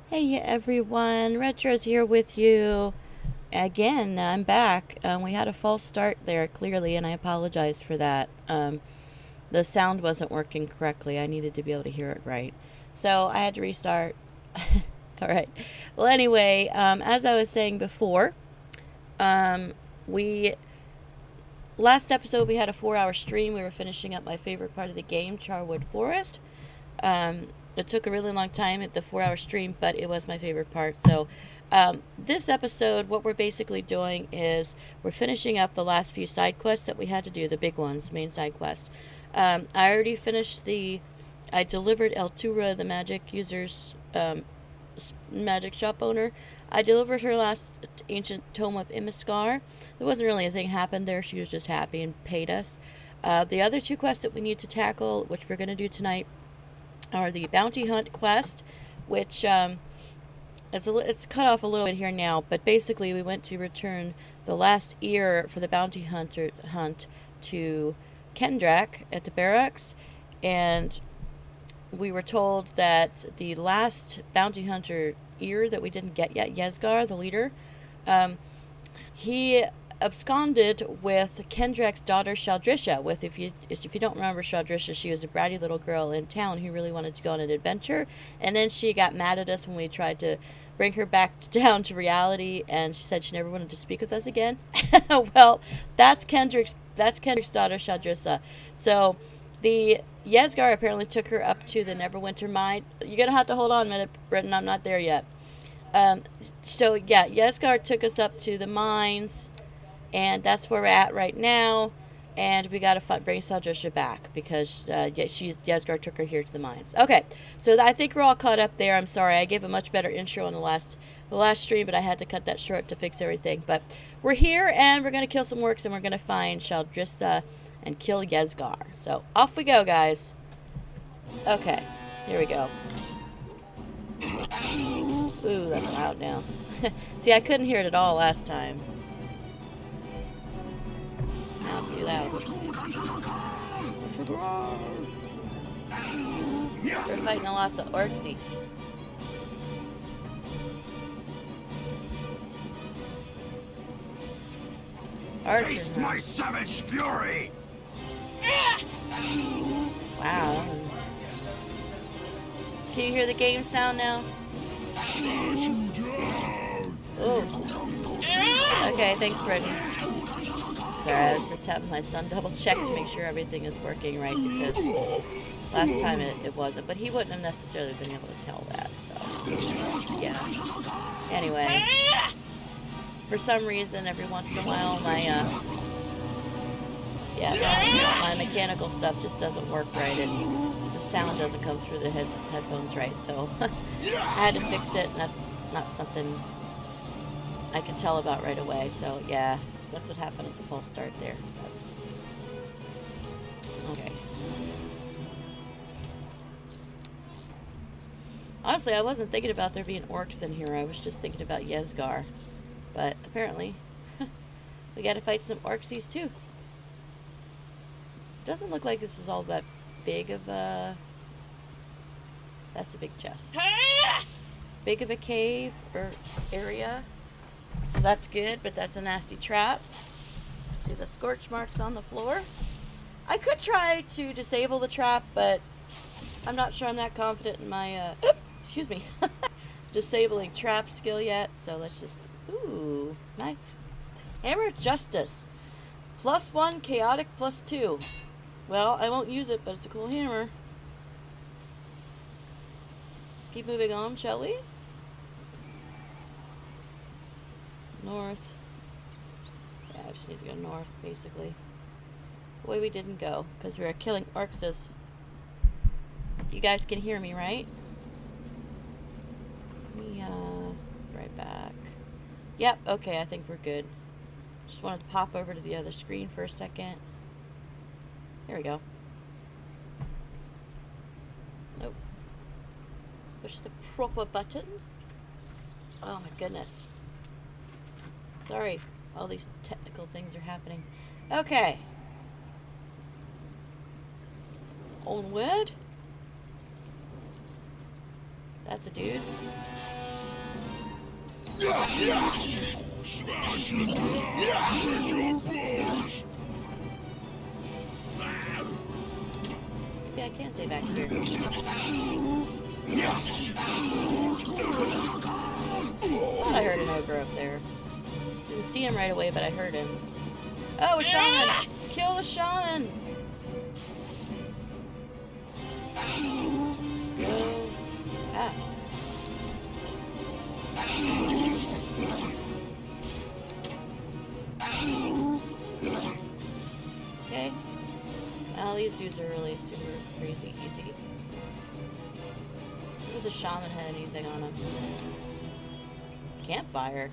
Hey everyone, Retro's here with you. Again, I'm back. We had a false start there, clearly, and I apologize for that. The sound wasn't working correctly. I needed to be able to hear it right. So I had to restart. Alright. Well, anyway, as I was saying before, we last episode we had a 4-hour stream. We were finishing up my favorite part of the game, Charwood Forest. It took a really long time at the 4-hour stream, but it was my favorite part. So this episode, what we're basically doing is we're finishing up the last few side quests that we had to do, the big ones, main side quests. I already finished I delivered Eltura, the magic user's magic shop owner. I delivered her last ancient tome of Imiskar. There wasn't really anything happened there. She was just happy and paid us. The other two quests that we need to tackle, which we're going to do tonight, are the bounty hunt quest, which it's cut off a little bit here now, but basically we went to return the last ear for the bounty hunt to Kendrick at the barracks, and we were told that the last bounty hunter ear that we didn't get yet, Yesgar, the leader, he absconded with Kendrick's daughter Shaldrisha. If you don't remember Shaldrisha, she was a bratty little girl in town who really wanted to go on an adventure, and then she got mad at us when we tried to bring her back down to reality, and she said she never wanted to speak with us again. Well, that's Kendrick's daughter Shaldrisha. So the Yesgar apparently took her up to the Neverwinter mine. You're gonna have to hold on a minute, Britton. I'm not there yet. So yeah, Yesgar took us up to the mines, and that's where we're at right now. And we gotta bring Shaldrisha back because Yesgar took her here to the mines. Okay, so I think we're all caught up there. I'm sorry, I gave a much better intro on the last stream, but I had to cut that short to fix everything. But we're here, and we're gonna kill some orcs, and we're gonna find Shaldrisha and kill Yesgar. So off we go, guys. Okay, here we go. Ooh, that's loud now. See, I couldn't hear it at all last time. Now it's too loud. We're fighting lots of orcsies. Taste my savage fury! Wow. Can you hear the game sound now? Ooh. Okay, thanks, Britton. Sorry, I was just having my son double check to make sure everything is working right, because last time it wasn't. But he wouldn't have necessarily been able to tell that, so yeah. Anyway, for some reason, every once in a while, my mechanical stuff just doesn't work right, and the sound doesn't come through the headphones right, so I had to fix it, and that's not something I can tell about right away. So yeah, that's what happened at the false start there. But, okay. Honestly, I wasn't thinking about there being orcs in here. I was just thinking about Yesgar. But apparently, we gotta fight some orcsies too. Doesn't look like this is all that big of a... That's a big chest. Big of a cave or area. So that's good, but that's a nasty trap. See the scorch marks on the floor? I could try to disable the trap, but I'm not sure I'm that confident in my, excuse me, disabling trap skill yet. So let's just, ooh, nice. Hammer of Justice. +1, chaotic +2. Well, I won't use it, but it's a cool hammer. Let's keep moving on, shall we? North. Yeah, I just need to go north, basically. The way we didn't go, because we were killing orcs. You guys can hear me, right? Let me, right back. Yep, okay, I think we're good. Just wanted to pop over to the other screen for a second. There we go. Nope. Push the proper button. Oh my goodness. Sorry, all these technical things are happening. Okay. Onward. That's a dude. Smash it with your balls. Yeah, I can stay back here. Thought I heard an ogre up there. Didn't see him right away, but I heard him. Oh, a shaman! Kill the shaman! Go. Ah. Okay. Well, these dudes are really super crazy easy. What if the shaman had anything on him? Campfire.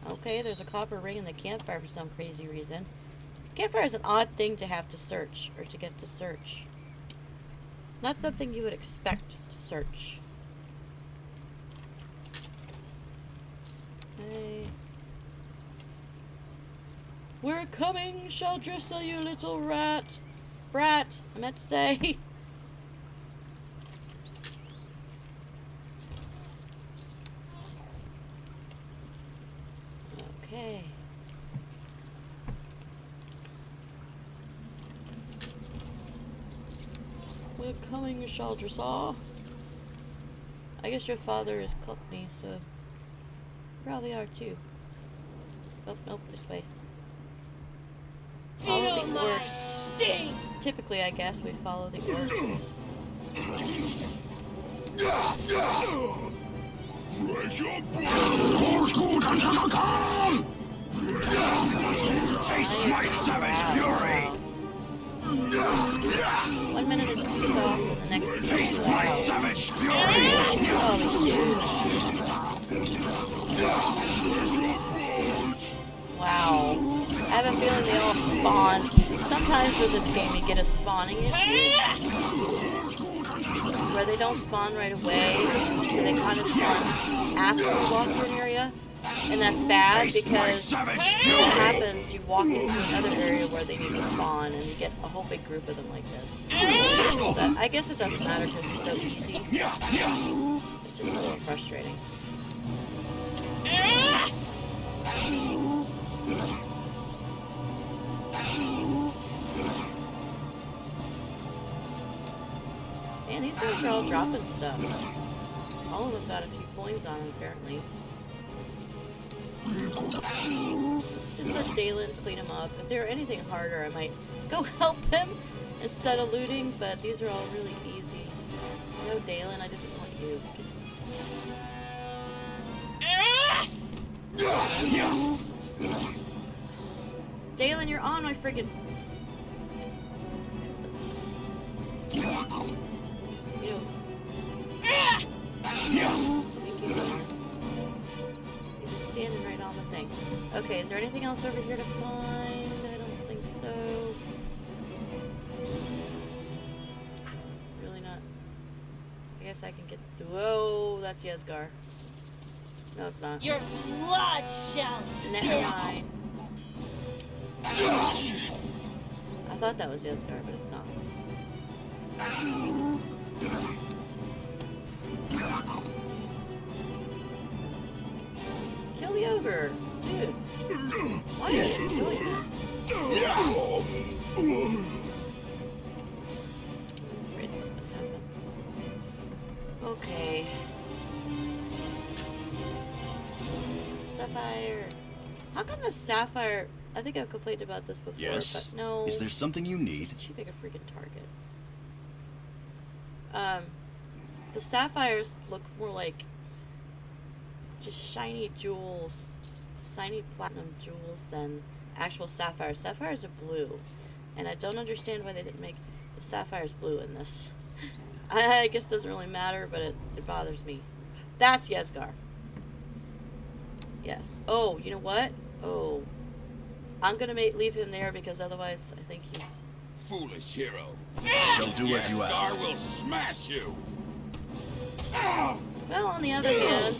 Okay, there's a copper ring in the campfire for some crazy reason. Campfire is an odd thing to have to search, or to get to search. Not something you would expect to search. Okay. We're coming, Sheldrissa, you little rat. Brat, I meant to say. Okay. We're coming, Sheldrissa. I guess your father is Cockney, so you probably are too. Oh, nope, this way. Follow the orcs. Typically, I guess we follow the orcs. Taste my savage fury! 1 minute it's too soft, and the next is Taste too my loud. savage fury! Oh, these dudes. Wow. I have a feeling they all spawn. Sometimes with this game you get a spawning issue where they don't spawn right away, so they kind of spawn after you walk through an area, and that's bad because what happens, you walk into another area where they need to spawn and you get a whole big group of them like this. But I guess it doesn't matter because they're so easy. It's just a little frustrating. Man, these guys are all dropping stuff. All of them got a few coins on them, apparently. Just let Dalen clean them up. If they were anything harder, I might go help him instead of looting, but these are all really easy. No, Dalen, I didn't want you. Dalen, you're on my friggin'... You know... Thank you, Dalen. You're just standing right on the thing. Okay, is there anything else over here to find? I don't think so. Really not. I guess I can get... Whoa, that's Yesgar. No, it's not. Your blood shall Never spill. mind. I thought that was Yesgar, but it's not. Kill the ogre! Dude! Why is he doing this? I'm afraid what's gonna happen. Okay. Sapphire. How come the sapphire... I think I've complained about this before, Yes? but no... Is there something you need? It's too big a freaking target. The sapphires look more like just shiny jewels, shiny platinum jewels than actual sapphires. Sapphires are blue, and I don't understand why they didn't make the sapphires blue in this. I guess it doesn't really matter, but it bothers me. That's Yesgar. Yes. Oh, you know what? Oh. I'm gonna leave him there because otherwise I think he's... Foolish hero. Shall do as you ask. Star will smash you. Well, on the other hand,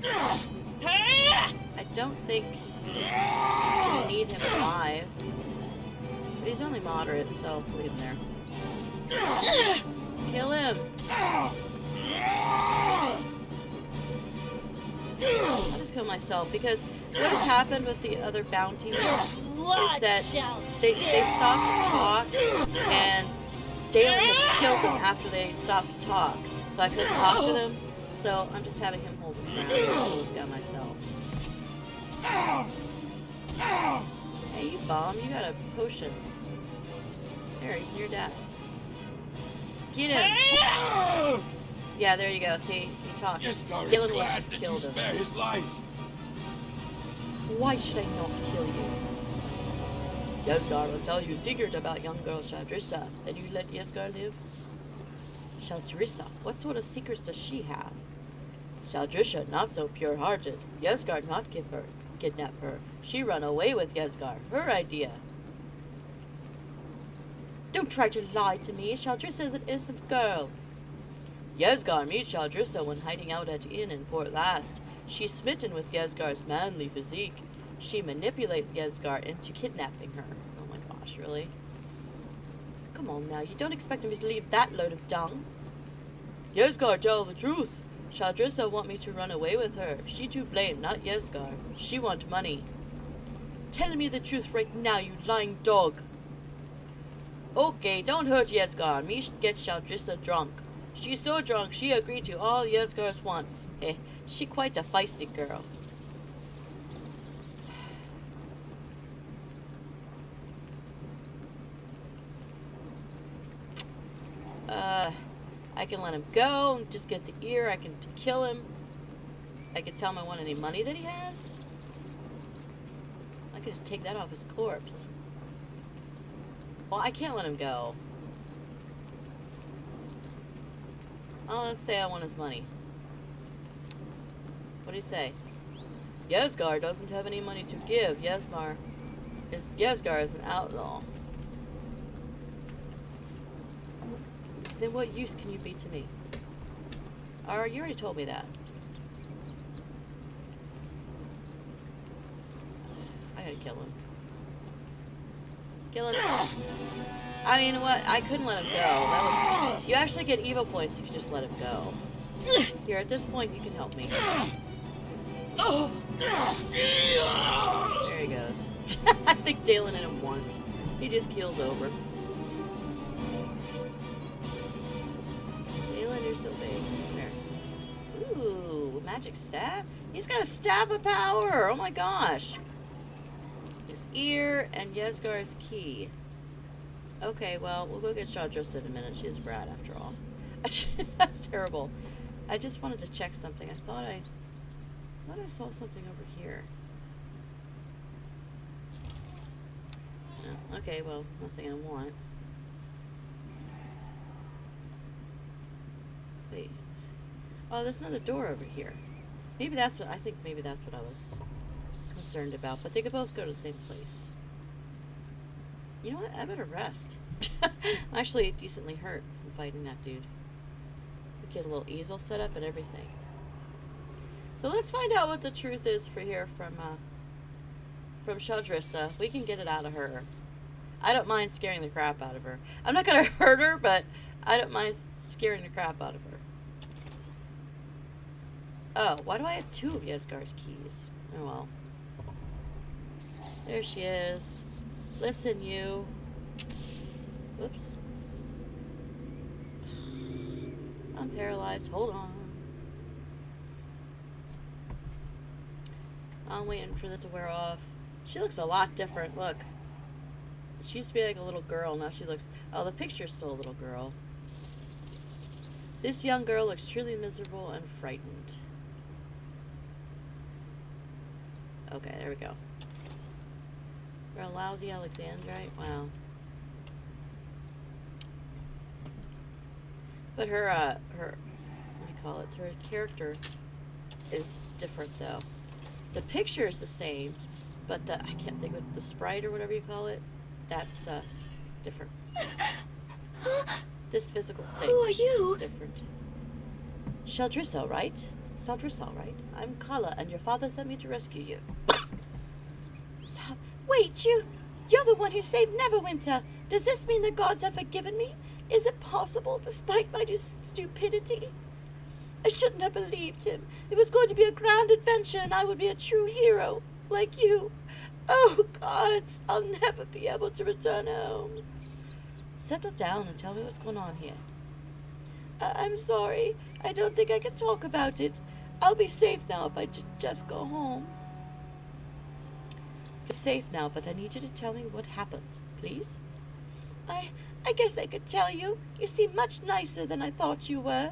I don't think we need him alive. But he's only moderate, so leave him there. Kill him! I'll just kill myself, because what has happened with the other bounties is that they stop to talk, and Dalen has killed them after they stopped to talk. So I couldn't talk to them, so I'm just having him hold his ground and kill this guy myself. Hey, you bomb, you got a potion. There, he's near death. Get him! Yeah, there you go. See, he talked. Dylan would have just killed him. Spare his life. Why should I not kill you? Yesgar will tell you a secret about young girl Shadrissa. Then you let Yesgar live? Shadrissa? What sort of secrets does she have? Shadrissa not so pure-hearted. Yesgar not kidnap her. She run away with Yesgar. Her idea. Don't try to lie to me. Shadrissa is an innocent girl. Yesgar meets Shadrissa when hiding out at inn in Port Last. She's smitten with Yesgar's manly physique. She manipulates Yesgar into kidnapping her. Oh my gosh, really? Come on now, you don't expect me to leave that load of dung. Yesgar tell the truth. Shadrissa want me to run away with her. She to blame, not Yesgar. She want money. Tell me the truth right now, you lying dog. Okay, don't hurt Yesgar. Me get Shadrissa drunk. She's so drunk, she agreed to all Yesgar's wants. Eh, she quite a feisty girl. I can let him go and just get the ear. I can kill him. I can tell him I want any money that he has. I could just take that off his corpse. Well, I can't let him go. Oh, let's say I want his money. What do you say? Yesgar doesn't have any money to give. Yesgar is an outlaw. Then what use can you be to me? Or you already told me that. I gotta kill him. Kill him. I mean, what? I couldn't let him go. That was. You actually get evil points if you just let him go. Here, at this point, you can help me. There he goes. I think Dalen hit him once. He just keels over. Dalen, you're so big. There. Ooh, magic staff? He's got a staff of power! Oh my gosh. His ear and Yesgar's key. Okay, well, we'll go get Shadrissa in a minute. She is a brat, after all. That's terrible. I just wanted to check something. I thought I saw something over here. Oh, okay, well, nothing I want. Wait. Oh, there's another door over here. Maybe that's what I was concerned about. But they could both go to the same place. You know what? I better rest. I'm actually decently hurt from fighting that dude. We get a little easel set up and everything. So let's find out what the truth is from Shadrissa. We can get it out of her. I don't mind scaring the crap out of her. I'm not gonna hurt her, but I don't mind scaring the crap out of her. Oh, why do I have two of Yesgar's keys? Oh well. There she is. Listen, you. Whoops. I'm paralyzed. Hold on. I'm waiting for this to wear off. She looks a lot different. Look. She used to be like a little girl. Now she looks... Oh, the picture's still a little girl. This young girl looks truly miserable and frightened. Okay, there we go. You're a lousy Alexandrite? Wow. But her, what do you call it? Her character is different, though. The picture is the same, but I can't think of the sprite or whatever you call it. That's, different. This physical thing. Who are you? Is different. Sheldris, all right? Sheldris, all right? I'm Kala, and your father sent me to rescue you. Wait, you're the one who saved Neverwinter. Does this mean the gods have forgiven me? Is it possible, despite my stupidity? I shouldn't have believed him. It was going to be a grand adventure, and I would be a true hero, like you. Oh, gods, I'll never be able to return home. Settle down and tell me what's going on here. I'm sorry. I don't think I can talk about it. I'll be safe now if I just go home. You're safe now, but I need you to tell me what happened, please. I guess I could tell you. You seem much nicer than I thought you were.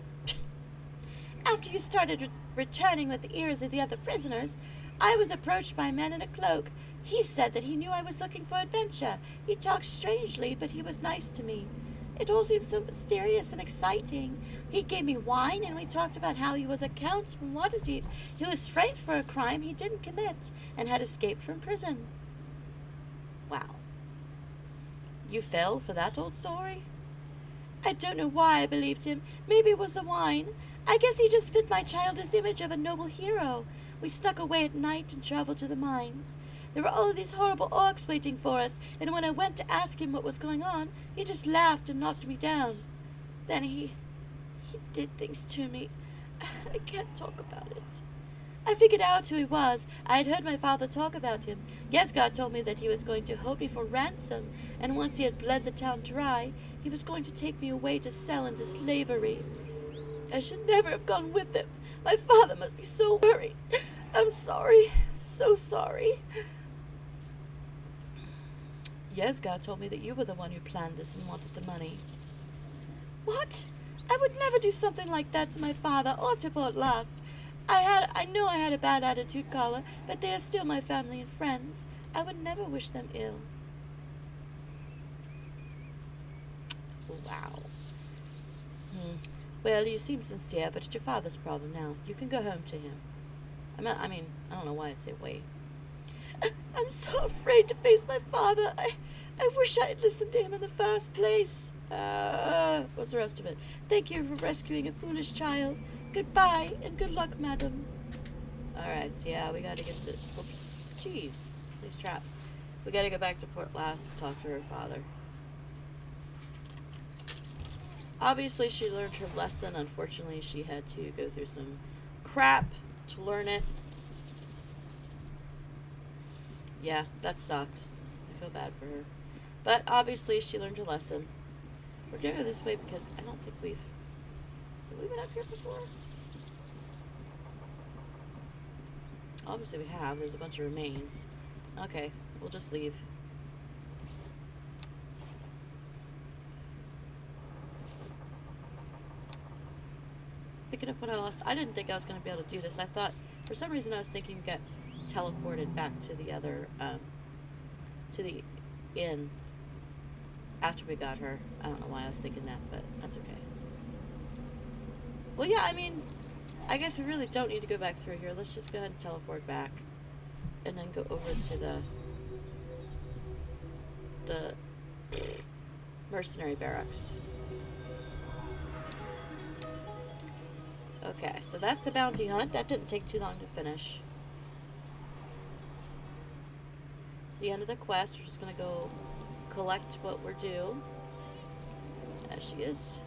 After you started returning with the ears of the other prisoners, I was approached by a man in a cloak. He said that he knew I was looking for adventure. He talked strangely, but he was nice to me. It all seemed so mysterious and exciting. He gave me wine, and we talked about how he was a count from Waterdeep who was framed for a crime he didn't commit and had escaped from prison. Wow. You fell for that old story? I don't know why I believed him. Maybe it was the wine. I guess he just fit my childish image of a noble hero. We snuck away at night and traveled to the mines. There were all of these horrible orcs waiting for us, and when I went to ask him what was going on, he just laughed and knocked me down. Then he did things to me. I can't talk about it. I figured out who he was. I had heard my father talk about him. Yesgard told me that he was going to hold me for ransom, and once he had bled the town dry, he was going to take me away to sell into slavery. I should never have gone with him. My father must be so worried. I'm sorry. So sorry. Yesgard told me that you were the one who planned this and wanted the money. What? I would never do something like that to my father or to Port Last. I know I had a bad attitude, Kala, but they are still my family and friends. I would never wish them ill. Wow. Well, you seem sincere, but it's your father's problem now. You can go home to him. I don't know why I'd say wait. I'm so afraid to face my father. I wish I had listened to him in the first place. What's the rest of it? Thank you for rescuing a foolish child. Goodbye, and good luck, madam. Alright, so yeah, we gotta get the... Oops. Jeez. These traps. We gotta go back to Port Last to talk to her father. Obviously, she learned her lesson. Unfortunately, she had to go through some crap to learn it. Yeah, that sucked. I feel bad for her. But obviously, she learned her lesson. We're going to go this way because I don't think have we been up here before? Obviously we have. There's a bunch of remains. Okay, we'll just leave. Picking up what I lost. I didn't think I was going to be able to do this. I thought, for some reason I was thinking we got teleported back to the other, to the inn after we got her. I don't know why I was thinking that, but that's okay. Well, yeah, I mean, I guess we really don't need to go back through here. Let's just go ahead and teleport back and then go over to the mercenary barracks. Okay, so that's the bounty hunt. That didn't take too long to finish. It's the end of the quest. We're just going to go collect what we're due. There she is.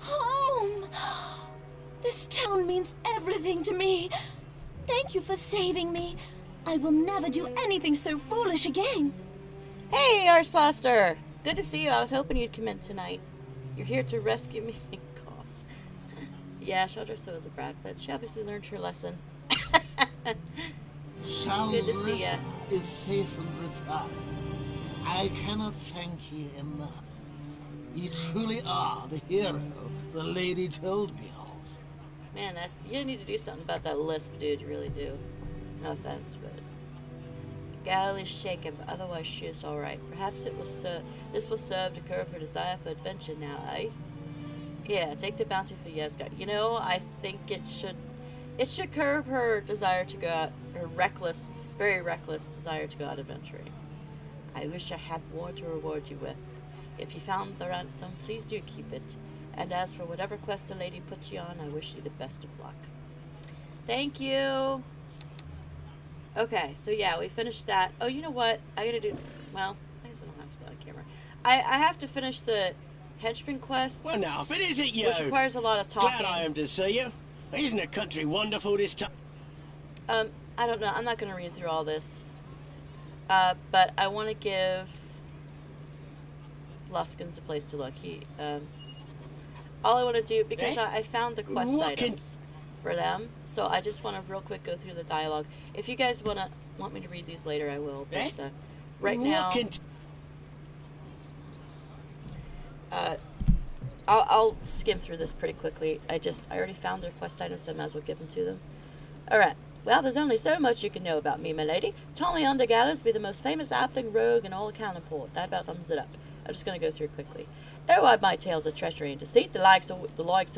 Home! This town means everything to me. Thank you for saving me. I will never do anything so foolish again. Hey, Arsplaster! Good to see you. I was hoping you'd come in tonight. You're here to rescue me. Cough. Yeah, Sheldris was a brat, but she obviously learned her lesson. Good to see ya. Is safe and retired. I cannot thank you enough. You truly are the hero the lady told me of. Man, you need to do something about that lisp, dude. You really do. No offense, but Galley's shaken, but otherwise she is all right. Perhaps this will serve to curb her desire for adventure now, eh? Yeah, take the bounty for Yesgard. You know, I think it should curb her desire to go out, her reckless, very reckless desire to go out adventuring. I wish I had more to reward you with. If you found the ransom, please do keep it. And as for whatever quest the lady puts you on, I wish you the best of luck. Thank you. Okay, so yeah, we finished that. Oh, you know what? I gotta do... Well, I guess I don't have to be on camera. I have to finish the henchman quest, Well, now, if it isn't you, which requires a lot of talking. glad I am to see you. Isn't the country wonderful this time? I don't know. I'm not gonna read through all this. But I want to give Luskan's a place to look. All I want to do, because I found the quest items for them, so I just want to real quick go through the dialogue. If you guys want me to read these later, I will. But right now, I'll skim through this pretty quickly. I already found their quest items, so I might as well give them to them. All right. Well, there's only so much you can know about me, my lady. Tomi Undergallow be the most famous halfling rogue in all of Callanport. That about sums it up. I'm just going to go through quickly. Oh, I've my tales of treachery and deceit, the likes of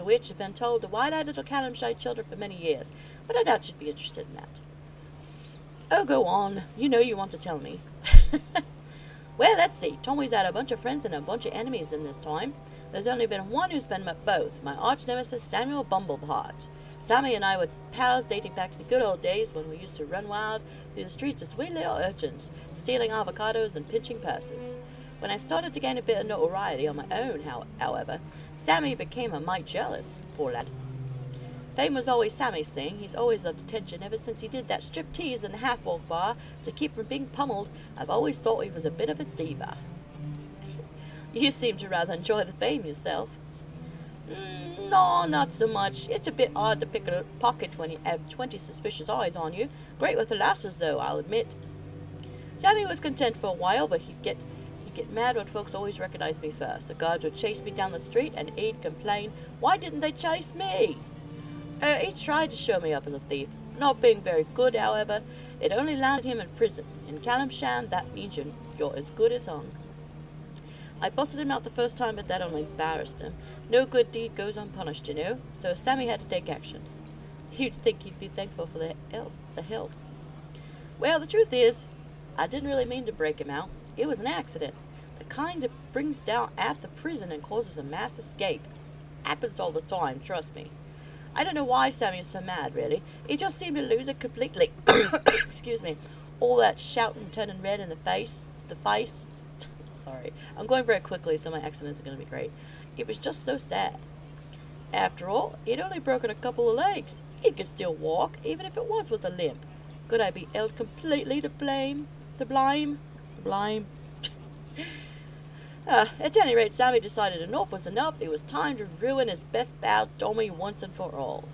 which have been told to wide-eyed little Callumshire children for many years, but I doubt you'd be interested in that. Oh, go on. You know you want to tell me. Well, let's see. Tommy's had a bunch of friends and a bunch of enemies in this time. There's only been one who's been met both, my arch-nemesis Samuel Bumbleheart. Sammy and I were pals dating back to the good old days when we used to run wild through the streets as sweet little urchins, stealing avocados and pinching purses. When I started to gain a bit of notoriety on my own, however, Sammy became a mite jealous, poor lad. Fame was always Sammy's thing. He's always loved attention ever since he did that striptease in the half-orc bar to keep from being pummeled. I've always thought he was a bit of a diva. You seem to rather enjoy the fame yourself. No, not so much. It's a bit hard to pick a pocket when you have 20 suspicious eyes on you. Great with the lasses, though, I'll admit. Sammy was content for a while, but he'd get mad when folks always recognized me first. The guards would chase me down the street, and he'd complain, why didn't they chase me? He tried to show me up as a thief. Not being very good, however, it only landed him in prison. In Callumsham, that means you're as good as hung. I busted him out the first time, but that only embarrassed him. No good deed goes unpunished, you know, so Sammy had to take action. You'd think he'd be thankful for the help. Well, the truth is, I didn't really mean to break him out. It was an accident. The kind that brings down at the prison and causes a mass escape. Happens all the time, trust me. I don't know why Sammy was so mad, really. He just seemed to lose it completely. Excuse me. All that shouting, turning red in the face. Sorry. I'm going very quickly, so my accent isn't going to be great. It was just so sad. After all, he'd only broken a couple of legs. He could still walk, even if it was with a limp. Could I be held completely to blame? At any rate, Sammy decided enough was enough. It was time to ruin his best pal Tomi once and for all.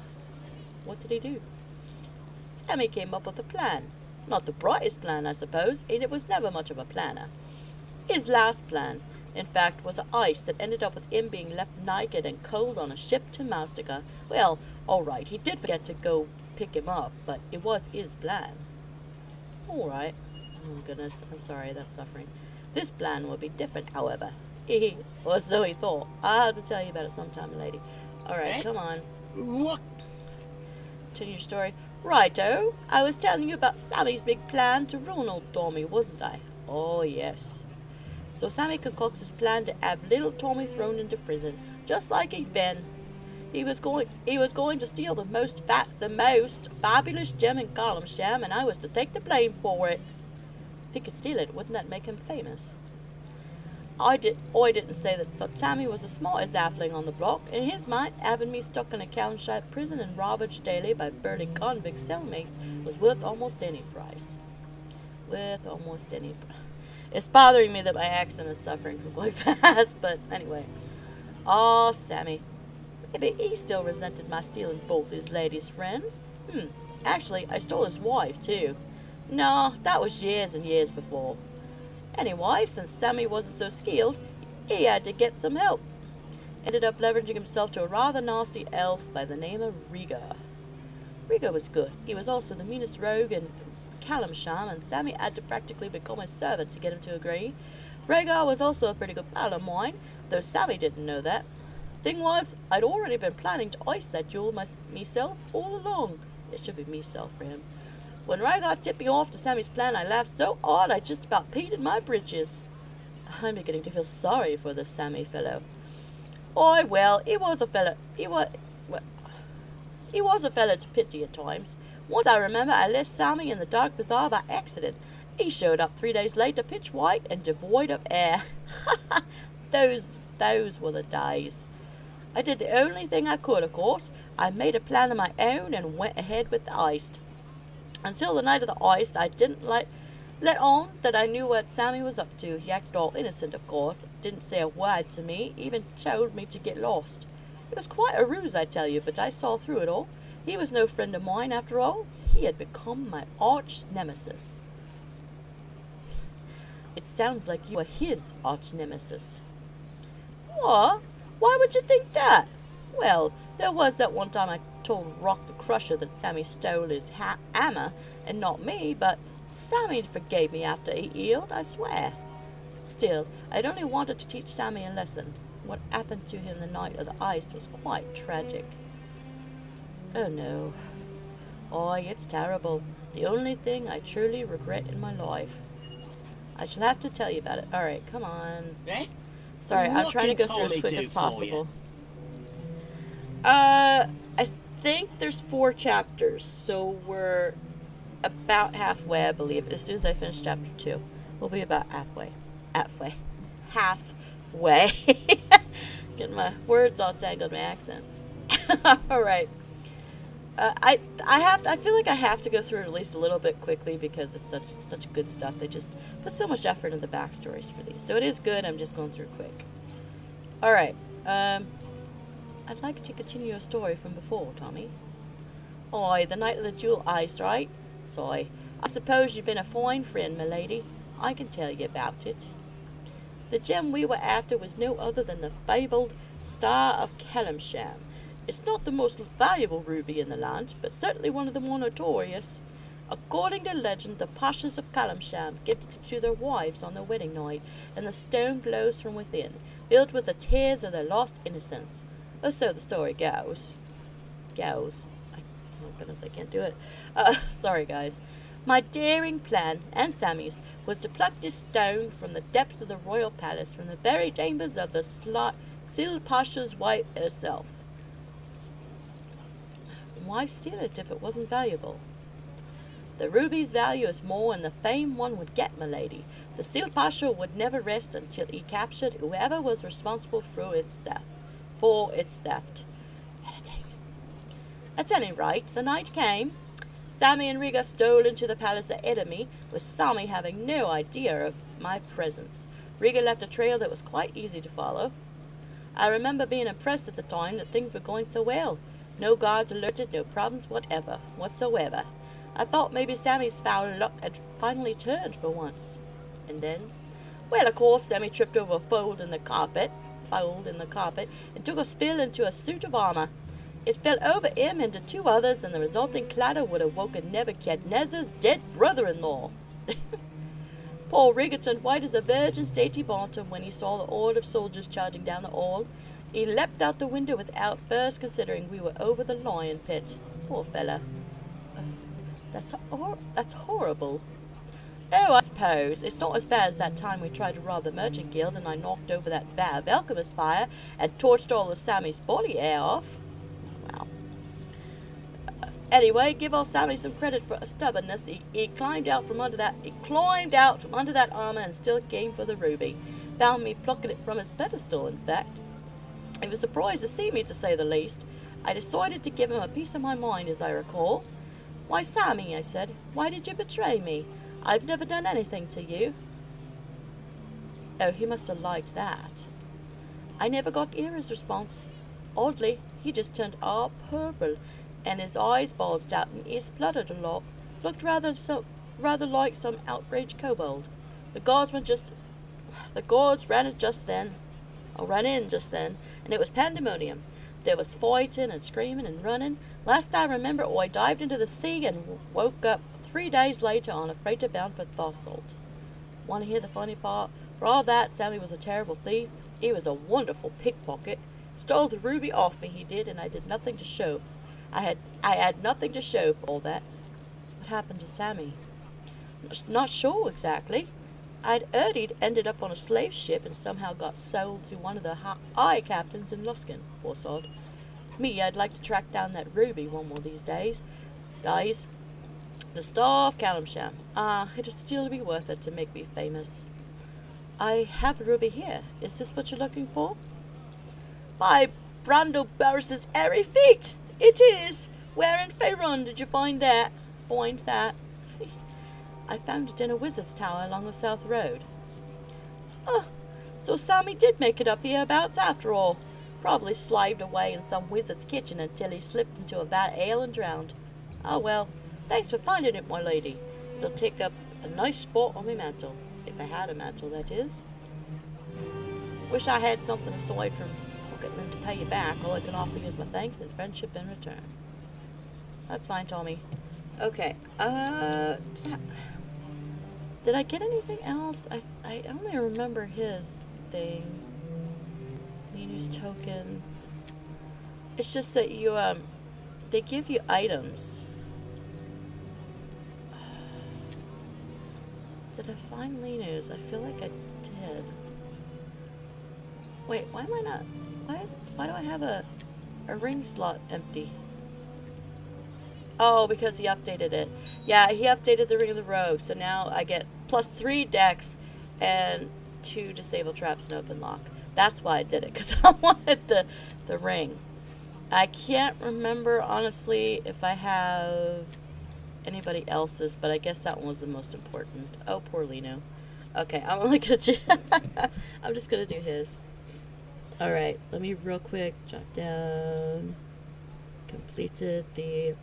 What did he do? Sammy came up with a plan. Not the brightest plan, I suppose, and it was never much of a planner. His last plan, in fact, was an ice that ended up with him being left naked and cold on a ship to Mastica. Well, all right, he did forget to go pick him up, but it was his plan. All right. Oh, goodness, I'm sorry, that's suffering. This plan will be different, however. Or so he thought. I'll have to tell you about it sometime, lady. All right, come on. What? Continue your story. Righto. I was telling you about Sammy's big plan to ruin old Tomi, wasn't I? Oh, yes. So Sammy concocts his plan to have little Tomi thrown into prison, just like he'd been. He was going to steal the most fabulous gem in Columnsham, and I was to take the blame for it. If he could steal it, wouldn't that make him famous? I didn't say that Sammy was the smartest halfling on the block. In his mind, having me stuck in a Callanshire prison and ravaged daily by burly convict cellmates was worth almost any price. It's bothering me that my accent is suffering from going fast, but anyway. Oh, Sammy. Maybe he still resented my stealing both his ladies' friends. Actually, I stole his wife, too. No, that was years and years before. Anyway, since Sammy wasn't so skilled, he had to get some help. Ended up leveraging himself to a rather nasty elf by the name of Riga. Riga was good. He was also the meanest rogue in Callumsham, and Sammy had to practically become his servant to get him to agree. Riga was also a pretty good pal of mine, though Sammy didn't know that. Thing was, I'd already been planning to ice that jewel myself all along. It should be myself for him. When Riga tipped me off to Sammy's plan, I laughed so hard I just about peed in my britches. I'm beginning to feel sorry for this Sammy fellow. Oh, well, he was a fella. He was a fella to pity at times. Once I remember I left Sammy in the dark bazaar by accident. He showed up 3 days later, pitch white and devoid of air. Those were the days. I did the only thing I could, of course. I made a plan of my own and went ahead with the heist. Until the night of the heist, I didn't let on that I knew what Sammy was up to. He acted all innocent, of course. Didn't say a word to me, even told me to get lost. It was quite a ruse, I tell you, but I saw through it all. He was no friend of mine, after all. He had become my arch nemesis. It sounds like you were his arch nemesis. What? Why would you think that? Well, there was that one time I told Rock the Crusher that Sammy stole his hammer, and not me, but Sammy forgave me after he healed, I swear. Still, I'd only wanted to teach Sammy a lesson. What happened to him the night of the heist was quite tragic. Oh no. Oh, it's terrible. The only thing I truly regret in my life. I shall have to tell you about it. Alright, come on. Eh? Sorry, I'm What trying to can go through as Tommy quick do as for possible. I think there's 4 chapters, so we're about halfway, I believe. As soon as I finish chapter 2, we'll be about halfway. Halfway. Getting my words all tangled, my accents. Alright. I feel like I have to go through it at least a little bit quickly because it's such good stuff. They just put so much effort into the backstories for these. So it is good, I'm just going through quick. Alright, I'd like to continue a story from before, Tommy. Oi, the night of the jewel heist, right? Soy, I suppose you've been a fine friend, my lady. I can tell you about it. The gem we were after was no other than the fabled Star of Calimsham. It's not the most valuable ruby in the land, but certainly one of the more notorious. According to legend, the Pashas of Calimsham gifted it to their wives on their wedding night, and the stone glows from within, filled with the tears of their lost innocence. Or so the story goes. Oh goodness, I can't do it. Sorry guys. My daring plan, and Sammy's, was to pluck this stone from the depths of the royal palace, from the very chambers of the Sil Pasha's wife herself. Why steal it if it wasn't valuable? The ruby's value is more than the fame one would get, my lady. The Sil Pasha would never rest until he captured whoever was responsible for its theft. Editing. At any rate, the night came. Sammy and Riga stole into the palace ahead of me, with Sammy having no idea of my presence. Riga left a trail that was quite easy to follow. I remember being impressed at the time that things were going so well. No guards alerted, no problems whatsoever. I thought maybe Sammy's foul luck had finally turned for once. And then, well, of course, Sammy tripped over a fold in the carpet, and took a spill into a suit of armor. It fell over him into 2 others, and the resulting clatter would have woken Nebuchadnezzar's dead brother-in-law. Poor Riga turned white as a virgin's dainty bottom when he saw the horde of soldiers charging down the hall. He leapt out the window without first considering we were over the lion pit. Poor fella. That's horrible. Oh, I suppose. It's not as bad as that time we tried to rob the merchant guild and I knocked over that vat of alchemist fire and torched all of Sammy's body hair off. Wow. Anyway, give old Sammy some credit for stubbornness. He climbed out from under that armor and still came for the ruby. Found me plucking it from his pedestal, in fact. He was surprised to see me, to say the least. I decided to give him a piece of my mind, as I recall. Why, Sammy, I said, why did you betray me? I've never done anything to you. Oh, he must have liked that. I never got Ira's response. Oddly, he just turned all purple, and his eyes bulged out, and he spluttered a lot. Looked rather like some outraged kobold. The guards ran in just then, and it was pandemonium. There was fighting and screaming and running. Last I remember, I dived into the sea and woke up 3 days later on a freighter bound for Thosselt. Want to hear the funny part? For all that, Sammy was a terrible thief. He was a wonderful pickpocket. Stole the ruby off me, he did, and I did nothing to show. I had nothing to show for all that. What happened to Sammy? Not sure exactly. I'd heard he'd ended up on a slave ship and somehow got sold to one of the high captains in Luskan, poor sod. Me, I'd like to track down that ruby one more these days. Guys, the Star of Calamsham. It'd still be worth it to make me famous. I have a ruby here. Is this what you're looking for? By Brando Barris's airy feet! It is! Where in Faerun did you find that? I found it in a wizard's tower along the south road. Oh, so Sammy did make it up hereabouts after all. Probably slaved away in some wizard's kitchen until he slipped into a vat of ale and drowned. Oh well, thanks for finding it, my lady. It'll take up a nice spot on my mantle. If I had a mantle, that is. Wish I had something aside from pocketing to pay you back. All I can offer you is my thanks and friendship in return. That's fine, Tommy. Okay, did I get anything else? I only remember his thing. Linu's token. It's just that you, they give you items. Did I find Linu's? I feel like I did. Wait, why am I not? Why do I have a ring slot empty? Oh, because he updated it. Yeah, he updated the Ring of the Rogue, so now I get +3 decks and 2 disable traps and open lock. That's why I did it, because I wanted the ring. I can't remember, honestly, if I have anybody else's, but I guess that one was the most important. Oh, poor Lino. Okay, I'm only gonna do... I'm just gonna do his. Alright, let me real quick jot down... Completed the...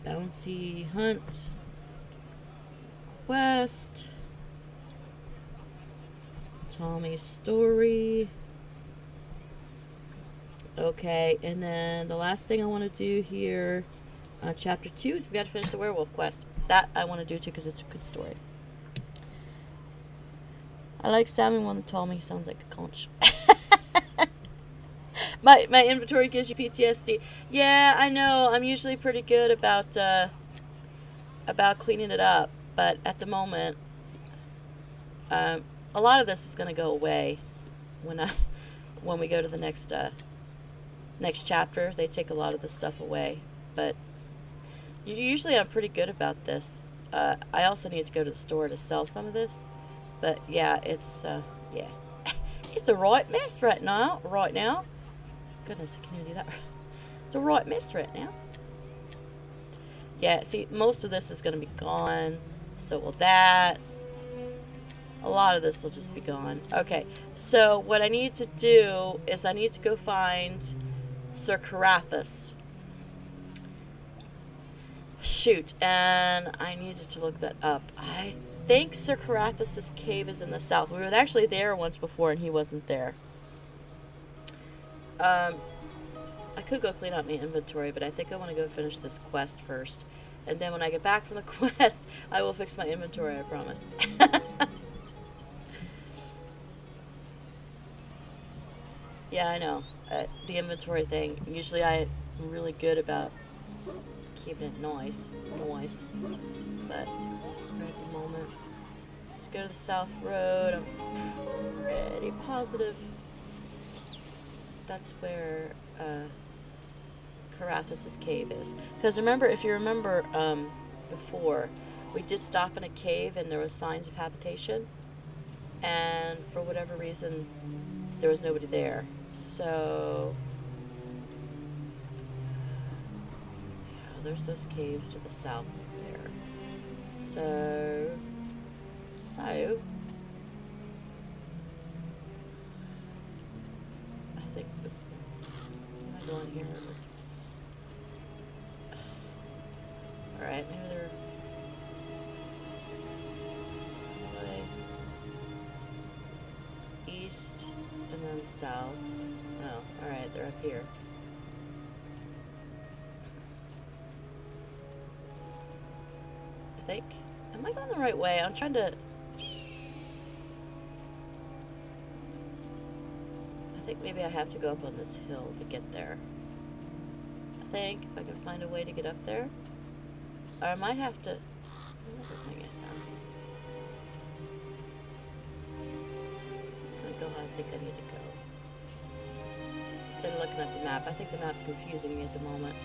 Bounty hunt quest, Tommy's story. Okay, and then the last thing I want to do here on chapter 2 is we got to finish the werewolf quest. That I want to do too because it's a good story. I like Sammy one that told me he sounds like a conch. My inventory gives you PTSD. Yeah, I know. I'm usually pretty good about cleaning it up, but at the moment, a lot of this is going to go away when we go to the next chapter. They take a lot of the stuff away, but usually I'm pretty good about this. I also need to go to the store to sell some of this, but yeah, it's yeah, it's a right mess right now. Goodness, I can't even do that. It's a right mess right now. Yeah, see, most of this is going to be gone. So will that. A lot of this will just be gone. Okay, so what I need to do is I need to go find Sir Carathis. Shoot, and I needed to look that up. I think Sir Carathis' cave is in the south. We were actually there once before and he wasn't there. I could go clean up my inventory, but I think I want to go finish this quest first. And then when I get back from the quest, I will fix my inventory, I promise. Yeah, I know. The inventory thing. Usually I'm really good about keeping it nice. But right at the moment, let's go to the south road. I'm pretty positive that's where Carathis' cave is. Because remember, if you remember before, we did stop in a cave and there was signs of habitation. And for whatever reason, there was nobody there. So, yeah, there's those caves to the south there. So, I think, am I going here? Alright, maybe they're east and then south. Oh, alright, they're up here. I think. Am I going the right way? I'm trying to... I think maybe I have to go up on this hill to get there. I think, if I can find a way to get up there. Or I might have to... That doesn't make any sense. gonna go how I think I need to go. Instead of looking at the map. I think the map's confusing me at the moment.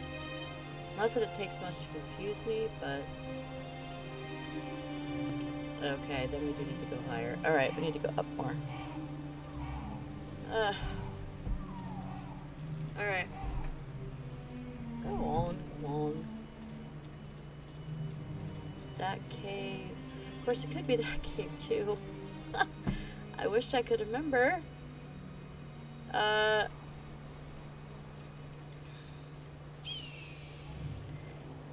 Not that it takes much to confuse me, but... Okay, then we do need to go higher. Alright, we need to go up more. Alright. Go on, come on. That cave. Of course, it could be that cave, too. I wish I could remember.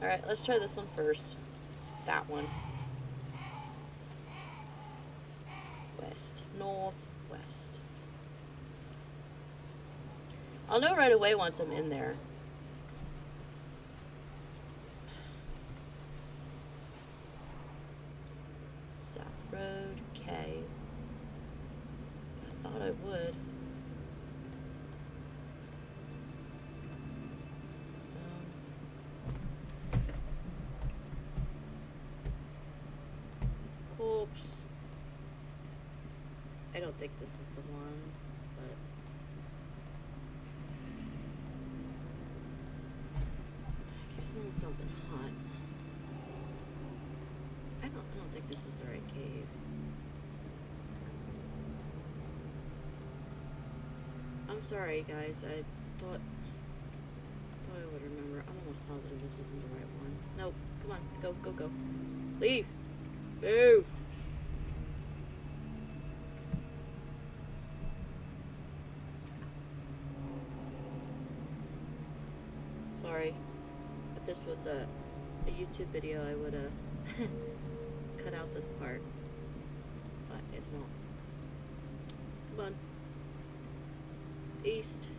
Alright, let's try this one first. That one. West. North. West. I'll know right away once I'm in there. South Road. Cave. I thought I would. Corpse. I don't think this is the one, but I keep smelling something hot. I don't think this is the right cave. I'm sorry, guys. I thought I would remember. I'm almost positive this isn't the right one. Nope. Come on. Go, go, go. Leave. Move. Sorry. If this was a YouTube video, I would have cut out this part. But it's not. Come on. East.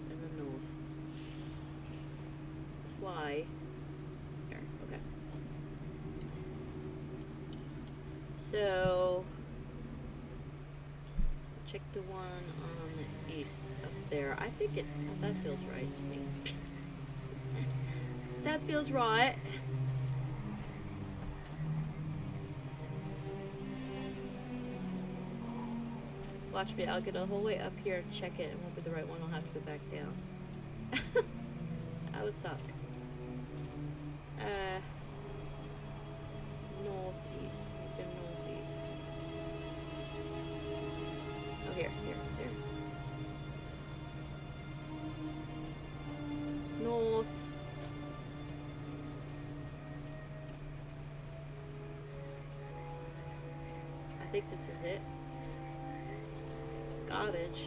And then north. That's why. There. Okay. So, check the one on the east up there. I think it, that feels right to me. That feels right. Watch me, I'll get all the whole way up here and check it. It won't be the right one, I'll have to go back down. That would suck. Northeast. We've been northeast. Oh, here. North. I think this is it. Garbage.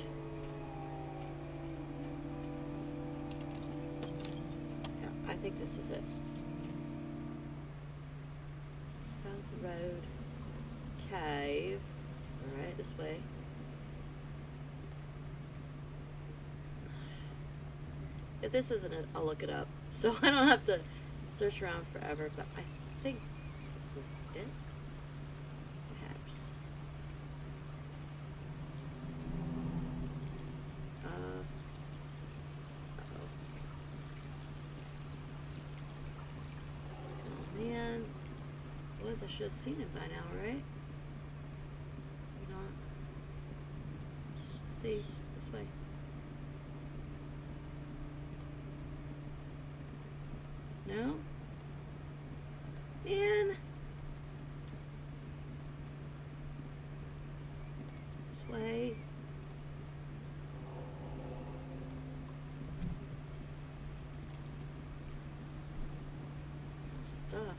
Yeah, I think this is it. South Road. Cave. Alright, this way. If this isn't it, I'll look it up. So I don't have to search around forever, but I think this is it. Perhaps. Oh man. I should have seen it by now, right? Maybe not. Let's see. This way. No? Man. This way. Stuff.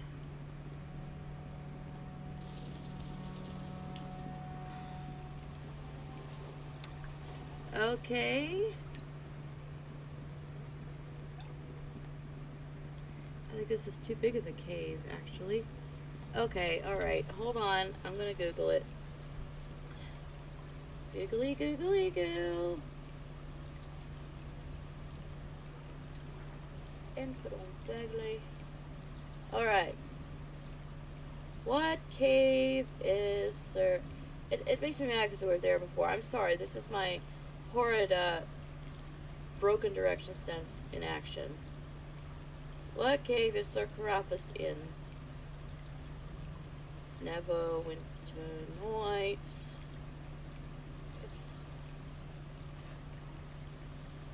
Okay. I think this is too big of a cave, actually. Okay, alright. Hold on. I'm gonna Google it. Googly, googly, goo. Input on Bagley. Alright. What cave is there? It makes me mad because we were there before. I'm sorry. This is my horrid, broken direction sense in action. What cave is Sir Carathas in? Neverwinter Nights.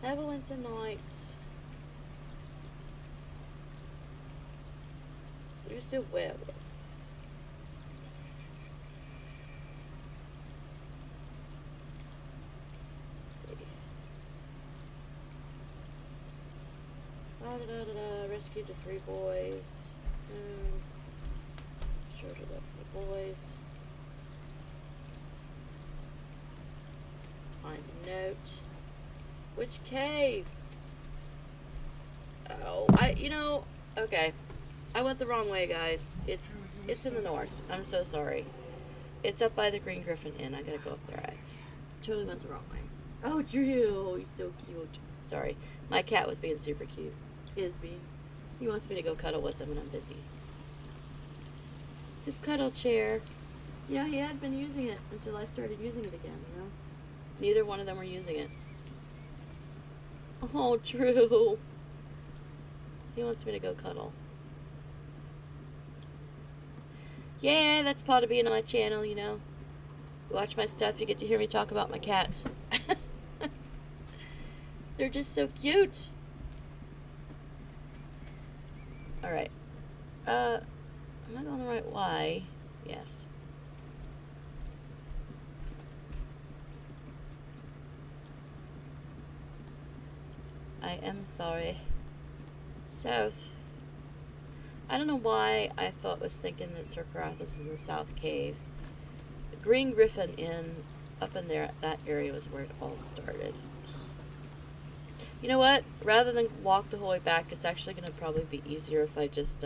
Neverwinter Nights. Who's a werewolf? Let's see. Rescued the 3 boys. Showed her left for the boys. Find the note. Which cave? Oh, okay. I went the wrong way, guys. It's in the north. I'm so sorry. It's up by the Green Griffin Inn. I gotta go up there. I totally went the wrong way. Oh, Drew, he's so cute. Sorry. My cat was being super cute. Is being. He wants me to go cuddle with him and I'm busy. It's his cuddle chair. He had been using it until I started using it again, Neither one of them were using it. Oh, Drew. He wants me to go cuddle. Yeah, that's part of being on my channel, You watch my stuff, you get to hear me talk about my cats. They're just so cute. Alright. Am I going the right way? Yes. I am sorry. South. I don't know why I was thinking that Sir Karath was in the South Cave. The Green Griffin Inn up in there, that area was where it all started. You know what? Rather than walk the whole way back, it's actually going to probably be easier if I just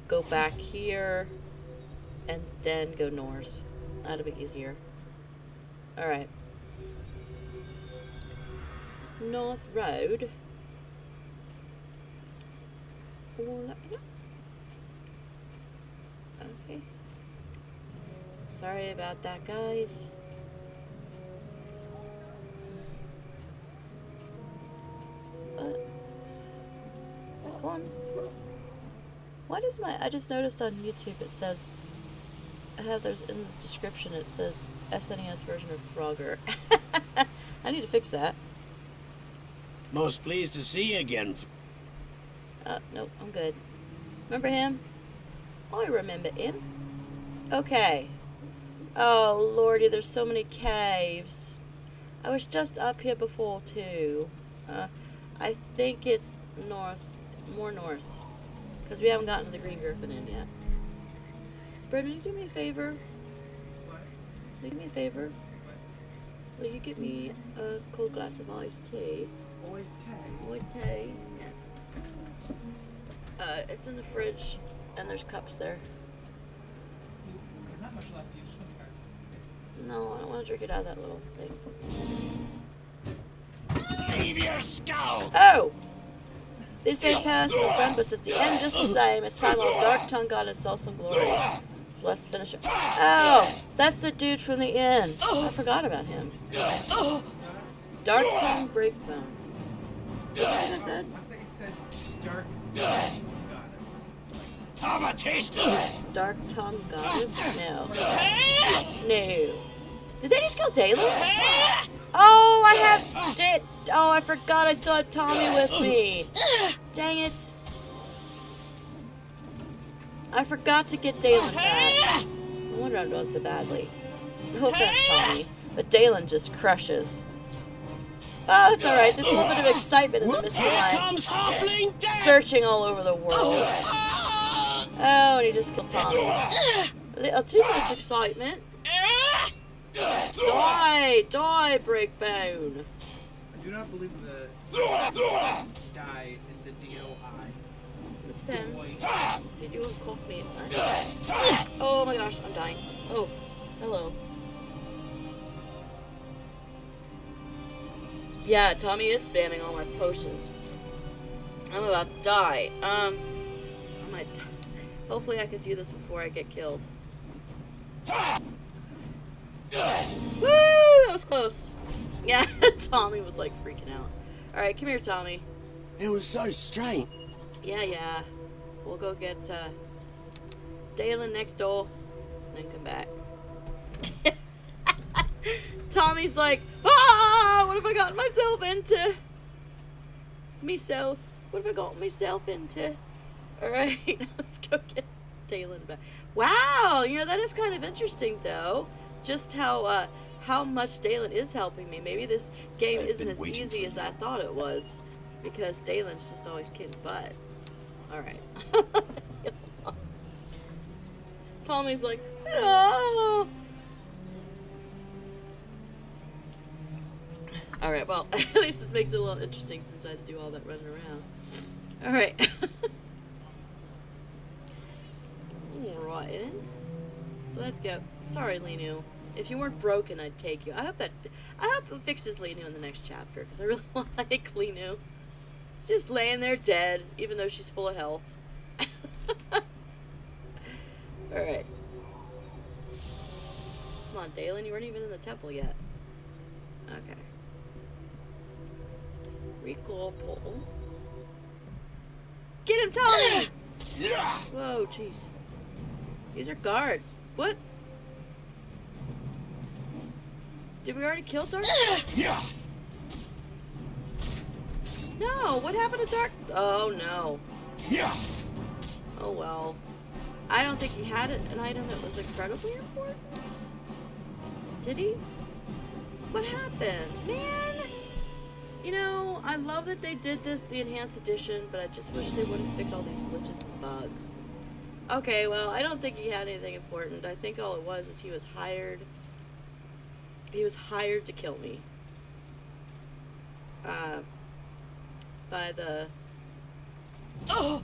go back here and then go north. That'll be easier. Alright. North Road. Okay. Sorry about that, guys. Go on. What is I just noticed on YouTube it says, there's in the description it says SNES version of Frogger. I need to fix that. Most pleased to see you again. Nope, I'm good. Remember him? I remember him. Okay. Oh, lordy, there's so many caves. I was just up here before, too. I think it's more north. Because we haven't gotten to the Green Griffin Inn yet. Brendan, do me a favor? Will you do me a favor? Will you get me a cold glass of iced tea? Iced tea? Iced tea? Yeah. It's in the fridge, and there's cups there. There's not much left. You just want to go. No, I don't want to drink it out of that little thing. Leave your skull! Oh! This ain't personal, friend, but it's at the end just the same. It's time our dark tongue goddess saw some glory. Let's finish it. Oh! That's the dude from the inn. I forgot about him. Dark tongue breakbone. What I said? I think he said dark goddess. Have a taste! Dark tongue goddess? No. No. Did they just kill Dalen? Oh, I have... Oh, I forgot I still had Tommy with me. Dang it. I forgot to get Dalen back. No wonder I'm doing so badly. No offense, Tommy, but Dalen just crushes. Oh, that's alright. There's a little bit of excitement in the midst of Here my comes Halfling Death! searching all over the world. Oh, and he just killed Tommy. A little too much excitement. Die! Die, Breakbone! I do not believe the die in the DOI. It depends. Did you cock me? Oh my gosh, I'm dying. Oh, hello. Yeah, Tommy is spamming all my potions. I'm about to die. I might. Hopefully, I can do this before I get killed. Woo! That was close. Yeah, Tommy was like freaking out. Alright, come here, Tommy. It was so strange. Yeah. We'll go get Dalen next door and then come back. Tommy's like, ah, what have I gotten myself into? Myself. What have I got myself into? Alright, let's go get Dalen back. Wow, you know, that is kind of interesting, though. Just how much Dalen is helping me. Maybe this game isn't as easy as I thought it was. Because Dalen's just always kicking butt. Alright. Tommy's like, oh. Alright, well, at least this makes it a little interesting since I had to do all that running around. Alright. Alright. Let's go. Sorry, Linu. If you weren't broken, I'd take you. I hope it fixes Linu in the next chapter, because I really like Linu. She's just laying there dead, even though she's full of health. Alright. Come on, Dalen, you weren't even in the temple yet. Okay. Recall pole. Get him, Tommy! Whoa, jeez. These are guards. What? Did we already kill Dark? No, what happened to Dark? Oh, no. Oh, well. I don't think he had an item that was incredibly important. Did he? What happened? Man! You know, I love that they did this, the enhanced edition, but I just wish they wouldn't fix all these glitches and bugs. Okay, well, I don't think he had anything important. I think all it was is he was hired. He was hired to kill me. By the... Oh!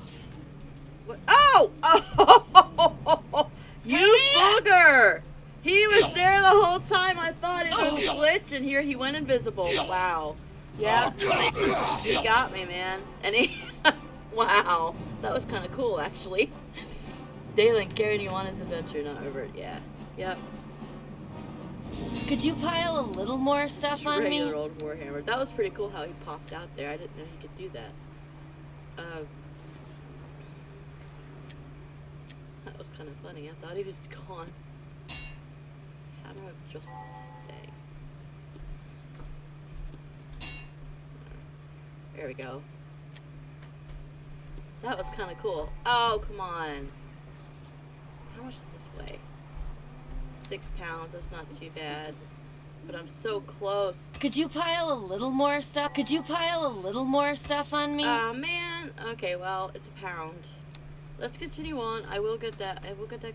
What? Oh! Oh! You booger! He was there the whole time. I thought it was a glitch, and here he went invisible. Wow. Yeah. He got me, man. And he... Wow. That was kind of cool, actually. Dalen carried you on his adventure, not Herbert. Yeah. Yep. Could you pile a little more stuff on me? Regular old Warhammer. That was pretty cool how he popped out there. I didn't know he could do that. That was kind of funny. I thought he was gone. How do I adjust this thing? There we go. That was kind of cool. Oh, come on. How much does this weigh? 6 pounds. That's not too bad. But I'm so close. Could you pile a little more stuff? Could you pile a little more stuff on me? Oh, man. Okay, well, it's a pound. Let's continue on. I will get that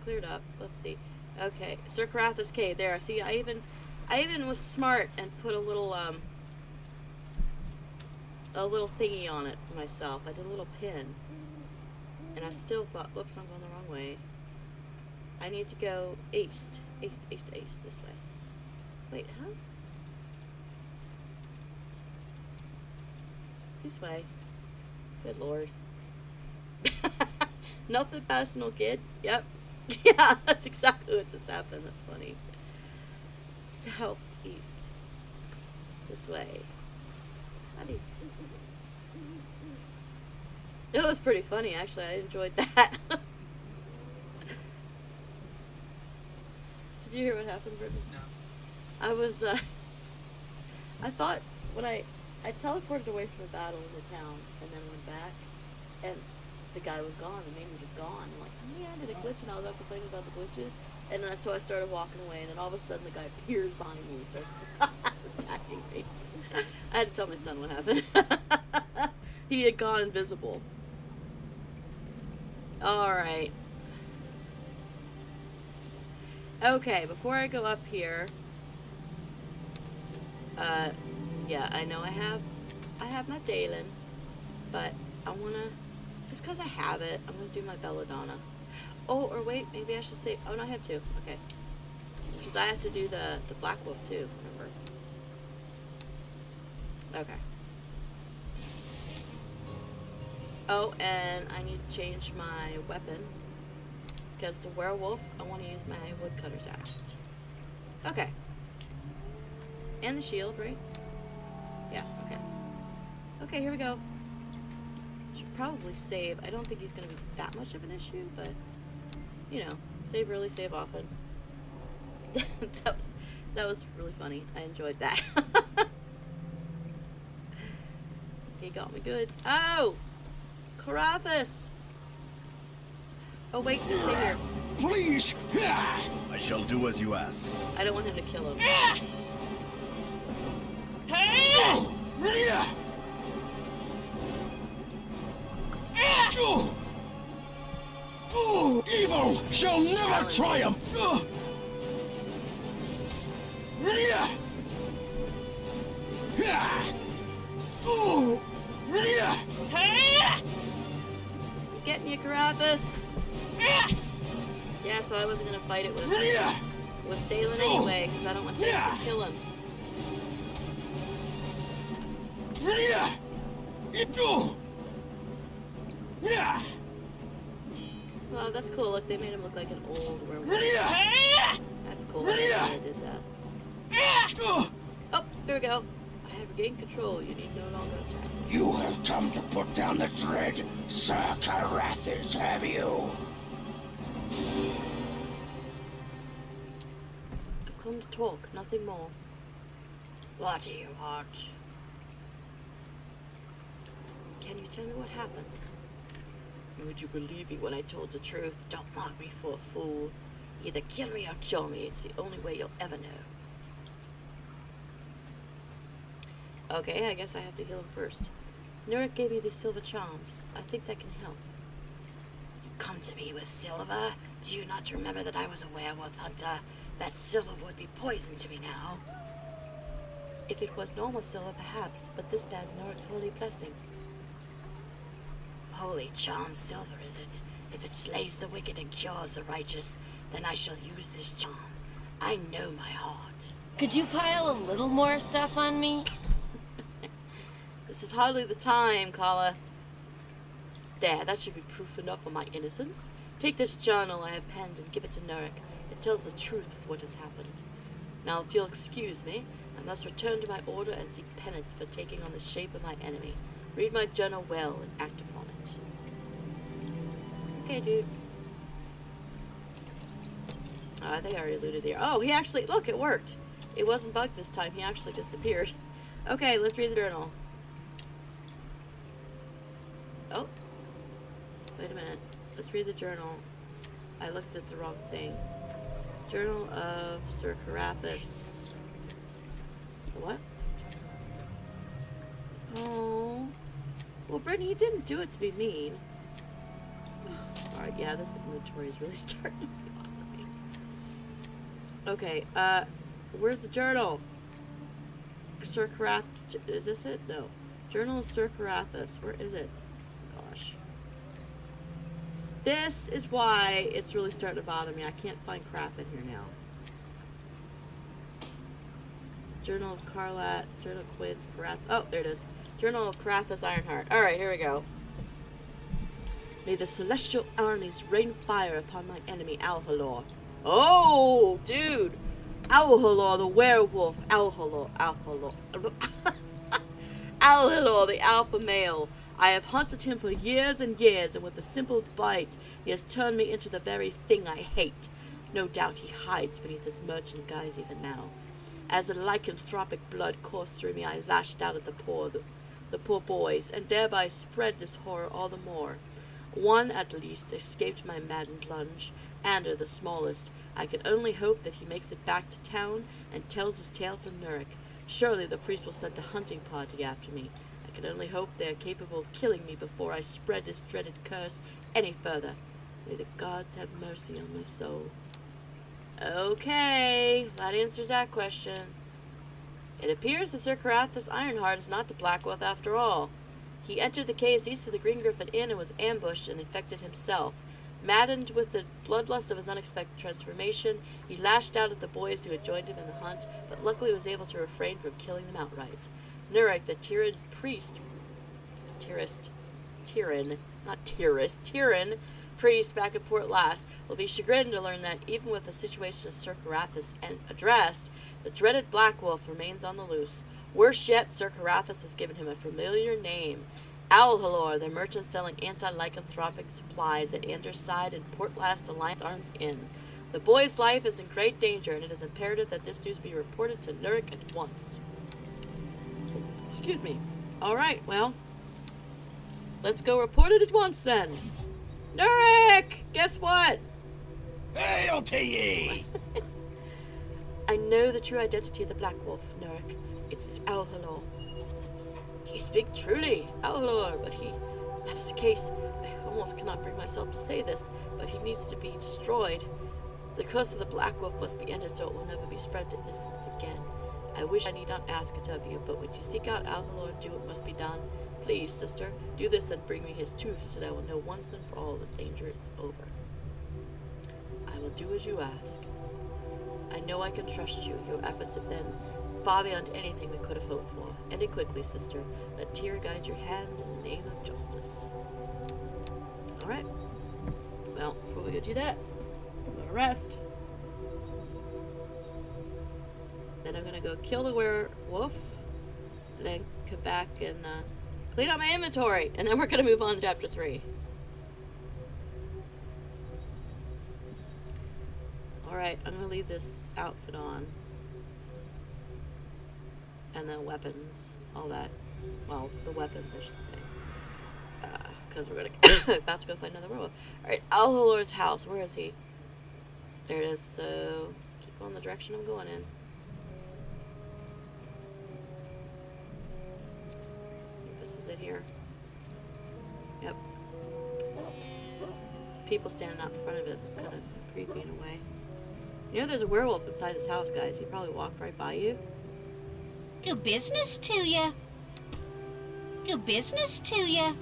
cleared up. Let's see. Okay, Sir Carathas Cave. There. See, I even was smart and put a little thingy on it for myself. I did a little pin. And I still thought, whoops, I'm going the wrong way. I need to go east. East, this way. Wait, huh? This way. Good lord. Nothing personal, kid. Yep. Yeah, that's exactly what just happened. That's funny. Southeast. This way. It was pretty funny, actually. I enjoyed that. Did you hear what happened, Brittany? No. I thought when I teleported away from the battle in the town and then went back, and the guy was gone, the man was just gone. I'm like, oh yeah, I did a glitch, and I was up complaining about the glitches, and then so I started walking away, and then all of a sudden the guy appears behind me and starts attacking me. I had to tell my son what happened. He had gone invisible. Alright. Okay, before I go up here, yeah, I know I have my Dalen, but I wanna, just cause I have it, I'm gonna do my Belladonna. Oh, or wait, maybe I should say, oh no, I have two, okay. Because I have to do the Black Wolf too, remember? Okay. Oh, and I need to change my weapon. Because the werewolf, I want to use my woodcutter's axe. Okay. And the shield, right? Yeah, okay. Okay, here we go. Should probably save. I don't think he's going to be that much of an issue, but, you know, save early, save often. that was really funny. I enjoyed that. He got me good. Oh! Carathis! Oh wait, you stay here. Please! I shall do as you ask. I don't want him to kill him. Evil shall never triumph! Getting you, Carathis! Yeah, so I wasn't gonna fight it with Dalen anyway, because I don't want Dalen to kill him. Well, that's cool. Look, they made him look like an old werewolf. That's cool. I did that. Oh, there we go. I have regained control. You need no longer attack. You have come to put down the dread Sir Carathis, have you? I've come to talk, nothing more. What do you want? Can you tell me what happened? Would you believe me when I told the truth? Don't mock me for a fool. Either kill me or kill me. It's the only way you'll ever know. Okay, I guess I have to heal him first. Nurik gave me these silver charms. I think that can help. You come to me with silver? Do you not remember that I was a werewolf hunter? That silver would be poison to me now. If it was normal silver, perhaps, but this bears Nurik's holy blessing. Holy charm silver, is it? If it slays the wicked and cures the righteous, then I shall use this charm. I know my heart. Could you pile a little more stuff on me? This is hardly the time, Kala. There, that should be proof enough of my innocence. Take this journal I have penned and give it to Nurik. It tells the truth of what has happened. Now, if you'll excuse me, I must return to my order and seek penance for taking on the shape of my enemy. Read my journal well and act upon it. Okay, dude. I think I already alluded there. Oh, he actually... Look, it worked. It wasn't bugged this time. He actually disappeared. Okay, let's read the journal. Oh. Wait a minute. Let's read the journal. I looked at the wrong thing. Journal of Sir Carathis. What? Oh. Well, Brittany, you didn't do it to be mean. Sorry, yeah, this inventory is really starting to bother me. Okay, where's the journal? Sir Carathis, is this it? No. Journal of Sir Carathis, where is it? Gosh. This is why it's really starting to bother me. I can't find crap in here now. Journal of Carlat, Journal of Quint, Carathis. Oh, there it is. Journal of Carathis Ironheart. Alright, here we go. May the celestial armies rain fire upon my enemy, Alhalor. Oh, dude! Alhalor, the werewolf. Alhalor. Alhalor, the alpha male. I have hunted him for years and years, and with a simple bite, he has turned me into the very thing I hate. No doubt he hides beneath his merchant guise even now. As the lycanthropic blood coursed through me, I lashed out at the poor boys, and thereby spread this horror all the more. One, at least, escaped my maddened lunge, and the smallest. I can only hope that he makes it back to town and tells his tale to Nurik. Surely the priest will send a hunting party after me. I can only hope they are capable of killing me before I spread this dreaded curse any further. May the gods have mercy on my soul. Okay, that answers that question. It appears that Sir Carathis Ironheart is not the Black Wolf after all. He entered the caves east of the Green Griffin Inn and was ambushed and infected himself. Maddened with the bloodlust of his unexpected transformation, he lashed out at the boys who had joined him in the hunt, but luckily was able to refrain from killing them outright. Nurik, the Tyran priest back at Port Last, will be chagrined to learn that even with the situation of Sir Carathis addressed, the dreaded Black Wolf remains on the loose. Worse yet, Sir Carathis has given him a familiar name. Alhalor, the merchant selling anti-lycanthropic supplies at Anders Side and Port Last Alliance Arms Inn. The boy's life is in great danger, and it is imperative that this news be reported to Nurik at once. Excuse me. Alright, well, Let's go report it at once, then. Nurek! Guess what? Hail to ye! I know the true identity of the Black Wolf, Nurek. It's Alhalor. Do you speak truly, Alhalor? But if that is the case, I almost cannot bring myself to say this, but he needs to be destroyed. The curse of the Black Wolf must be ended so it will never be spread to innocence again. I wish I need not ask it of you, but would you seek out Alhalor and do what must be done? Please, sister, do this and bring me his tooth so that I will know once and for all that danger is over. I will do as you ask. I know I can trust you. Your efforts have been far beyond anything we could have hoped for. End it quickly, sister. Let Tyr guide your hand in the name of justice. Alright. Well, before we go do that, I'm gonna rest. Then I'm gonna go kill the werewolf. And then come back and clean out my inventory. And then we're gonna move on to chapter 3. Alright, I'm gonna leave this outfit on. And the weapons, all that. Well, the weapons, I should say. Because we're gonna about to go find another werewolf. Alright, Alhalor's house. Where is he? There it is. So, keep going the direction I'm going in. I think this is it here. Yep. People standing out in front of it. That's kind of creepy in a way. You know there's a werewolf inside his house, guys. He probably walked right by you. Good business to ya. Good business to ya.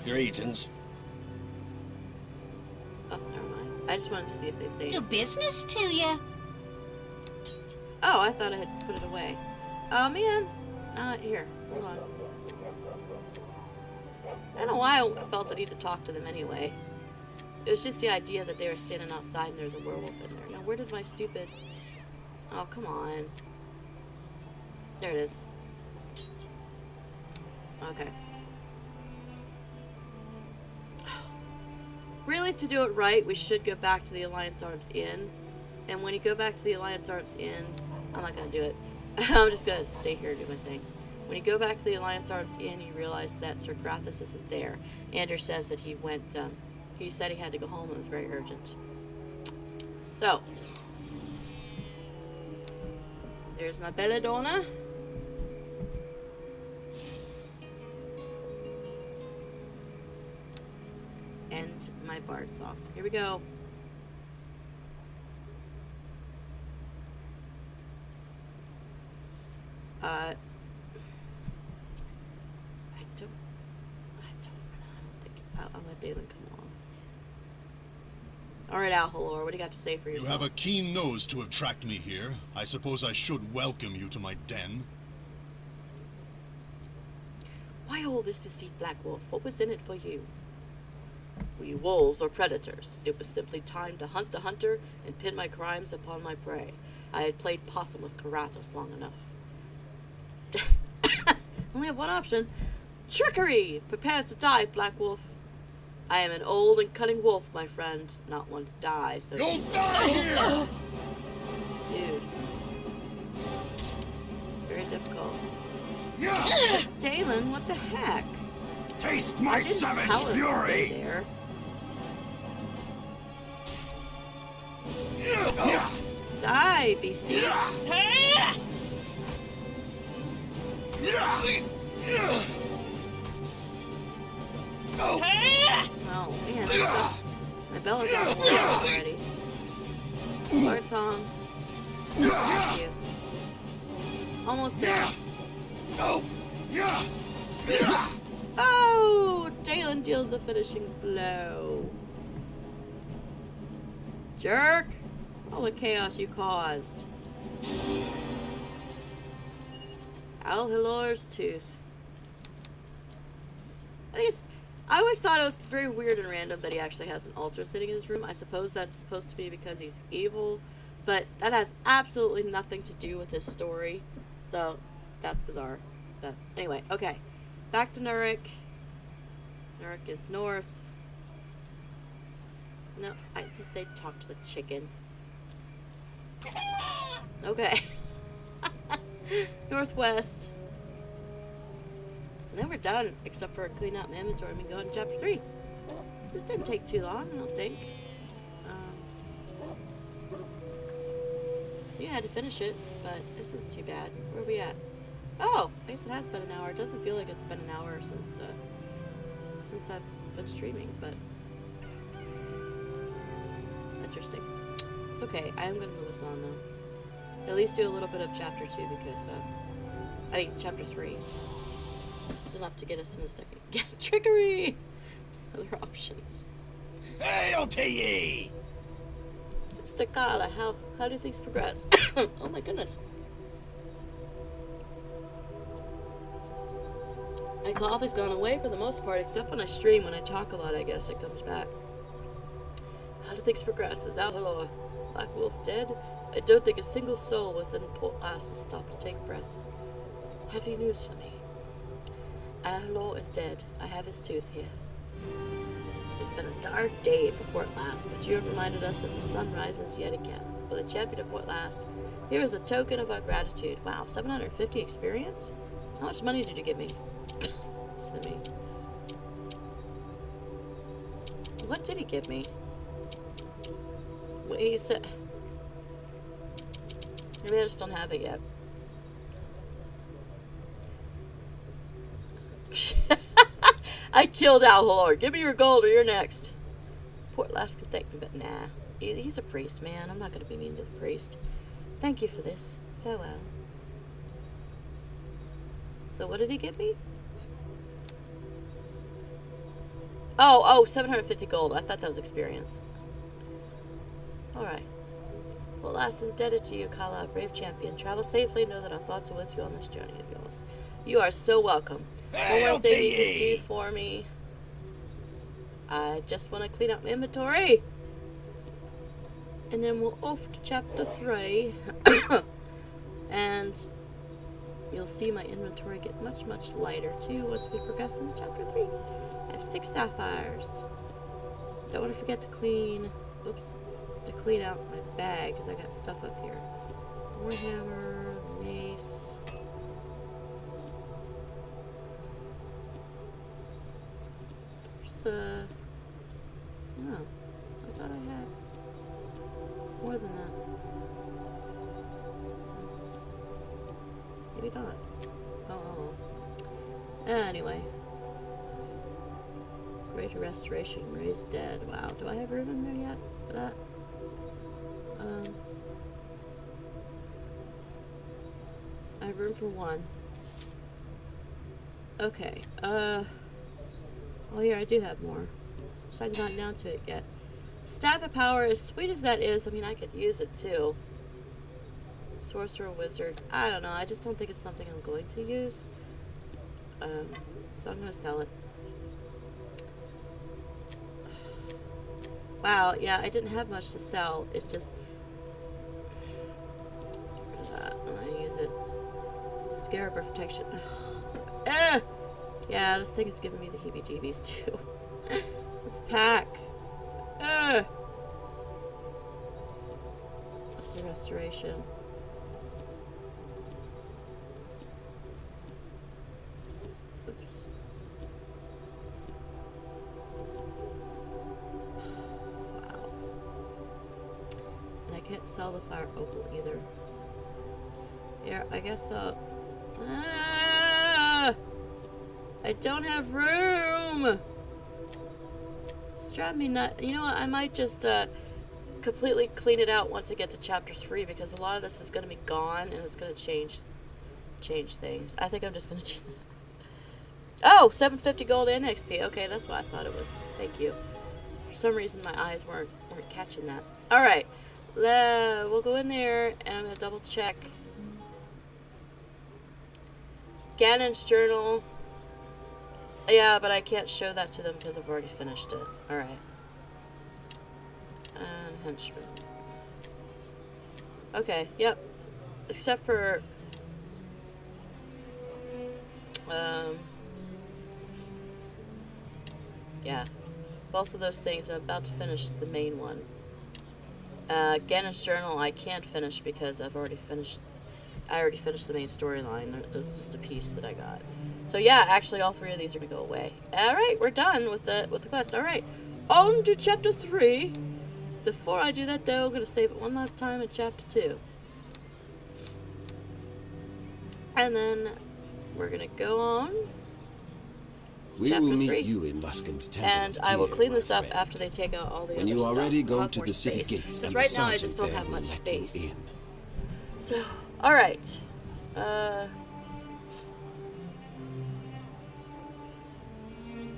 Greetings. Oh, never mind. I just wanted to see if they'd say Good anything. business to ya. Oh, I thought I had put it away. Oh, man. Here. Hold on. I don't know why I felt the need to talk to them anyway. It was just the idea that they were standing outside and there's a werewolf in there. Now, where did my stupid... Oh, come on. There it is. Okay. Really, to do it right, we should go back to the Alliance Arms Inn. And when you go back to the Alliance Arms Inn... I'm not going to do it. I'm just going to stay here and do my thing. When you go back to the Alliance Arms Inn, you realize that Sir Grathus isn't there. Anders says that he went... he said he had to go home. It was very urgent. So. There's my belladonna. And my bard song. Here we go. I don't think I'll let Dalen come along. Alright, Alhalor, what do you got to say for yourself? You have a keen nose to have tracked me here. I suppose I should welcome you to my den. Why all this deceit, Black Wolf? What was in it for you? Were you wolves or predators? It was simply time to hunt the hunter and pin my crimes upon my prey. I had played possum with Carathas long enough. Only have one option. Trickery! Prepare to die, Black Wolf. I am an old and cunning wolf, my friend. Not one to die, so... You'll die here! Dude. Very difficult. Yeah! Dalen, what the heck? Taste my I didn't savage tell him to stay fury! there. Die, beastie. Oh man, my belladonna wore out already. Bard song. Thank you. Almost there. Oh! Dalen deals a finishing blow. Jerk! All the chaos you caused. Alhalor's tooth. I always thought it was very weird and random that he actually has an altar sitting in his room. I suppose that's supposed to be because he's evil, but that has absolutely nothing to do with his story. So, that's bizarre. But anyway, okay. Back to Nurek. Nurek is north. No, I can say talk to the chicken. Okay. Northwest. No, And we're done, except for cleaning out my inventory and we go into chapter 3. This didn't take too long, I don't think. You had to finish it, but this is too bad. Where are we at? Oh, I guess it has been an hour. It doesn't feel like it's been an hour since I've been streaming, but interesting. It's okay. I am going to move us on though. At least do a little bit of chapter 2 because chapter 3. This is enough to get us in a second. Yeah, trickery. Other options. Hail to ye! Staccato, how do things progress? Oh my goodness. My cough has gone away for the most part, except when I stream. When I talk a lot, I guess it comes back. How do things progress? Is Outlaw Black Wolf dead? I don't think a single soul within Port Lass has stopped to take breath. Have you news for me? Outlaw is dead. I have his tooth here. It's been a dark day for Port Last, but you have reminded us that the sun rises yet again. For the champion of Port Last, here is a token of our gratitude. Wow, 750 experience? How much money did you give me? Listen to me. What did he give me? What he said. Maybe I just don't have it yet. I killed Alhalor. Give me your gold or you're next. Port Last can thank me, but nah. He's a priest, man. I'm not going to be mean to the priest. Thank you for this. Farewell. So what did he give me? Oh, 750 gold. I thought that was experience. Alright. Port Last indebted to you, Kala, brave champion. Travel safely and know that our thoughts are with you on this journey of yours. You are so welcome. One more thing you can do for me. I just want to clean up my inventory. And then we'll off to chapter 3. And you'll see my inventory get much, much lighter too once we progress into chapter 3. I have 6 sapphires. Don't want to forget to clean out my bag because I got stuff up here. Warhammer, mace. No, I thought I had more than that. Maybe not. Oh. Anyway. Greater Restoration, Raised Dead. Wow, do I have room in there yet for that? I have room for 1. Okay, oh yeah, I do have more. So I haven't gotten down to it yet. Staff of Power, as sweet as that is, I mean, I could use it too. Sorcerer, Wizard, I don't know, I just don't think it's something I'm going to use. So I'm going to sell it. Wow, yeah, I didn't have much to sell, it's just... Get rid of that when I use it. Scarab Protection. Yeah, this thing is giving me the heebie-jeebies too. This pack. What's the restoration? Oops. Wow. And I can't sell the fire opal either. Yeah, I guess so. I don't have room. It's driving me nuts. You know what? I might just completely clean it out once I get to chapter 3 because a lot of this is going to be gone and it's going to change things. I think I'm just going to do that. Oh, 750 gold and XP. Okay, that's what I thought it was. Thank you. For some reason, my eyes weren't catching that. All right, we'll go in there and I'm going to double check. Ganon's journal. Yeah, but I can't show that to them because I've already finished it. Alright. And henchman. Okay, yep. Except for... yeah. Both of those things, I'm about to finish the main one. Ganon's journal I can't finish because I already finished the main storyline. It was just a piece that I got. So yeah, actually all 3 of these are gonna go away. Alright, we're done with the quest. Alright. On to chapter 3. Before I do that though, I'm gonna save it one last time in chapter 2. And then we're gonna go on. We Chapter will meet 3. you in Luskan's Temple And of Tyr, I will clean this my up friend. after they take out all the When other you stuff. already We'll go have to more the city space. gates, Because and right the now I sergeant just don't there have will much let you space. in. So, alright.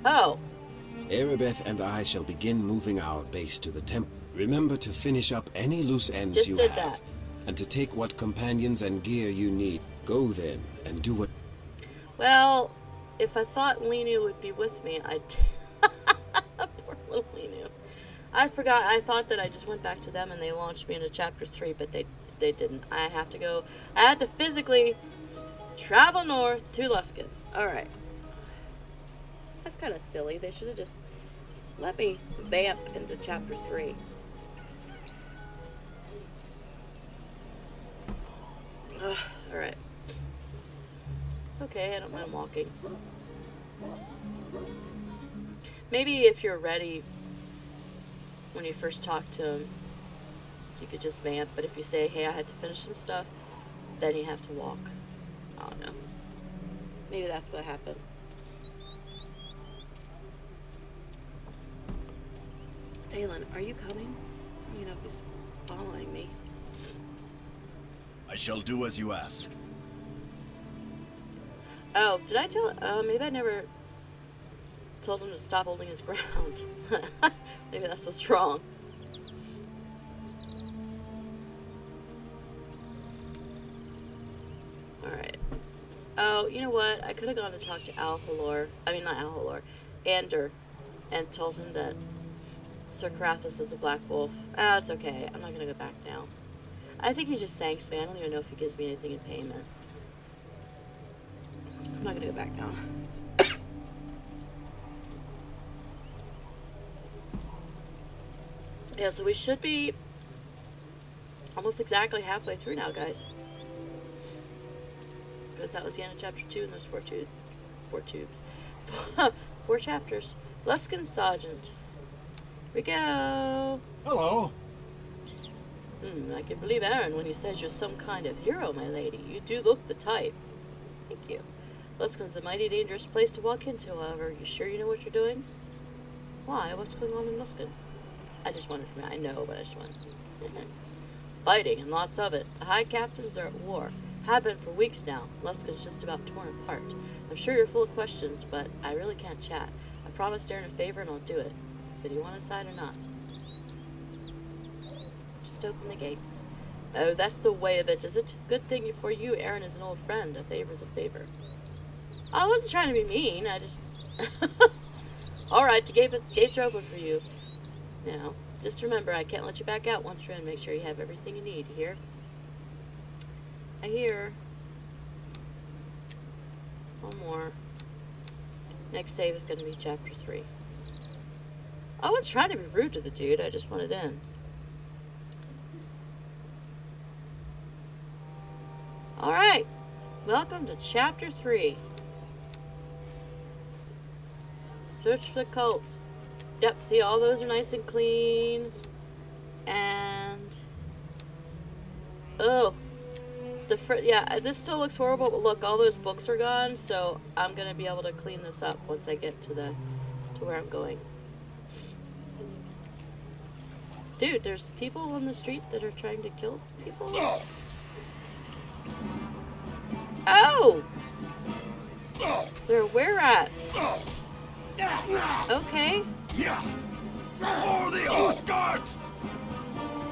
Oh. Aribeth and I shall begin moving our base to the temple. Remember to finish up any loose ends Just you did have, that. and to take what companions and gear you need. Go then, and do what... Well, if I thought Lenu would be with me, I'd... Poor little Lenu. I forgot. I thought that I just went back to them and they launched me into chapter 3, but they didn't. I have to go... I had to physically travel north to Luskan. Alright. That's kind of silly. They should have just let me vamp into chapter 3. Alright. It's okay, I don't mind walking. Maybe if you're ready when you first talk to him, you could just vamp, but if you say, hey, I had to finish some stuff, then you have to walk. I don't know. Maybe that's what happened. Dalen, are you coming? You know, if he's following me. I shall do as you ask. Oh, did I tell... maybe I never told him to stop holding his ground. Maybe that's what's wrong. Alright. Oh, you know what? I could have gone to talk to Alhalor. I mean, not Alhalor. Ander. And told him that Sir Karathos is a black wolf. Ah, it's okay. I'm not gonna go back now. I think he just thanks me. I don't even know if he gives me anything in payment. I'm not gonna go back now. Yeah, so we should be almost exactly halfway through now, guys. Because that was the end of chapter 2, and there's 4 tubes. 4 chapters. Luskan Sergeant. Here we go. Hello. I can believe Aarin when he says you're some kind of hero, my lady. You do look the type. Thank you. Luskan's a mighty dangerous place to walk into, however. You sure you know what you're doing? Why? What's going on in Luskan? I just wanted from I know, but I just wanted. Fighting, and lots of it. The high captains are at war. Have been for weeks now. Luskan's just about torn apart. I'm sure you're full of questions, but I really can't chat. I promised Aarin a favor and I'll do it. So do you want inside or not? Just open the gates. Oh, that's the way of it, is it? Good thing for you, Aarin is an old friend. A favor's a favor. I wasn't trying to be mean. I just... Alright, the gates are open for you. Now, just remember, I can't let you back out once you're in. Make sure you have everything you need. You hear? I hear. One more. Next save is going to be chapter 3. I was trying to be rude to the dude. I just wanted in. Alright. Welcome to chapter 3. Search for the cults. Yep, see, all those are nice and clean. And... oh. Yeah, this still looks horrible, but look, all those books are gone, so I'm going to be able to clean this up once I get to where I'm going. Dude, there's people on the street that are trying to kill people. Oh! They're were-rats. Okay. Yeah. For the oath guards.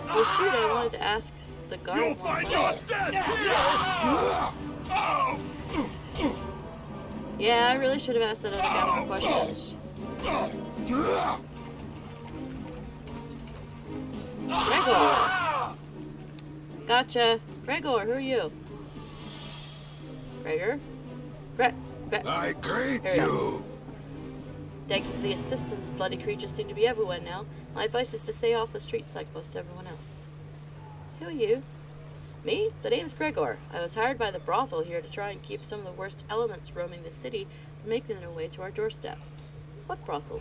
Well, shoot, I wanted to ask the guard. You'll find your death. Yeah, I really should have asked that other guy more questions. Gregor! Gotcha. Gregor, who are you? Gregor? I greet Here we go. you. Thank you for the assistance. Bloody creatures seem to be everywhere now. My advice is to stay off the streets like most everyone else. Who are you? Me? The name's Gregor. I was hired by the brothel here to try and keep some of the worst elements roaming the city from making their way to our doorstep. What brothel?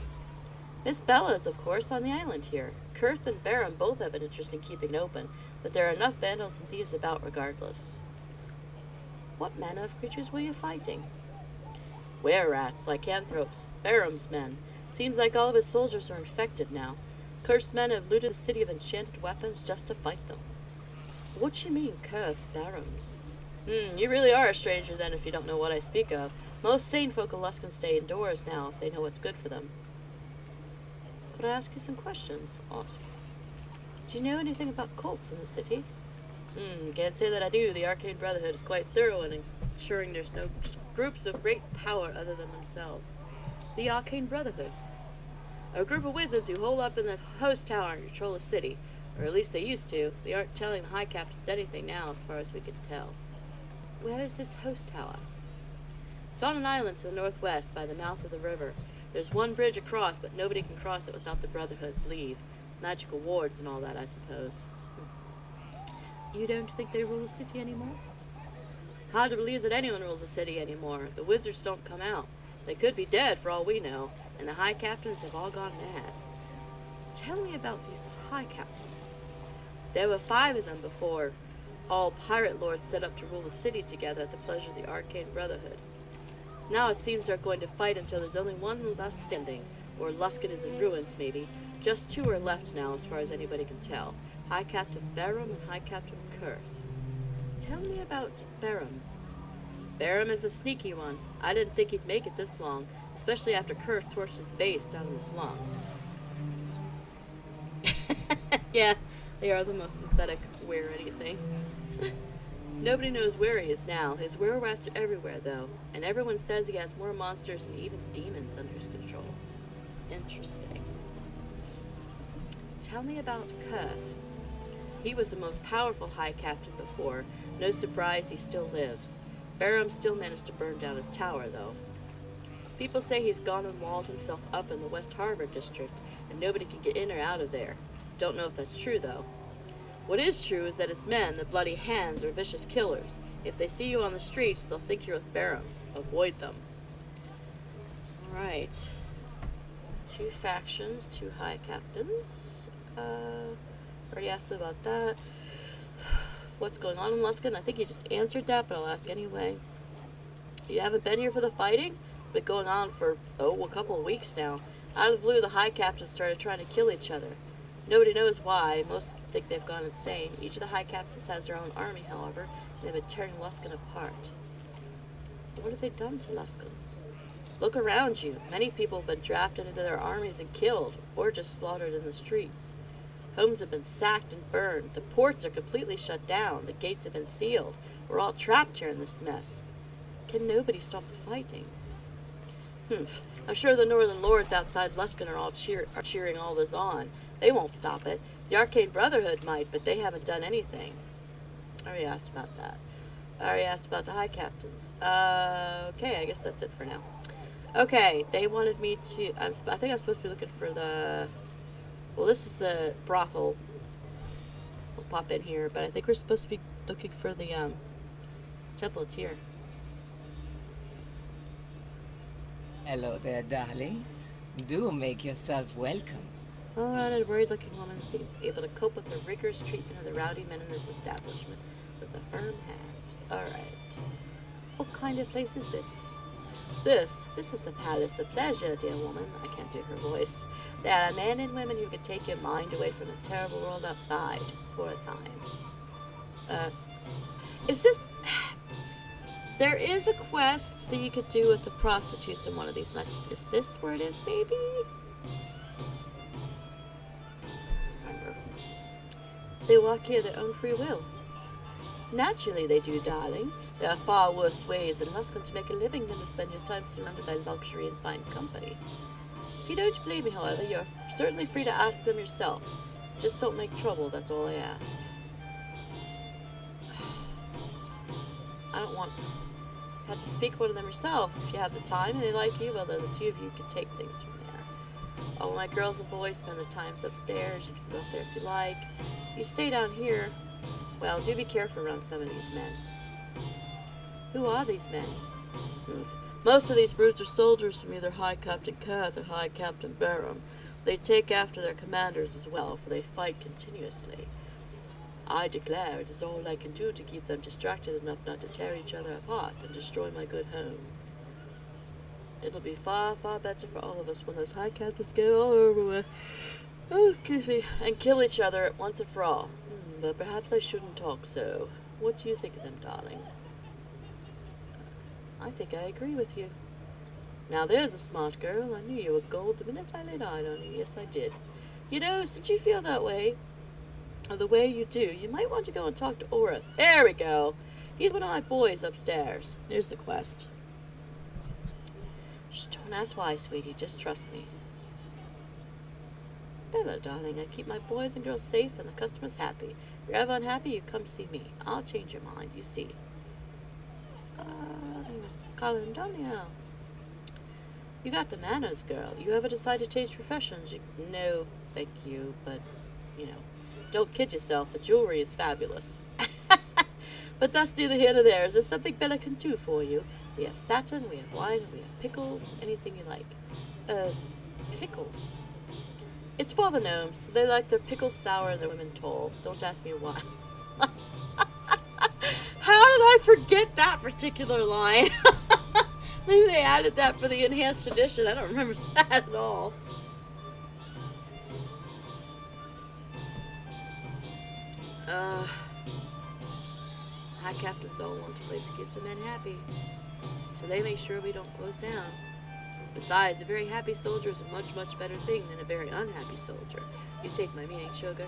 Miss Bella's, of course, on the island here. Kurth and Barum both have an interest in keeping it open, but there are enough vandals and thieves about regardless. What manner of creatures were you fighting? Were-rats, lycanthropes, Barum's men. Seems like all of his soldiers are infected now. Cursed men have looted the city of enchanted weapons just to fight them. What you mean, cursed Barums? You really are a stranger then if you don't know what I speak of. Most sane folk of Luskan stay indoors now if they know what's good for them. Could I ask you some questions? Ask. Do you know anything about cults in the city? Can't say that I do. The Arcane Brotherhood is quite thorough in ensuring there's no groups of great power other than themselves. The Arcane Brotherhood. A group of wizards who hole up in the host tower and control the city. Or at least they used to. They aren't telling the High Captains anything now as far as we can tell. Where is this host tower? It's on an island to the northwest by the mouth of the river. There's one bridge across, but nobody can cross it without the Brotherhood's leave. Magical wards and all that, I suppose. You don't think they rule the city anymore? Hard to believe that anyone rules a city anymore. The wizards don't come out. They could be dead for all we know, and the High Captains have all gone mad. Tell me about these High Captains. There were 5 of them before all pirate lords set up to rule the city together at the pleasure of the Arcane Brotherhood. Now it seems they're going to fight until there's only one left standing, or Luskan is in ruins, maybe. Just 2 are left now, as far as anybody can tell. High Captain Barum and High Captain Kurth. Tell me about Barum. Barum is a sneaky one. I didn't think he'd make it this long, especially after Kurth torched his base down in the slums. Yeah, they are the most pathetic where anything. Nobody knows where he is now. His were-rats are everywhere, though, and everyone says he has more monsters and even demons under his control. Interesting. Tell me about Kurth. He was the most powerful High Captain before. No surprise he still lives. Barum still managed to burn down his tower, though. People say he's gone and walled himself up in the West Harbor district, and nobody can get in or out of there. Don't know if that's true, though. What is true is that his men, the Bloody Hands, are vicious killers. If they see you on the streets, they'll think you're with Barum. Avoid them. Alright. 2 factions, 2 High Captains. Already asked about that. What's going on in Luskan? I think you just answered that, but I'll ask anyway. You haven't been here for the fighting? It's been going on for, a couple of weeks now. Out of the blue, the High Captains started trying to kill each other. Nobody knows why. Most think they've gone insane. Each of the High Captains has their own army, however, and they've been tearing Luskan apart. What have they done to Luskan? Look around you. Many people have been drafted into their armies and killed, or just slaughtered in the streets. Homes have been sacked and burned. The ports are completely shut down. The gates have been sealed. We're all trapped here in this mess. Can nobody stop the fighting? I'm sure the Northern Lords outside Luskan are all cheering all this on. They won't stop it. The Arcane Brotherhood might, but they haven't done anything. I already asked about that. I already asked about the High Captains. Okay, I guess that's it for now. Okay, they wanted me to... I think I'm supposed to be looking for the... Well, this is the brothel. We'll pop in here, but I think we're supposed to be looking for the Temple of Tyr. Hello there, darling. Do make yourself welcome. A worried-looking woman seems able to cope with the rigorous treatment of the rowdy men in this establishment with a firm hand. Alright. What kind of place is this? This is the Palace of Pleasure, dear woman. I can't do her voice. There are men and women who can take your mind away from the terrible world outside for a time. Is this... There is a quest that you could do with the prostitutes in one of these. Is this where it is, maybe? Remember. They walk here their own free will. Naturally they do, darling. There are far worse ways in Luskan to make a living than to spend your time surrounded by luxury and fine company. If you don't believe me, however, you're certainly free to ask them yourself. Just don't make trouble, that's all I ask. I don't want... You have to speak to one of them yourself. If you have the time and they like you, well, then the 2 of you can take things from there. All my girls and boys spend their times upstairs. You can go up there if you like. You stay down here. Well, do be careful around some of these men. Who are these men? Most of these brutes are soldiers from either High Captain Kath or High Captain Barum. They take after their commanders as well, for they fight continuously. I declare it is all I can do to keep them distracted enough not to tear each other apart and destroy my good home. It'll be far, far better for all of us when those High Captains get all over with. Oh, excuse me. And kill each other once and for all. But perhaps I shouldn't talk so. What do you think of them, darling? I think I agree with you. Now there's a smart girl. I knew you were gold the minute I laid eyes on you. Yes, I did. You know, since you feel that way, or the way you do, you might want to go and talk to Orith. There we go. He's one of my boys upstairs. Here's the quest. Just don't ask why, sweetie. Just trust me. Hello, darling. I keep my boys and girls safe and the customers happy. If you're ever unhappy, you come see me. I'll change your mind. You see. I must call him Domino. You got the manners, girl. You ever decide to change professions? No, thank you, but, you know, don't kid yourself. The jewelry is fabulous. But that's neither here nor there. Is there something Bella can do for you? We have satin, we have wine, and we have pickles. Anything you like. Pickles? It's for the gnomes. They like their pickles sour and their women tall. Don't ask me why. How did I forget that particular line? Maybe they added that for the enhanced edition. I don't remember that at all. High captains all want a place that keeps the men happy, so they make sure we don't close down. Besides, a very happy soldier is a much, much better thing than a very unhappy soldier. You take my meaning, sugar.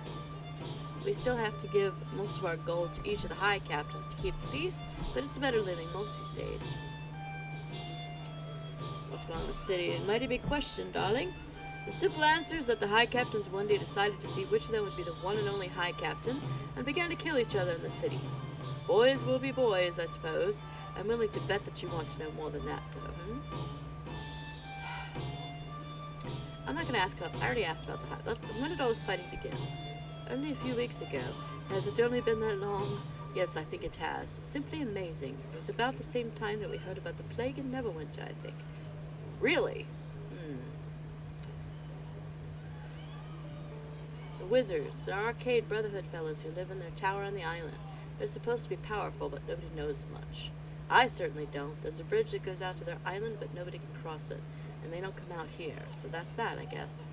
We still have to give most of our gold to each of the high captains to keep the peace, but it's a better living most these days. What's going on in the city? A mighty big question, darling. The simple answer is that the high captains one day decided to see which of them would be the one and only high captain, and began to kill each other in the city. Boys will be boys, I suppose. I'm willing to bet that you want to know more than that, though. I'm not going to ask about... I already asked about the high... When did all this fighting begin? Only a few weeks ago. Has it only been that long? Yes, I think it has. Simply amazing. It was about the same time that we heard about the plague in Neverwinter, I think. Really? The wizards, the Arcane Brotherhood fellows who live in their tower on the island. They're supposed to be powerful, but nobody knows much. I certainly don't. There's a bridge that goes out to their island, but nobody can cross it. And they don't come out here, so that's that, I guess.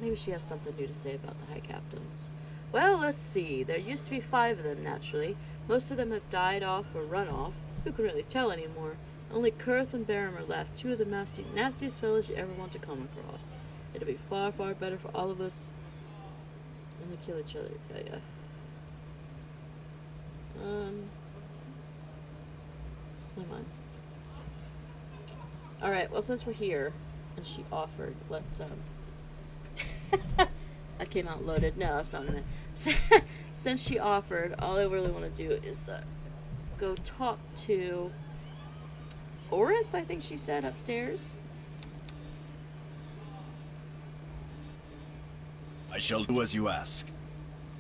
Maybe she has something new to say about the high captains. Well, let's see. There used to be 5 of them, naturally. Most of them have died off or run off. Who can really tell anymore? Only Kurth and Barum are left, 2 of the nastiest fellows you ever want to come across. It'll be far, far better for all of us. And we kill each other. Yeah. Come on. Alright, well, since we're here, and she offered, let's, that came out loaded. No, that's not what I meant. Since she offered, all I really want to do is, go talk to Orith, I think she said, upstairs. I shall do as you ask.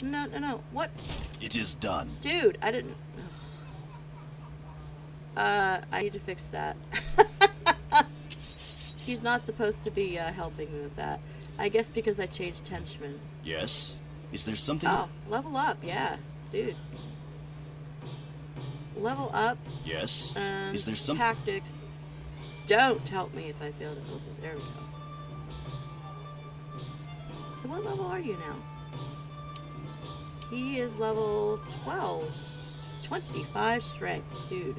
No. What? It is done. Dude, I didn't... I need to fix that. He's not supposed to be helping me with that. I guess because I changed henchman. Yes? Is there something... Oh, level up, yeah. Dude. Level up. Yes? Is there something... Tactics. Don't help me if I fail to open. There we go. So what level are you now? He is level 12. 25 strength. Dude.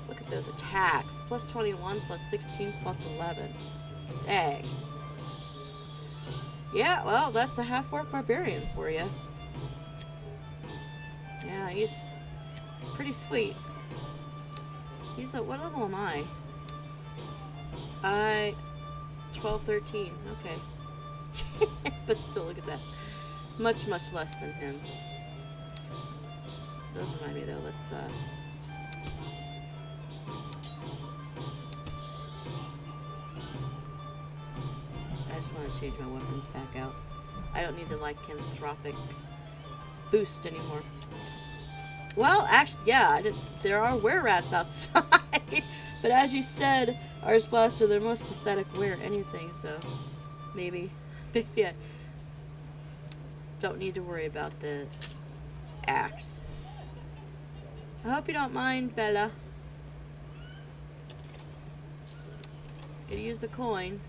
Look at those attacks. Plus 21, plus 16, plus 11. Dang. Yeah, well, that's a half-orc barbarian for you. Yeah, he's pretty sweet. What level am I? 12, 13. Okay. But still, look at that. Much, much less than him. Those remind me, though. Let's, I just want to change my weapons back out. I don't need the lycanthropic boost anymore. Well, actually, yeah, there are were-rats outside. But as you said, ours blaster, they're most pathetic were anything, so maybe I don't need to worry about the axe. I hope you don't mind, Bella. Gonna use the coin.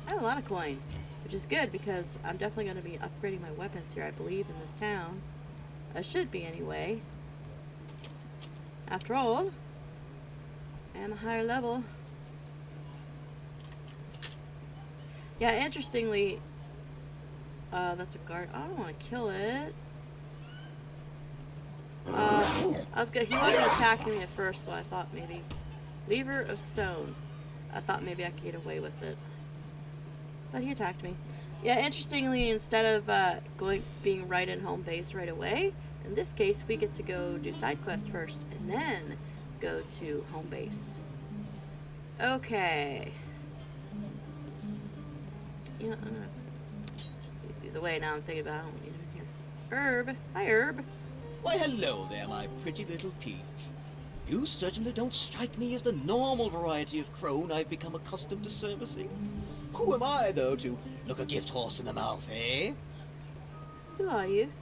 I have a lot of coin, which is good because I'm definitely going to be upgrading my weapons here, I believe, in this town. I should be anyway. After all, I am a higher level. Yeah, interestingly, that's a guard. I don't want to kill it. He wasn't attacking me at first, so I thought maybe. Lever of stone. I thought maybe I could get away with it. But he attacked me. Yeah, interestingly, instead of being right in home base right away, in this case, we get to go do side quests first, and then go to home base. Okay. You know, I'm gonna get these away now. I'm thinking about it. I don't need them here. Herb. Hi, Herb. Why, hello there, my pretty little peach. You certainly don't strike me as the normal variety of crone I've become accustomed to servicing. Who am I, though, to look a gift horse in the mouth, eh? Who are you?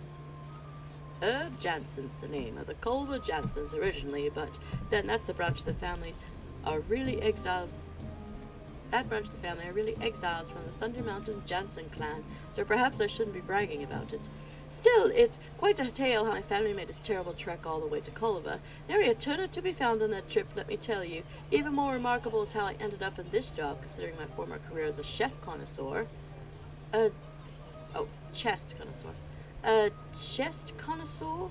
Herb Jansen's the name of the Culver Jansens originally, but then that's a branch of the family are really exiles. That branch of the family are really exiles from the Thunder Mountain Jansen clan, so perhaps I shouldn't be bragging about it. Still, it's quite a tale how my family made this terrible trek all the way to Culver. Nary a turnip to be found on that trip, let me tell you. Even more remarkable is how I ended up in this job, considering my former career as a chef connoisseur. Chest connoisseur. Chest connoisseur?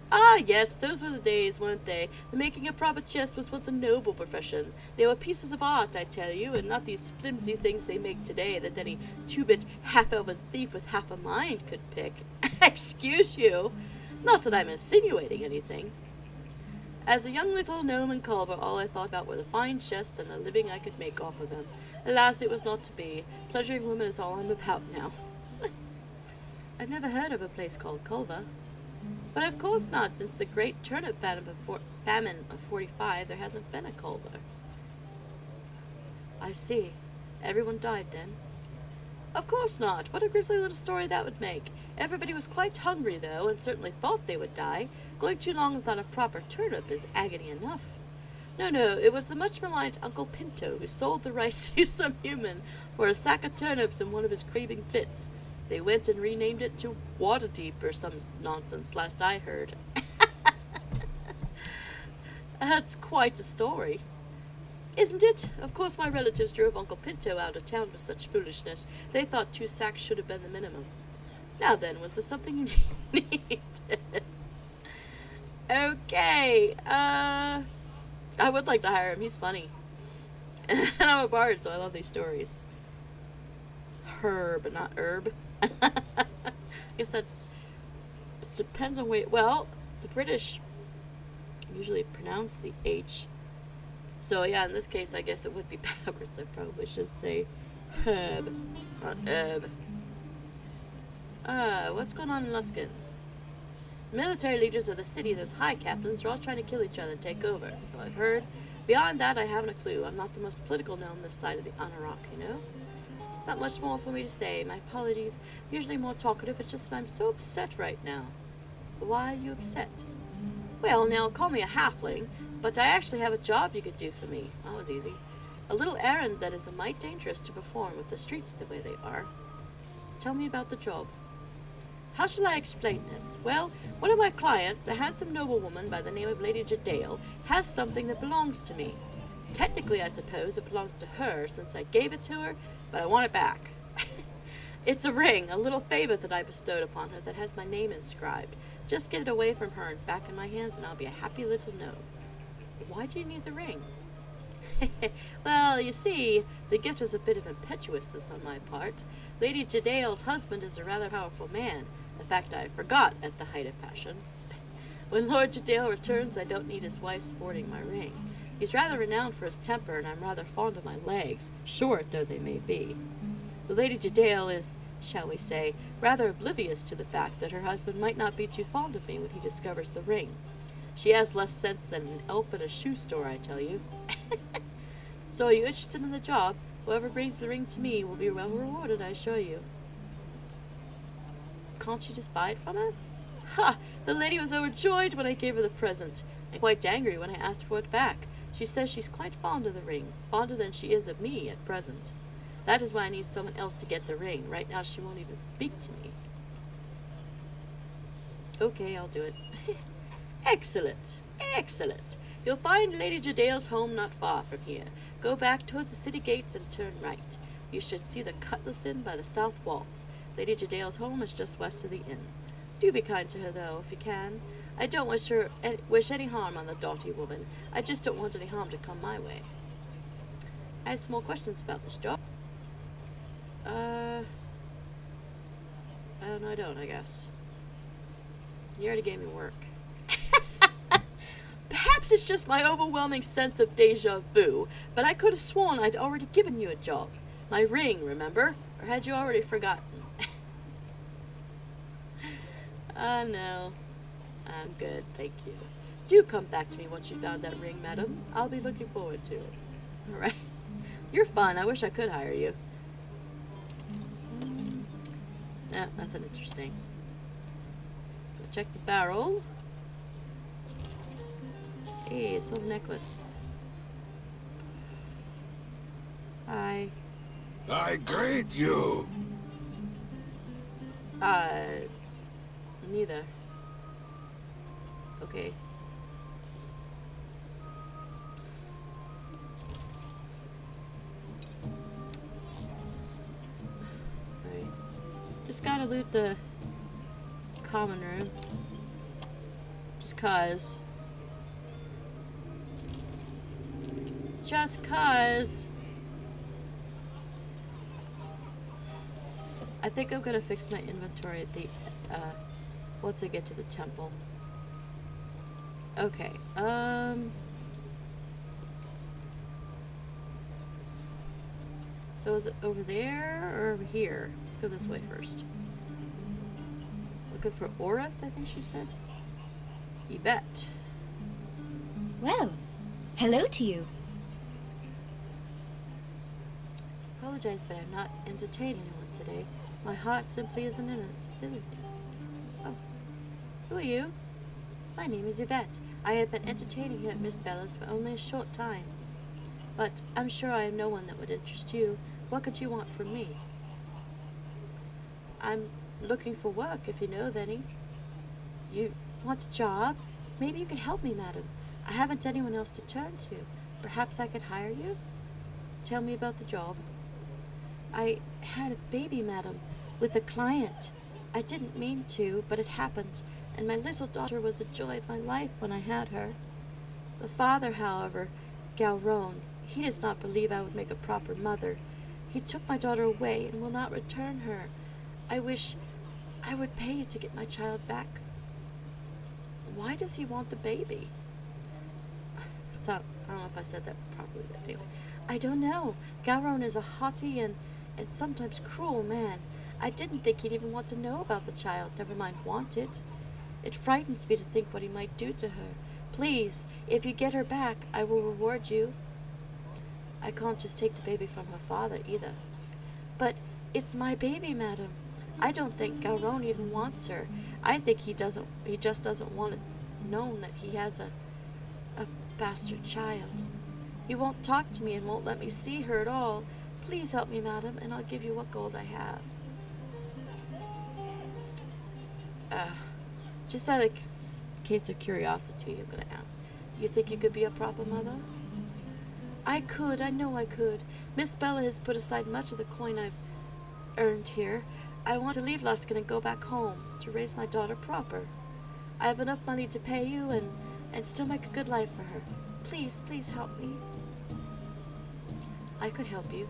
Ah, yes, those were the days, weren't they? The making a proper chest was once a noble profession. They were pieces of art, I tell you, and not these flimsy things they make today that any two-bit half-elven thief with half a mind could pick. Excuse you. Not that I'm insinuating anything. As a young little gnome in Culver, all I thought about were the fine chests and the living I could make off of them. Alas, it was not to be. Pleasuring women is all I'm about now. I've never heard of a place called Culver. But of course not, since the great turnip famine of 45, there hasn't been a Culver. I see. Everyone died then. Of course not. What a grisly little story that would make. Everybody was quite hungry, though, and certainly thought they would die. Going too long without a proper turnip is agony enough. No, it was the much-maligned Uncle Pinto who sold the rice to some human for a sack of turnips in one of his craving fits. They went and renamed it to Waterdeep or some nonsense, last I heard. That's quite a story. Isn't it? Of course my relatives drove Uncle Pinto out of town for such foolishness. They thought 2 sacks should have been the minimum. Now then, was there something you needed? Okay, I would like to hire him. He's funny. And I'm a bard, so I love these stories. Herb, not herb. I guess it depends on where. Well, the British usually pronounce the H. So yeah, in this case, I guess it would be backwards. I probably should say herb, not herb. What's going on in Luskan? Military leaders of the city, those high captains, are all trying to kill each other and take over, so I've heard. Beyond that, I haven't a clue. I'm not the most political gnome this side of the Anorak, you know? Not much more for me to say. My apologies. Usually more talkative. It's just that I'm so upset right now. Why are you upset? Well, now, call me a halfling, but I actually have a job you could do for me. That was easy. A little errand that is a mite dangerous to perform with the streets the way they are. Tell me about the job. How shall I explain this? Well, one of my clients, a handsome noblewoman by the name of Lady Jadale, has something that belongs to me. Technically, I suppose it belongs to her, since I gave it to her, but I want it back. It's a ring, a little favor that I bestowed upon her that has my name inscribed. Just get it away from her and back in my hands, and I'll be a happy little gnome. Why do you need the ring? Well, you see, the gift is a bit of impetuousness on my part. Lady Jadale's husband is a rather powerful man, a fact I forgot at the height of passion. When Lord Jadale returns, I don't need his wife sporting my ring. He's rather renowned for his temper, and I'm rather fond of my legs, short though they may be. The Lady Jadale is, shall we say, rather oblivious to the fact that her husband might not be too fond of me when he discovers the ring. She has less sense than an elf at a shoe store, I tell you. So are you interested in the job? Whoever brings the ring to me will be well rewarded, I assure you. Can't you just buy it from her? Ha! The lady was overjoyed when I gave her the present, and quite angry when I asked for it back. She says she's quite fond of the ring, fonder than she is of me at present. That is why I need someone else to get the ring. Right now she won't even speak to me. Okay, I'll do it. Excellent, excellent. You'll find Lady Jadale's home not far from here. Go back towards the city gates and turn right. You should see the Cutlass Inn by the south walls. Lady Jadale's home is just west of the inn. Do be kind to her, though, if you can. I don't wish any harm on the doughty woman. I just don't want any harm to come my way. I have some more questions about this job. No, I don't, I guess. You already gave me work. Perhaps it's just my overwhelming sense of deja vu, but I could have sworn I'd already given you a job. My ring, remember? Or had you already forgotten? No. I'm good, thank you. Do come back to me once you found that ring, madam. I'll be looking forward to it. Alright. You're fun. I wish I could hire you. Nothing interesting. Go check the barrel. Hey, silver necklace. Hi. I greet you. Neither. Okay. Right. Just gotta loot the common room. Just cause. Just cause. I think I'm gonna fix my inventory at the, once I get to the temple. Okay, so is it over there or over here? Let's go this way first. Looking for Oreth, I think she said. Yvette. Well, hello to you. Apologize, but I'm not entertaining anyone today. My heart simply isn't in it. Oh, who are you? My name is Yvette. I have been entertaining here at Miss Bella's for only a short time. But I'm sure I am no one that would interest you. What could you want from me? I'm looking for work, if you know of any. You want a job? Maybe you could help me, madam. I haven't anyone else to turn to. Perhaps I could hire you? Tell me about the job. I had a baby, madam, with a client. I didn't mean to, but it happened, and my little daughter was the joy of my life when I had her. The father, however, Galron, he does not believe I would make a proper mother. He took my daughter away and will not return her. I wish I would pay you to get my child back. Why does he want the baby? So, I don't know if I said that properly, but anyway. I don't know. Galron is a haughty and sometimes cruel man. I didn't think he'd even want to know about the child, never mind want it. It frightens me to think what he might do to her. Please, if you get her back, I will reward you. I can't just take the baby from her father, either. But it's my baby, madam. I don't think Galron even wants her. I think he just doesn't want it known that he has a bastard child. He won't talk to me and won't let me see her at all. Please help me, madam, and I'll give you what gold I have. Just out of case of curiosity, I'm going to ask. You think you could be a proper mother? I could. I know I could. Miss Bella has put aside much of the coin I've earned here. I want to leave Luskan and go back home to raise my daughter proper. I have enough money to pay you and still make a good life for her. Please, please help me. I could help you.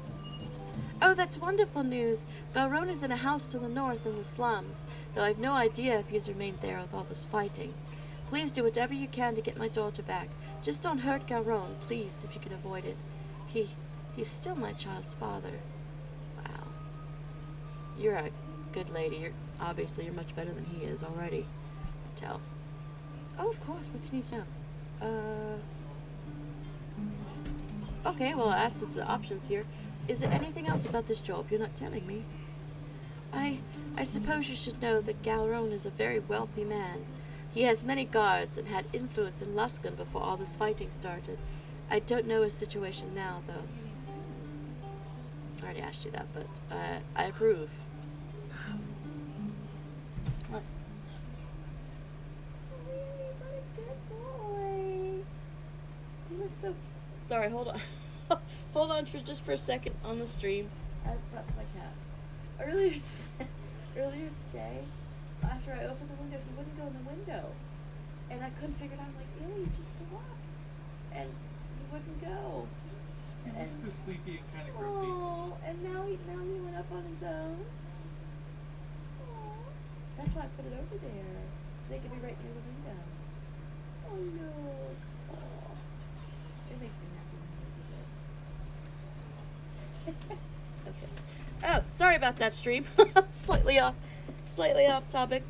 Oh, that's wonderful news. Galron is in a house to the north in the slums, though I've no idea if he's remained there with all this fighting. Please do whatever you can to get my daughter back. Just don't hurt Galron, please, if you can avoid it. He's still my child's father. Wow. You're a good lady. You're much better than he is already. Tell. Oh, of course. What do you need to know? Okay, well, I asked the options here. Is there anything else about this job you're not telling me? I suppose you should know that Galron is a very wealthy man. He has many guards and had influence in Luskan before all this fighting started. I don't know his situation now, though. I already asked you that, but I approve. What? You're so... Sorry, hold on. Hold on for a second on the stream. I've got my cat. Earlier today, after I opened the window, he wouldn't go in the window. And I couldn't figure it out. I'm like, Illy, just go up. And he wouldn't go. And so sleepy and kind of grumpy. Oh, and now he went up on his own. Aww. That's why I put it over there. So they could be right near the window. Oh, look. Oh. It makes me happy when he does it. Okay. Oh, sorry about that, stream. Slightly off topic.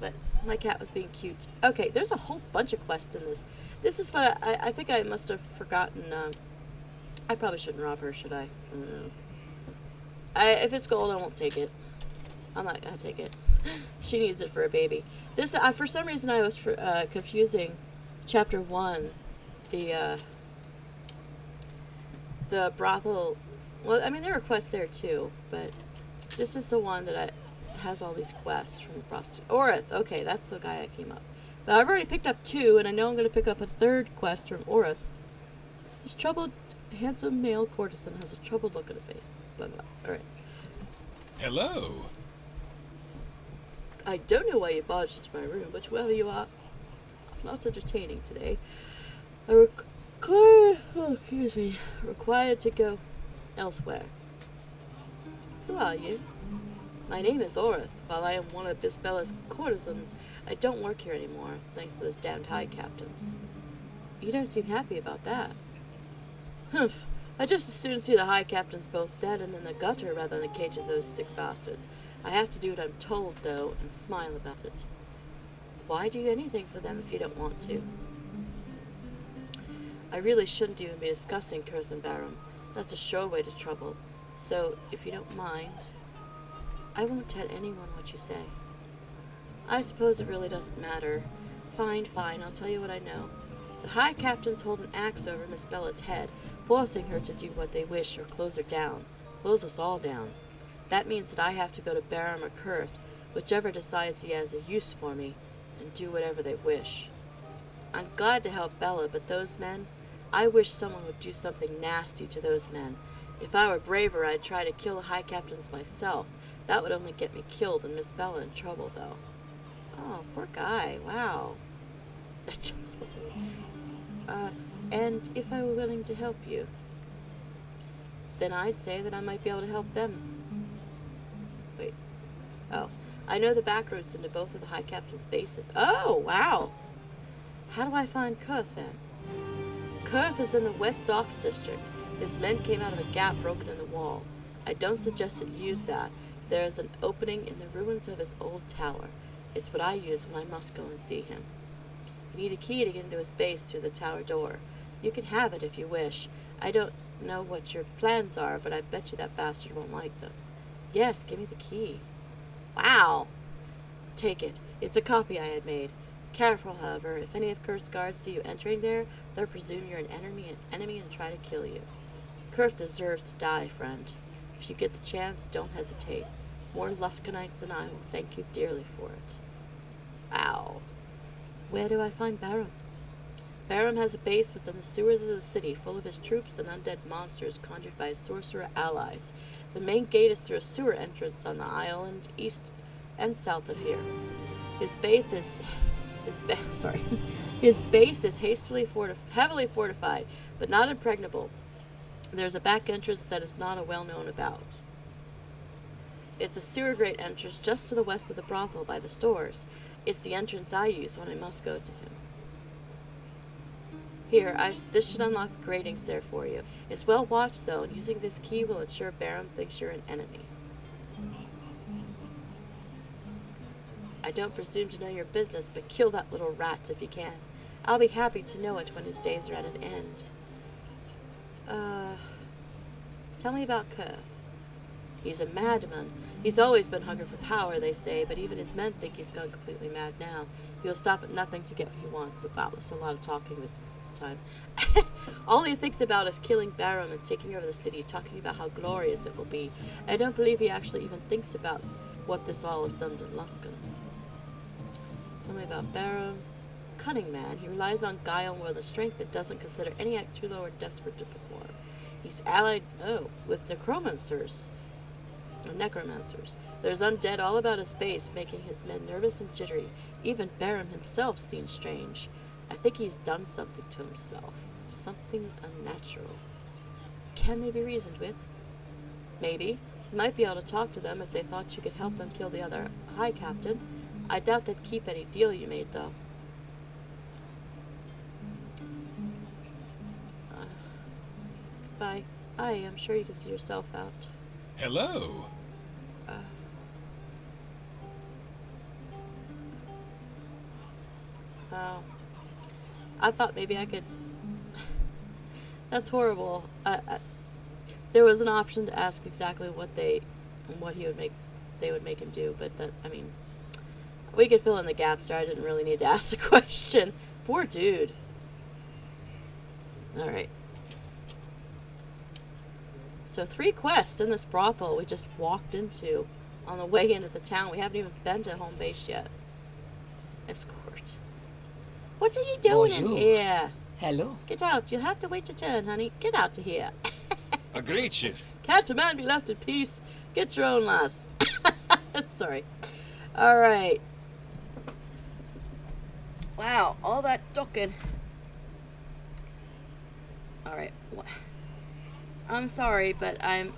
But my cat was being cute. Okay, there's a whole bunch of quests in this. This is what I think I must have forgotten. I probably shouldn't rob her, should I? If it's gold, I won't take it. I'm not gonna take it. She needs it for a baby. This, for some reason, I was confusing chapter 1, the brothel. Well, I mean, there are quests there too, but this is the one that has all these quests from the prostitute. Orith, okay, that's the guy I came up. But I've already picked up 2, and I know I'm going to pick up a 3rd quest from Orith. This troubled, handsome male courtesan has a troubled look on his face. Blah, blah. Alright. Hello. I don't know why you barged into my room, but whoever you are, I'm not entertaining today. Required to go elsewhere. Who are you? My name is Orith. While I am one of Bisbella's courtesans, I don't work here anymore, thanks to those damned high captains. You don't seem happy about that. Humph. I'd just as soon see the high captains both dead and in the gutter rather than the cage of those sick bastards. I have to do what I'm told, though, and smile about it. Why do anything for them if you don't want to? I really shouldn't even be discussing Kurth and Barum. That's a sure way to trouble. So, if you don't mind, I won't tell anyone what you say. I suppose it really doesn't matter. Fine, I'll tell you what I know. The high captains hold an axe over Miss Bella's head, forcing her to do what they wish or close her down. Close us all down. That means that I have to go to Barum or Kurth, whichever decides he has a use for me, and do whatever they wish. I'm glad to help Bella, but those men, I wish someone would do something nasty to those men. If I were braver, I'd try to kill the high captains myself. That would only get me killed and Miss Bella in trouble, though. Oh, poor guy. Wow. That just... and if I were willing to help you, then I'd say that I might be able to help them. Wait. Oh. I know the back roads into both of the high captain's bases. Oh, wow. How do I find Kurth, then? Kurth is in the West Docks district. His men came out of a gap broken in the wall. I don't suggest that you use that. There is an opening in the ruins of his old tower. It's what I use when I must go and see him. You need a key to get into his base through the tower door. You can have it if you wish. I don't know what your plans are, but I bet you that bastard won't like them. Yes, give me the key. Wow. Take it. It's a copy I had made. Careful, however. If any of Kurth's guards see you entering there, they'll presume you're an enemy and try to kill you. Kurth deserves to die, friend. If you get the chance, don't hesitate. More Luskanites than I will thank you dearly for it. Wow. Where do I find Barum? Barum has a base within the sewers of the city, full of his troops and undead monsters conjured by his sorcerer allies. The main gate is through a sewer entrance on the island east and south of here. His base is heavily fortified, but not impregnable. There's a back entrance that is not well known about. It's a sewer grate entrance just to the west of the brothel by the stores. It's the entrance I use when I must go to him. Here, this should unlock the gratings there for you. It's well watched, though, and using this key will ensure Barum thinks you're an enemy. I don't presume to know your business, but kill that little rat if you can. I'll be happy to know it when his days are at an end. Tell me about Kurth. He's a madman. He's always been hungry for power, they say, but even his men think he's gone completely mad now. He'll stop at nothing to get what he wants. Wow, there's a lot of talking this time. All he thinks about is killing Barum and taking over the city, talking about how glorious it will be. I don't believe he actually even thinks about what this all has done to Luskan. Tell me about Barum. Cunning man. He relies on guile more than strength and doesn't consider any act too low or desperate to perform. He's allied, with necromancers. There's undead all about his base, making his men nervous and jittery. Even Barum himself seems strange. I think he's done something to himself. Something unnatural. Can they be reasoned with? Maybe. You might be able to talk to them if they thought you could help them kill the other High Captain. I doubt they'd keep any deal you made, though. Goodbye. I'm sure you can see yourself out. Hello. Oh. I thought maybe I could... That's horrible. There was an option to ask exactly what they would make him do, but that, I mean, we could fill in the gaps there. I didn't really need to ask the question. Poor dude. Alright. So 3 quests in this brothel we just walked into on the way into the town. We haven't even been to home base yet. Escort. What are you doing in here? Hello. Get out. You'll have to wait your turn, honey. Get out of here. I greet you. Can't a man be left in peace? Get your own lass. Sorry. Alright. Wow, all that ducking. Alright. I'm sorry, but I'm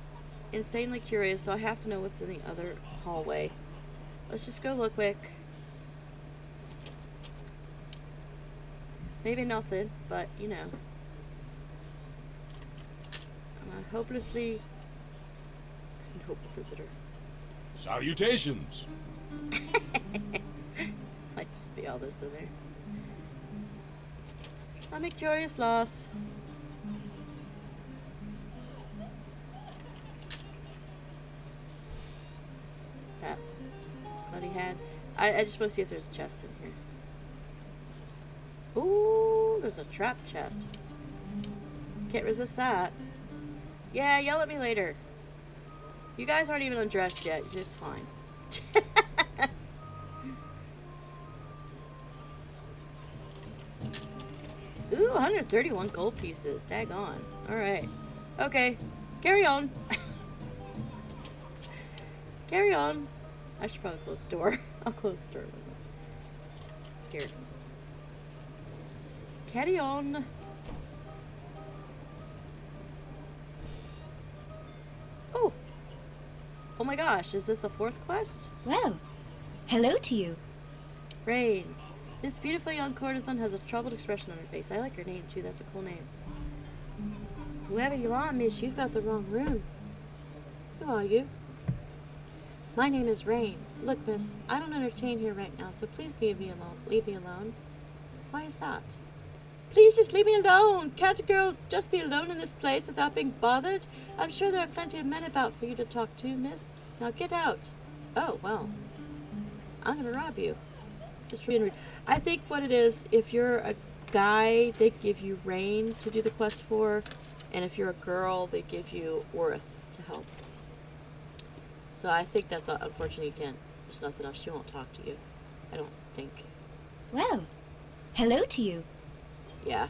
insanely curious, so I have to know what's in the other hallway. Let's just go look quick. Maybe nothing, but you know. I'm a hopelessly hopeful visitor. Salutations. Might just be all this in there. I'm a curious loss. That bloody hand. I just want to see if there's a chest in here. Ooh, there's a trap chest. Can't resist that. Yeah, yell at me later. You guys aren't even undressed yet. It's fine. Ooh, 131 gold pieces. Daggone. Alright. Okay. Carry on. Carry on. I should probably close the door. I'll close the door. Here. Carry on. Oh. Oh my gosh, is this a 4th quest? Well, hello to you. Rain. This beautiful young courtesan has a troubled expression on her face. I like her name too, that's a cool name. Whoever you are, miss, you've got the wrong room. Who are you? My name is Rain. Look, miss, I don't entertain here right now, so please leave me alone. Why is that? Please just leave me alone. Can't a girl just be alone in this place without being bothered? I'm sure there are plenty of men about for you to talk to, miss. Now get out. Oh, well. I'm gonna rob you. Just for being rude. I think what it is, if you're a guy, they give you Rain to do the quest for, and if you're a girl, they give you Orith to help. So I think that's unfortunately you can't. There's nothing else. She won't talk to you. I don't think. Well, hello to you. Yeah,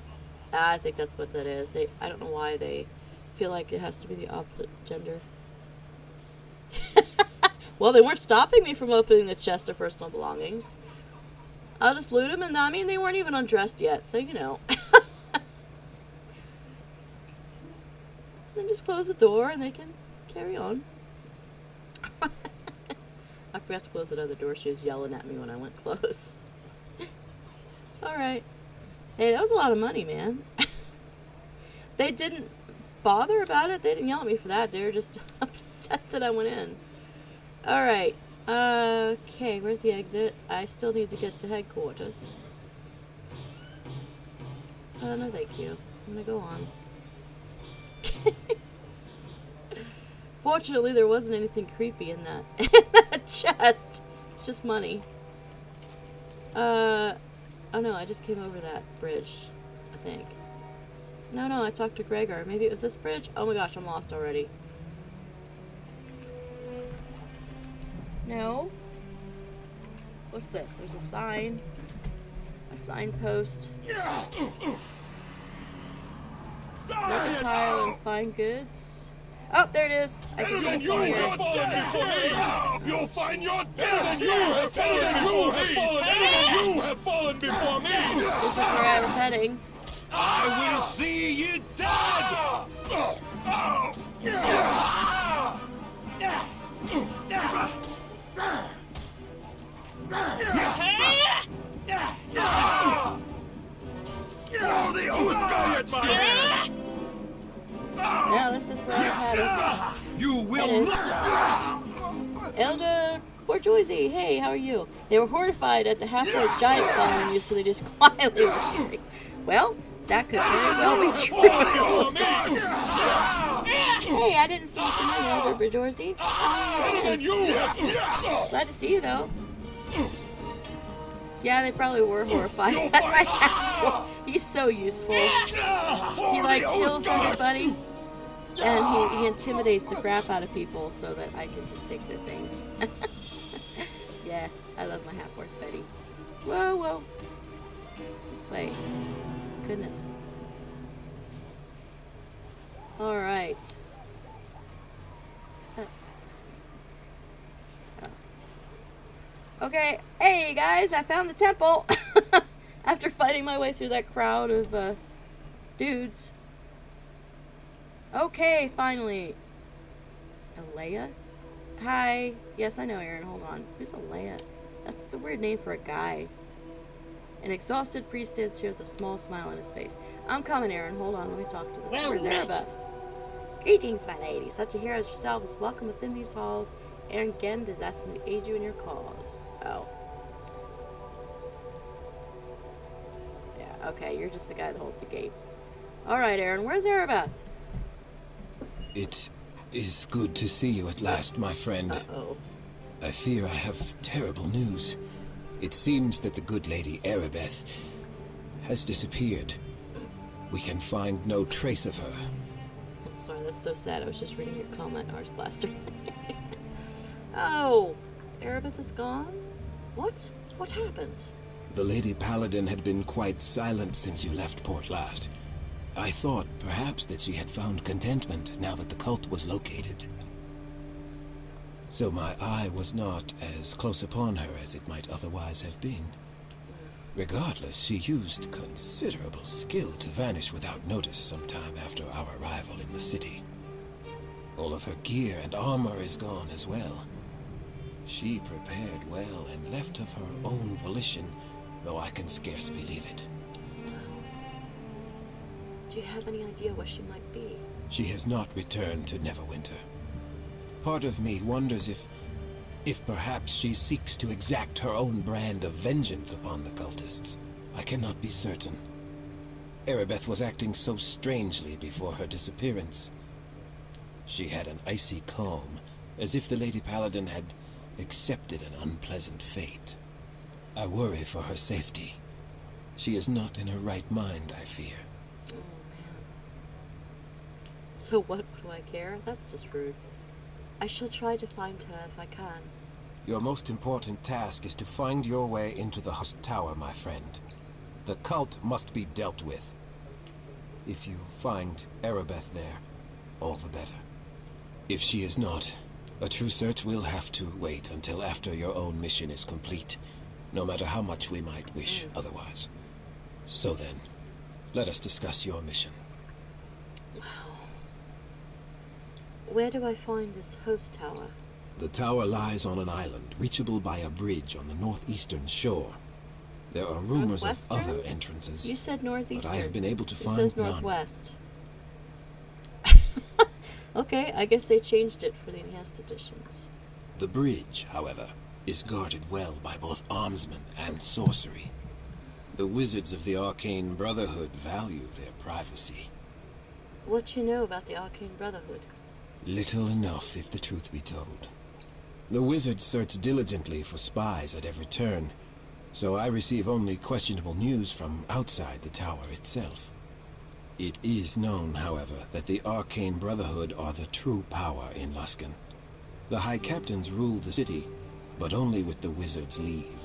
I think that's what that is. I don't know why they feel like it has to be the opposite gender. Well, they weren't stopping me from opening the chest of personal belongings. I'll just loot them, and I mean, they weren't even undressed yet, so you know. Then just close the door, and they can carry on. I forgot to close that other door. She was yelling at me when I went close. Alright. Hey, that was a lot of money, man. They didn't bother about it. They didn't yell at me for that. They were just upset that I went in. Alright. Okay, where's the exit? I still need to get to headquarters. No thank you. I'm gonna go on. Fortunately, there wasn't anything creepy in that, in that chest. It's just money. Oh no, I just came over that bridge, I think. No, I talked to Gregor. Maybe it was this bridge? Oh my gosh, I'm lost already. No? What's this? There's a sign. A signpost. Make a tile and find goods. Oh, there it is. I can see from here. You'll find your death! You have fallen before me! This is where I was heading. I will see you dead! Oh, the old guards! Yeah, this is where I was heading. You will not! Elder Bourgeoisie, hey, how are you? They were horrified at the half-orc giant following you, so they just quietly refusing. Well, that could very well be true. Hey, I didn't see you come in, Elder Bourgeoisie. Glad to see you, though. Yeah, they probably were horrified at my half-orc. He's so useful. He, like, kills everybody. And he intimidates the crap out of people so that I can just take their things. Yeah, I love my half-orc Betty. Whoa. This way. Goodness. Alright. What's that? Oh. Okay, hey guys, I found the temple! After fighting my way through that crowd of, dudes. Okay, finally. Alea? Hi. Yes, I know, Aarin. Hold on. Who's Alea? That's a weird name for a guy. An exhausted priest stands here with a small smile on his face. I'm coming, Aarin. Hold on. Let me talk to this. Where's Aribeth? Greetings, my lady. Such a hero as yourself is welcome within these halls. Aarin Gend has asked me to aid you in your cause. Oh. Yeah, okay. You're just the guy that holds the gate. Alright, Aarin. Where's Aribeth? It is good to see you at last, my friend. Uh-oh. I fear I have terrible news. It seems that the good lady Aribeth has disappeared. We can find no trace of her. I'm sorry, that's so sad. I was just reading your comment, Ars Blaster. Oh, Aribeth is gone? What? What happened? The Lady Paladin had been quite silent since you left port last. I thought perhaps that she had found contentment now that the cult was located. So my eye was not as close upon her as it might otherwise have been. Regardless, she used considerable skill to vanish without notice sometime after our arrival in the city. All of her gear and armor is gone as well. She prepared well and left of her own volition, though I can scarce believe it. Do you have any idea where she might be? She has not returned to Neverwinter. Part of me wonders if perhaps she seeks to exact her own brand of vengeance upon the cultists. I cannot be certain. Aribeth was acting so strangely before her disappearance. She had an icy calm, as if the Lady Paladin had accepted an unpleasant fate. I worry for her safety. She is not in her right mind, I fear. Oh, man. So what do I care? That's just rude. I shall try to find her if I can. Your most important task is to find your way into the Husk Tower, my friend. The cult must be dealt with. If you find Aribeth there, all the better. If she is not, a true search will have to wait until after your own mission is complete, no matter how much we might wish otherwise. So then, let us discuss your mission. Wow. Where do I find this host tower? The tower lies on an island, reachable by a bridge on the northeastern shore. There are rumors of other entrances. You said northeastern. But I have been able to find It says none. northwest. Okay, I guess they changed it for the enhanced editions. The bridge, however, is guarded well by both armsmen and sorcery. The wizards of the Arcane Brotherhood value their privacy. What you know about the Arcane Brotherhood? Little enough, if the truth be told. The wizards search diligently for spies at every turn, so I receive only questionable news from outside the tower itself. It is known, however, that the Arcane Brotherhood are the true power in Luskan. The High Captains rule the city, but only with the wizards' leave.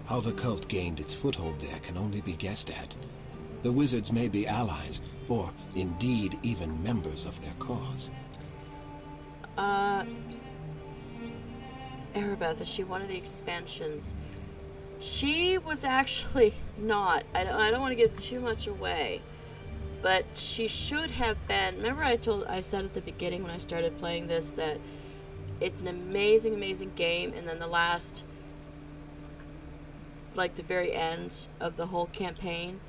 How the cult gained its foothold there can only be guessed at. The wizards may be allies, or indeed even members of their cause. Aribeth, is she one of the expansions? She was actually not. I don't want to give too much away, but she should have been. Remember I said at the beginning when I started playing this that it's an amazing, amazing game, and then the last, like the very end of the whole campaign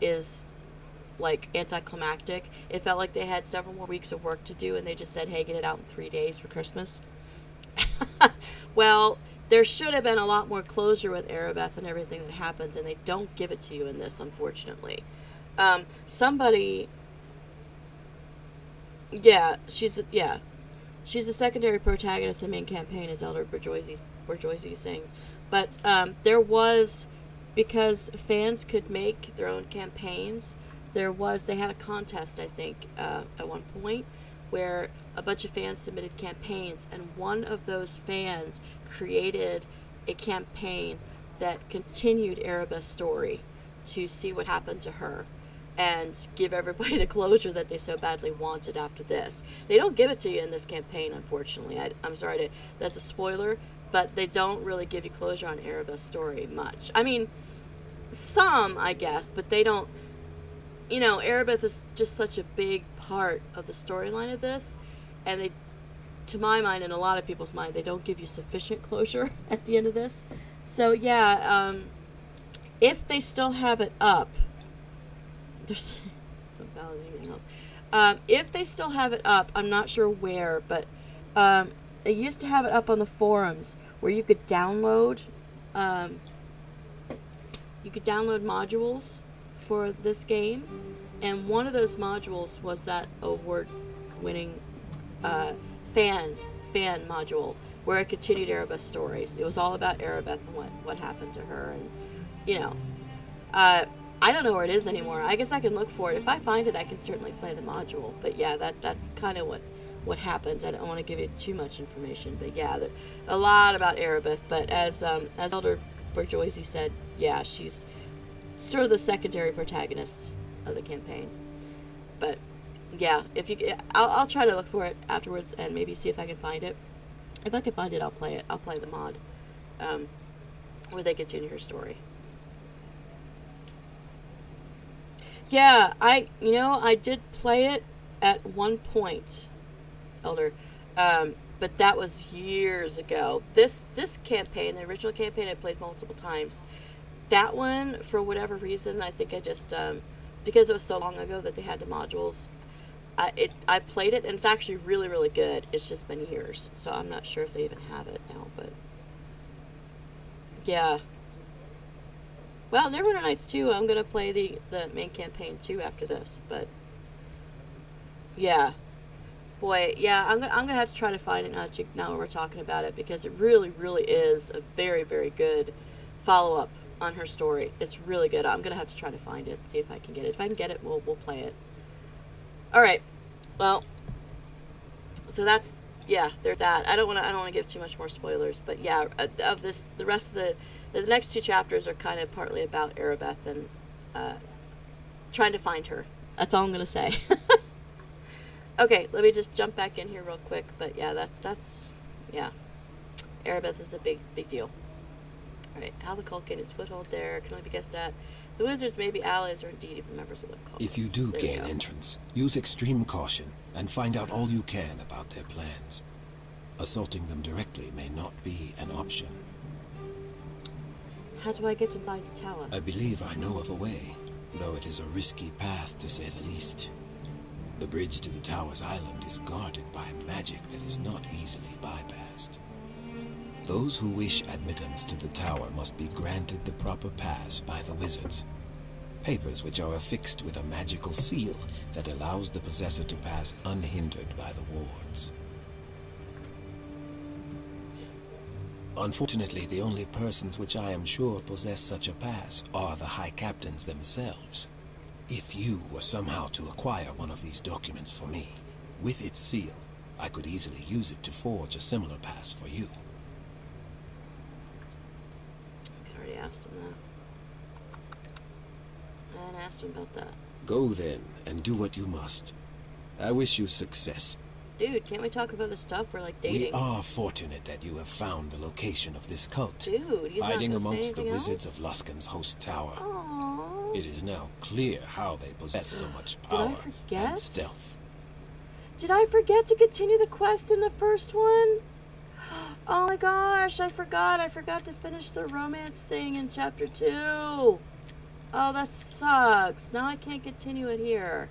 is like anticlimactic. It felt like they had several more weeks of work to do, and they just said, hey, get it out in 3 days for Christmas. Well, there should have been a lot more closure with Aribeth and everything that happens, and they don't give it to you in this, unfortunately. She's a secondary protagonist in the main campaign, as Elder Bourgeoisie is saying. But there was, because fans could make their own campaigns, they had a contest, I think, at one point, where a bunch of fans submitted campaigns, and one of those fans created a campaign that continued Aribeth's story to see what happened to her and give everybody the closure that they so badly wanted after this. They don't give it to you in this campaign, unfortunately. I'm sorry, that's a spoiler, but they don't really give you closure on Aribeth's story much. I mean, some, I guess, but they don't. You know, Aribeth is just such a big part of the storyline of this, and they, to my mind and a lot of people's mind, they don't give you sufficient closure at the end of this. So yeah, if they still have it up, there's some valid anything else. If they still have it up, I'm not sure where, but they used to have it up on the forums where you could download modules for this game, and one of those modules was that award-winning fan module where it continued Aribeth's stories. It was all about Aribeth and what happened to her, and you know, I don't know where it is anymore. I guess I can look for it. If I find it, I can certainly play the module. But yeah, that's kind of what happened. I don't want to give you too much information, but yeah, a lot about Aribeth. But as Elder Bourgeoisie said, yeah, she's sort of the secondary protagonist of the campaign. But yeah, I'll try to look for it afterwards and maybe see if I can find it. If I can find it, I'll play it. I'll play the mod where they continue her story. Yeah, I did play it at one point, Elder, but that was years ago. This campaign, the original campaign, I played multiple times. That one, for whatever reason, I think I just, because it was so long ago that they had the modules, I played it, and it's actually really, really good. It's just been years, so I'm not sure if they even have it now, but yeah. Well, Neverwinter Nights 2, I'm going to play the main campaign too after this, but yeah. Boy, yeah, I'm gonna have to try to find it now when we're talking about it, because it really, really is a very, very good follow-up on her story. It's really good. I'm gonna have to try to find it, see if I can get it. If I can get it, we'll play it. All right. Well, so that's, yeah, there's that. I don't want to give too much more spoilers, but yeah, of this, the rest of the next two chapters are kind of partly about Aribeth and trying to find her. That's all I'm gonna say. Okay, let me just jump back in here real quick. But yeah, that's yeah. Aribeth is a big deal. Alright, how the cult gained its foothold there can only be guessed at. The wizards may be allies or indeed even members of the cult. If you do gain entrance, use extreme caution and find out all you can about their plans. Assaulting them directly may not be an option. How do I get inside the tower? I believe I know of a way, though it is a risky path to say the least. The bridge to the tower's island is guarded by magic that is not easily bypassed. Those who wish admittance to the tower must be granted the proper pass by the wizards. Papers which are affixed with a magical seal that allows the possessor to pass unhindered by the wards. Unfortunately, the only persons which I am sure possess such a pass are the High Captains themselves. If you were somehow to acquire one of these documents for me, with its seal, I could easily use it to forge a similar pass for you. I already asked him that. I asked him about that. Go then, and do what you must. I wish you success. Dude, can't we talk about the stuff we're like dating? We are fortunate that you have found the location of this cult. Dude, he's hiding not gonna amongst say the anything wizards else? of Luskan's host tower. Aww. It is now clear how they possess so much Did I power forget? and stealth. Did I forget to continue the quest in the first one? Oh my gosh, I forgot. I forgot to finish the romance thing in chapter 2. Oh, that sucks. Now I can't continue it here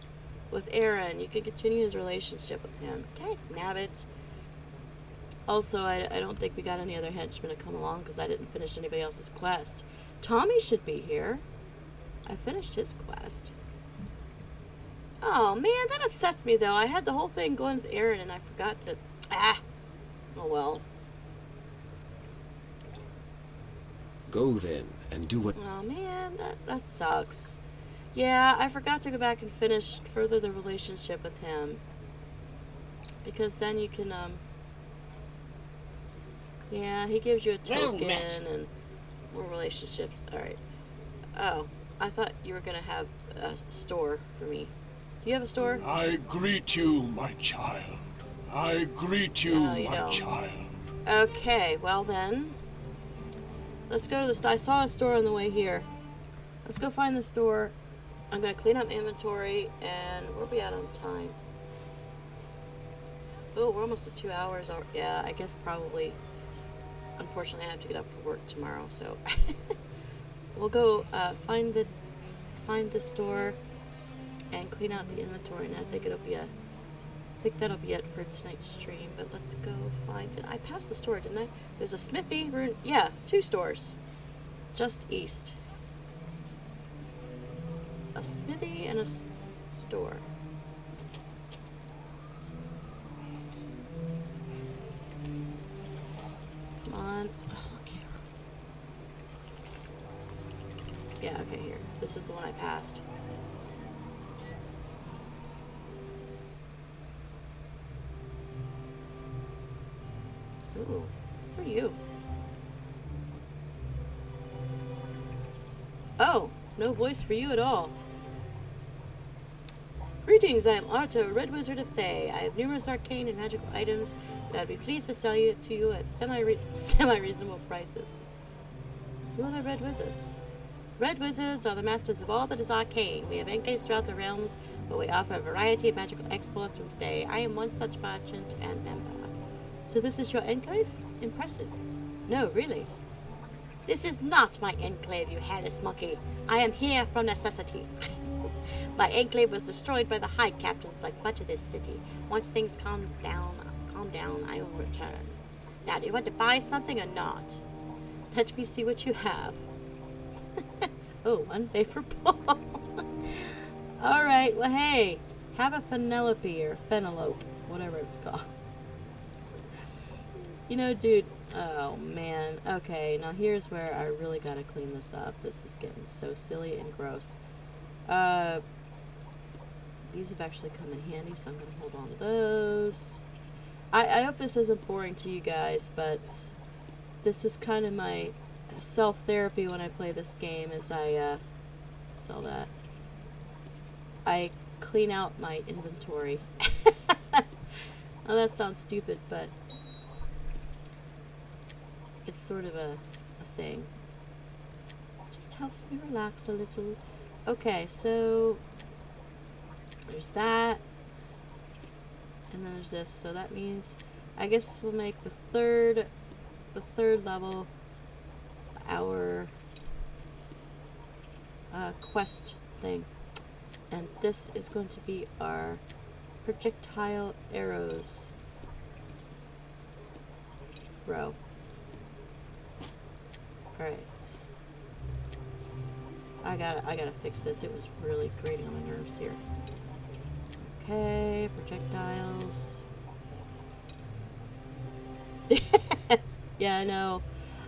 with Aarin. You can continue his relationship with him. Dang nabbit. Also, I don't think we got any other henchmen to come along because I didn't finish anybody else's quest. Tommy should be here. I finished his quest. Oh man, that upsets me though. I had the whole thing going with Aarin and I forgot to... Oh well. Go then, and do what... Oh man, that sucks. Yeah, I forgot to go back and further the relationship with him. Because then you can, yeah, he gives you a token and more relationships. Alright. Oh, I thought you were gonna have a store for me. Do you have a store? I greet you, my child. I greet you, No, you my don't. child. Okay, well then. Let's go to the store. I saw a store on the way here. Let's go find the store. I'm gonna clean up my inventory and we'll be out on time. Oh, we're almost at 2 hours. Yeah, I guess probably. Unfortunately, I have to get up for work tomorrow, so we'll go find the store and clean out the inventory. And I think that'll be it for tonight's stream. But let's go find it. I passed the store, didn't I? There's a smithy. Yeah, 2 stores, just east. A smithy and a store. Come on. Oh, okay. Yeah, okay, here. This is the one I passed. Ooh, who are you? Oh, no voice for you at all. Greetings, I am Arto, Red Wizard of Thay. I have numerous arcane and magical items, and I'd be pleased to sell you to you at semi-reasonable prices. Who are the Red Wizards? Red Wizards are the masters of all that is arcane. We have enclaves throughout the realms, but we offer a variety of magical exploits from Thay. I am one such merchant and member. So this is your enclave? Impressive. No, really. This is not my enclave, you hairless monkey. I am here from necessity. My enclave was destroyed by the High Captains like much of this city. Once things calm down, I will return. Now, do you want to buy something or not? Let me see what you have. Oh, unfavorable. Alright, well hey, have a Penelope or Penelope, whatever it's called. You know, dude, oh man. Okay, now here's where I really gotta clean this up. This is getting so silly and gross. These have actually come in handy, so I'm gonna hold on to those. I hope this isn't boring to you guys, but this is kind of my self-therapy when I play this game, as I, sell that. I clean out my inventory. Well, that sounds stupid, but it's sort of a thing. It just helps me relax a little. Okay, so there's that. And then there's this. So that means I guess we'll make the third level our quest thing. And this is going to be our projectile arrows row. Alright. I gotta fix this. It was really grating on my nerves here. Okay, projectiles. Yeah, I know.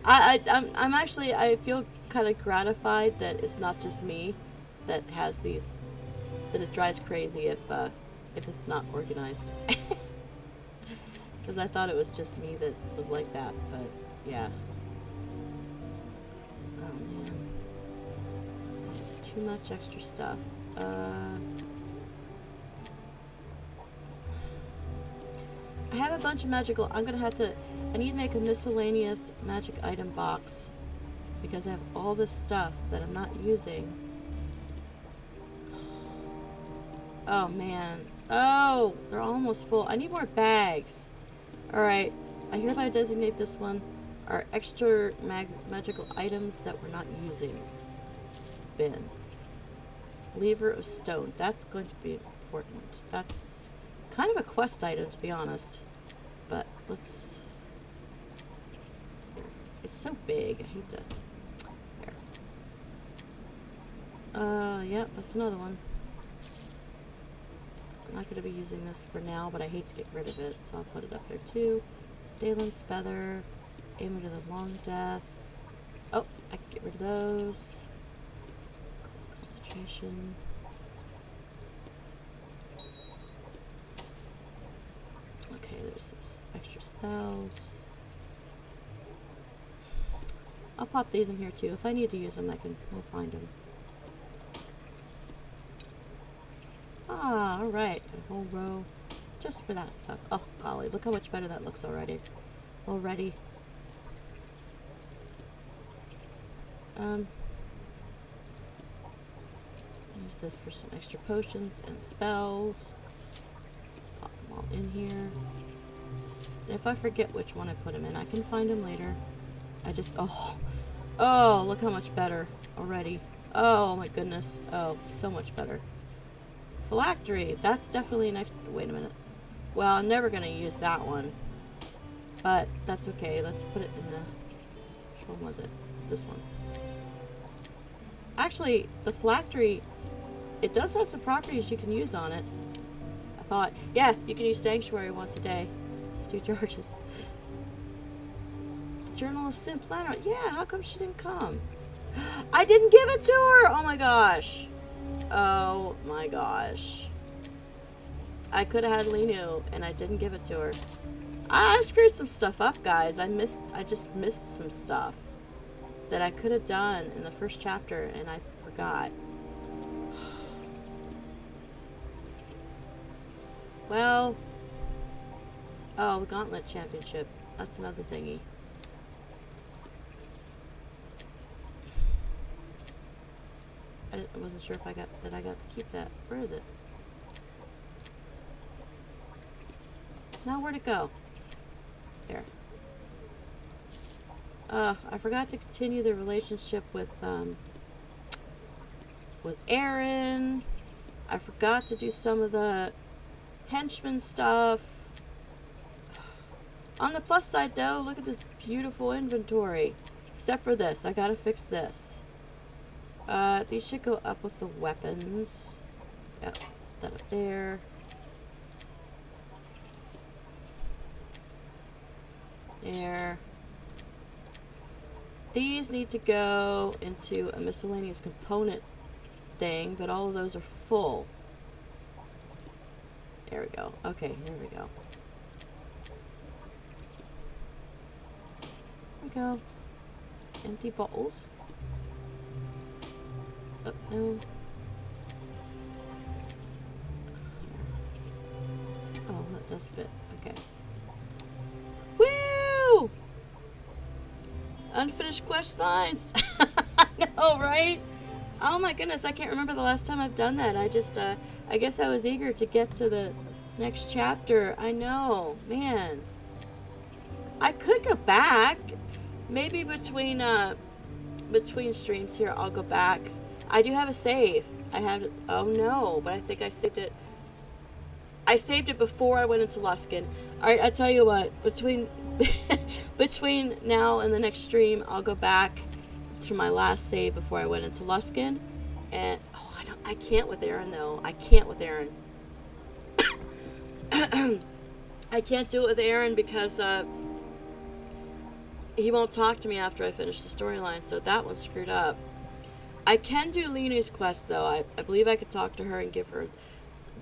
I'm actually, I feel kind of gratified that it's not just me that has these, that it drives crazy if it's not organized. Because I thought it was just me that was like that, but yeah. Oh man. Too much extra stuff. I have a bunch of magical, I need to make a miscellaneous magic item box because I have all this stuff that I'm not using. Oh man. Oh, they're almost full. I need more bags. Alright, I hereby designate this one our extra magical items that we're not using. Bin. Lever of stone. That's going to be important. That's kind of a quest item, to be honest. But let's... It's so big. I hate to... There. Yeah, that's another one. I'm not going to be using this for now, but I hate to get rid of it, so I'll put it up there too. Dalen's Feather. Aim to the Long Death. Oh, I can get rid of those. Concentration. Okay, there's this extra spells. I'll pop these in here too. If I need to use them, I'll find them. Ah, alright. A whole row just for that stuff. Oh, golly, look how much better that looks already. Use this for some extra potions and spells. Pop them all in here. And if I forget which one I put them in, I can find them later. Oh, look how much better already. Oh my goodness. Oh, so much better. Phylactery. That's definitely an extra... Wait a minute. Well, I'm never going to use that one. But that's okay. Let's put it in the... Which one was it? This one. Actually, the phylactery, it does have some properties you can use on it. I thought, yeah, you can use Sanctuary once a day. It's 2 charges. Journal of Sin Planner. Yeah, how come she didn't come? I didn't give it to her! Oh my gosh. Oh my gosh. I could have had Linu, and I didn't give it to her. I screwed some stuff up, guys. I just missed some stuff that I could have done in the first chapter, and I forgot. Well, oh, the Gauntlet Championship. That's another thingy. I wasn't sure if I got to keep that. Where is it? Now where'd it go? There. I forgot to continue the relationship with Aarin. I forgot to do some of the henchman stuff. On the plus side though, look at this beautiful inventory. Except for this. I gotta fix this. These should go up with the weapons. Yep, that up there. There. These need to go into a miscellaneous component thing, but all of those are full. There we go. Okay, here we go. There we go. Empty bottles. Oh, no. Oh, that does fit. Okay. Woo! Unfinished quest lines. I know, right? Oh my goodness, I can't remember the last time I've done that. I guess I was eager to get to the next chapter. I know, man. I could go back. Maybe between streams here, I'll go back. I do have a save. Oh no, but I think I saved it. I saved it before I went into Luskan. Alright, I tell you what, between now and the next stream, I'll go back to my last save before I went into Luskan, and oh, I can't with Aarin though. I can't with Aarin. I can't do it with Aarin because he won't talk to me after I finish the storyline, so that one's screwed up. I can do Linu's quest though. I believe I could talk to her and give her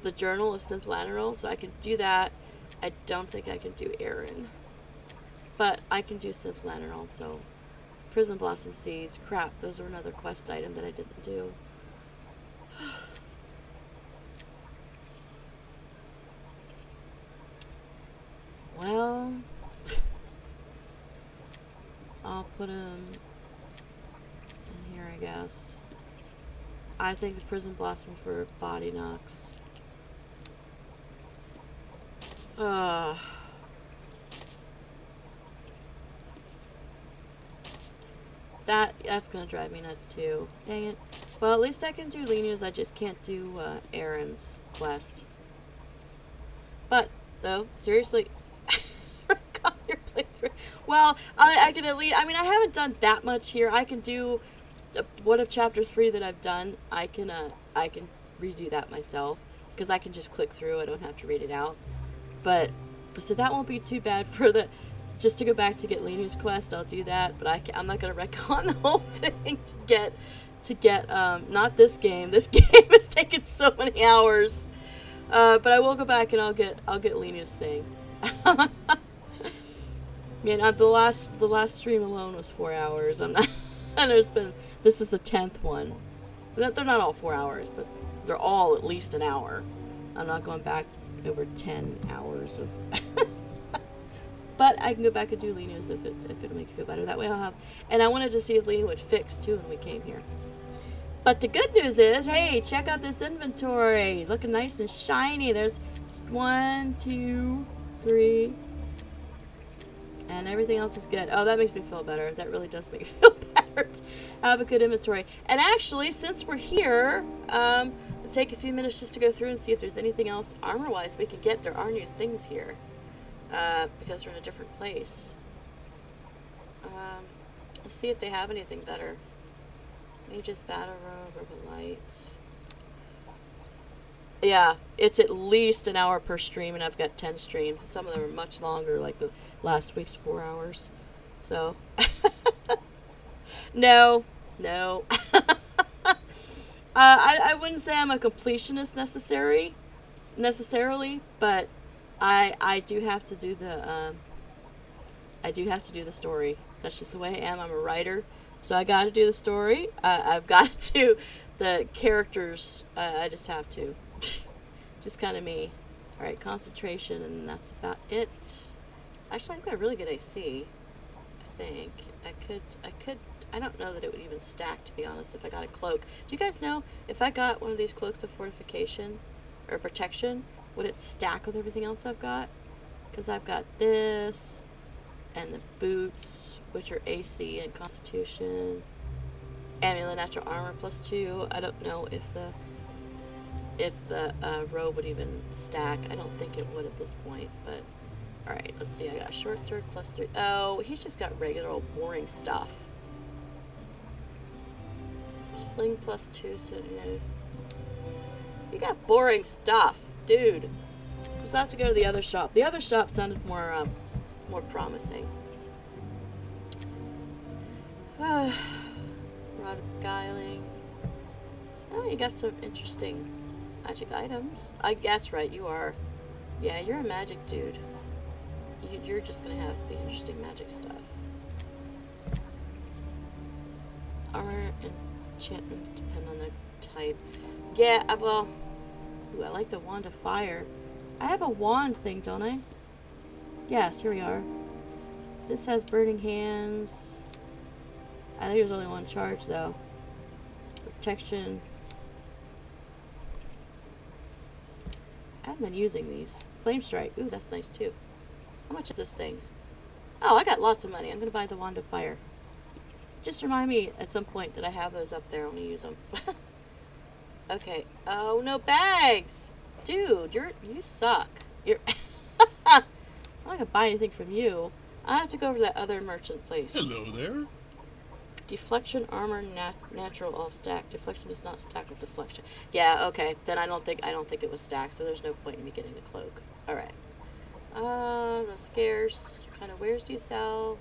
the journal of Synth so I can do that. I don't think I can do Aarin, but I can do Synth so Prison Blossom Seeds. Crap, those are another quest item that I didn't do. Well, I'll put him in here, I guess. I think the Prison Blossoms were body knocks. That's gonna drive me nuts too. Dang it. Well, at least I can do Linu's. I just can't do Aaron's quest. But though, seriously, your playthrough. Well, I can at least. I mean, I haven't done that much here. I can do one of chapter 3 that I've done. I can redo that myself because I can just click through. I don't have to read it out. But so that won't be too bad for the. Just to go back to get Linu's quest, I'll do that. But I'm not gonna retcon the whole thing to get not this game. This game has taken so many hours. But I will go back and I'll get Linu's thing. Man, the last stream alone was 4 hours. I'm not. And this is the 10th one. They're not all 4 hours, but they're all at least an hour. I'm not going back over 10 hours of. But I can go back and do Linu's if it'll make you feel better. That way I'll have. And I wanted to see if Linu would fix too when we came here. But the good news is, hey, check out this inventory. Looking nice and shiny. There's 1, 2, 3. And everything else is good. Oh, that makes me feel better. That really does make me feel better to have a good inventory. And actually, since we're here, let's take a few minutes just to go through and see if there's anything else armor-wise we can get. There are new things here. Because we're in a different place. Let's see if they have anything better. Mage's Battle Robe, Urban Lights. Yeah, it's at least an hour per stream, and I've got 10 streams. Some of them are much longer, like the last week's 4 hours. So, no. I wouldn't say I'm a completionist necessarily, but I do have to do the story. That's just the way I am. I'm a writer, so I got to do the story. I've got to do the characters. I just have to. Just kind of me. All right, concentration, and that's about it. Actually, I've got a really good AC. I think I could. I don't know that it would even stack, to be honest. If I got a cloak, do you guys know if I got one of these cloaks of fortification or protection? Would it stack with everything else I've got? Because I've got this, and the boots, which are AC and Constitution. Amulet Natural Armor +2. I don't know if the robe would even stack. I don't think it would at this point, but alright, let's see. I got a short sword +3. Oh, he's just got regular old boring stuff. Sling +2, so you got boring stuff. Dude, just have to go to the other shop. The other shop sounded more promising. Rod of Beguiling. Oh, you got some interesting magic items. That's right, you are. Yeah, you're a magic dude. You're just gonna have the interesting magic stuff. Armor and enchantment depend on the type. Yeah, well. Ooh, I like the Wand of Fire. I have a wand thing, don't I? Yes, here we are. This has Burning Hands. I think there's only one charge, though. Protection. I haven't been using these. Flame Strike. Ooh, that's nice, too. How much is this thing? Oh, I got lots of money. I'm going to buy the Wand of Fire. Just remind me at some point that I have those up there. I want to use them. Okay. Oh, no bags! Dude, you suck. I'm not gonna buy anything from you. I have to go over to that other merchant place. Hello there. Deflection, armor, natural, all stack. Deflection does not stack with deflection. Yeah, okay. Then I don't think it was stacked, so there's no point in me getting the cloak. Alright. The scarce. What kind of wares do you sell?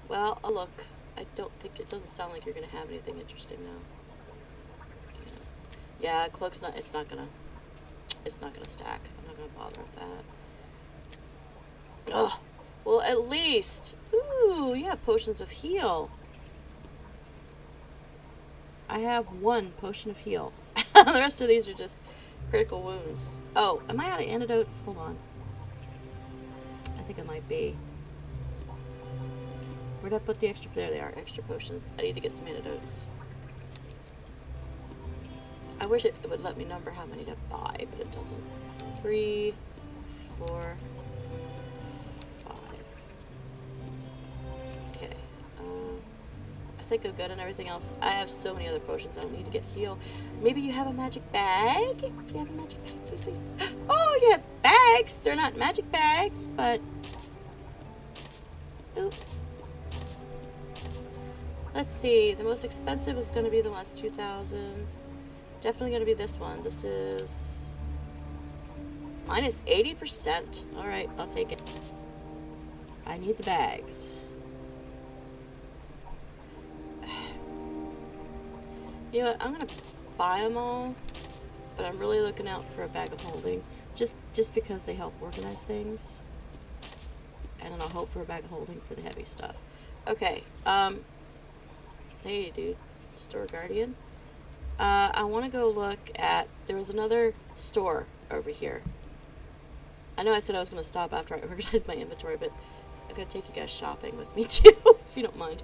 Well, I'll look. I don't think it doesn't sound like you're gonna have anything interesting though. Yeah, cloak's not. It's not gonna stack. I'm not gonna bother with that. Oh, well, at least. Ooh, yeah, potions of heal. I have 1 potion of heal. The rest of these are just critical wounds. Oh, am I out of antidotes? Hold on. I think I might be. Where'd I put the extra? There they are, extra potions. I need to get some antidotes. I wish it would let me number how many to buy, but it doesn't. 3, 4, 5. Okay. I think I'm good on everything else. I have so many other potions I don't need to get healed. Maybe you have a magic bag? Do you have a magic bag, please, please? Oh, you have bags! They're not magic bags, but... Oop. Let's see. The most expensive is going to be the last 2,000. Definitely going to be this one. This is... minus 80%. Alright, I'll take it. I need the bags. You know what? I'm going to buy them all. But I'm really looking out for a bag of holding. Just because they help organize things. And then I'll hope for a bag of holding for the heavy stuff. Okay. Hey, dude. Store Guardian. I want to go look at... There was another store over here. I know I said I was going to stop after I organized my inventory, but I'm going to take you guys shopping with me too, if you don't mind.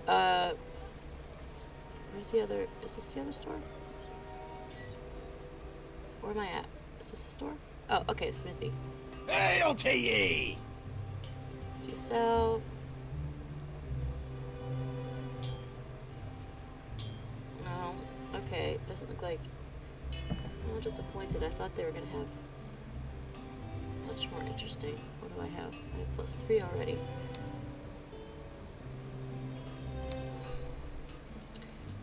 Where's the other... Is this the other store? Where am I at? Is this the store? Oh, okay, Smithy. Hey, LTE! Do you sell... No. Okay, doesn't look like... I'm a little disappointed. I thought they were going to have much more interesting. What do I have? I have +3 already.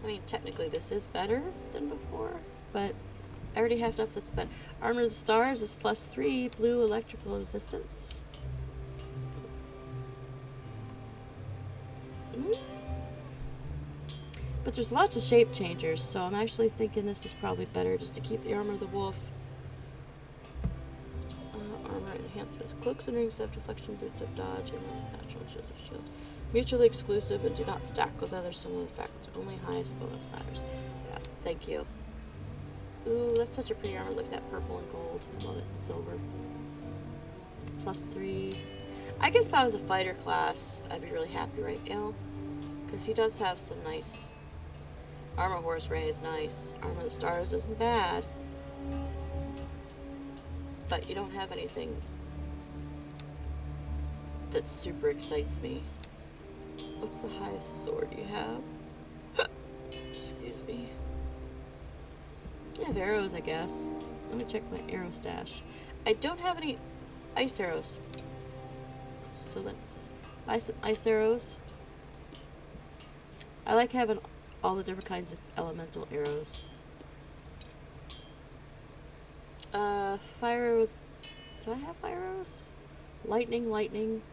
I mean, technically this is better than before, but I already have stuff that's better. Armor of the Stars is +3, blue electrical resistance. But there's lots of shape changers, so I'm actually thinking this is probably better just to keep the Armor of the Wolf. Armor enhancements. Cloaks and rings have deflection, boots of dodge, and natural shields. Mutually exclusive and do not stack with other similar effects. Only highest bonus matters. Yeah, thank you. Ooh, that's such a pretty armor. Look at that purple and gold. I love it. And silver. +3. I guess if I was a fighter class, I'd be really happy right now. Because he does have some nice... Armor Horse Ray is nice. Armor of the Stars isn't bad. But you don't have anything that super excites me. What's the highest sword you have? Excuse me. I have arrows, I guess. Let me check my arrow stash. I don't have any ice arrows. So let's buy some ice arrows. I like having all the different kinds of elemental arrows. Fire arrows. Do I have fire arrows? Lightning, lightning.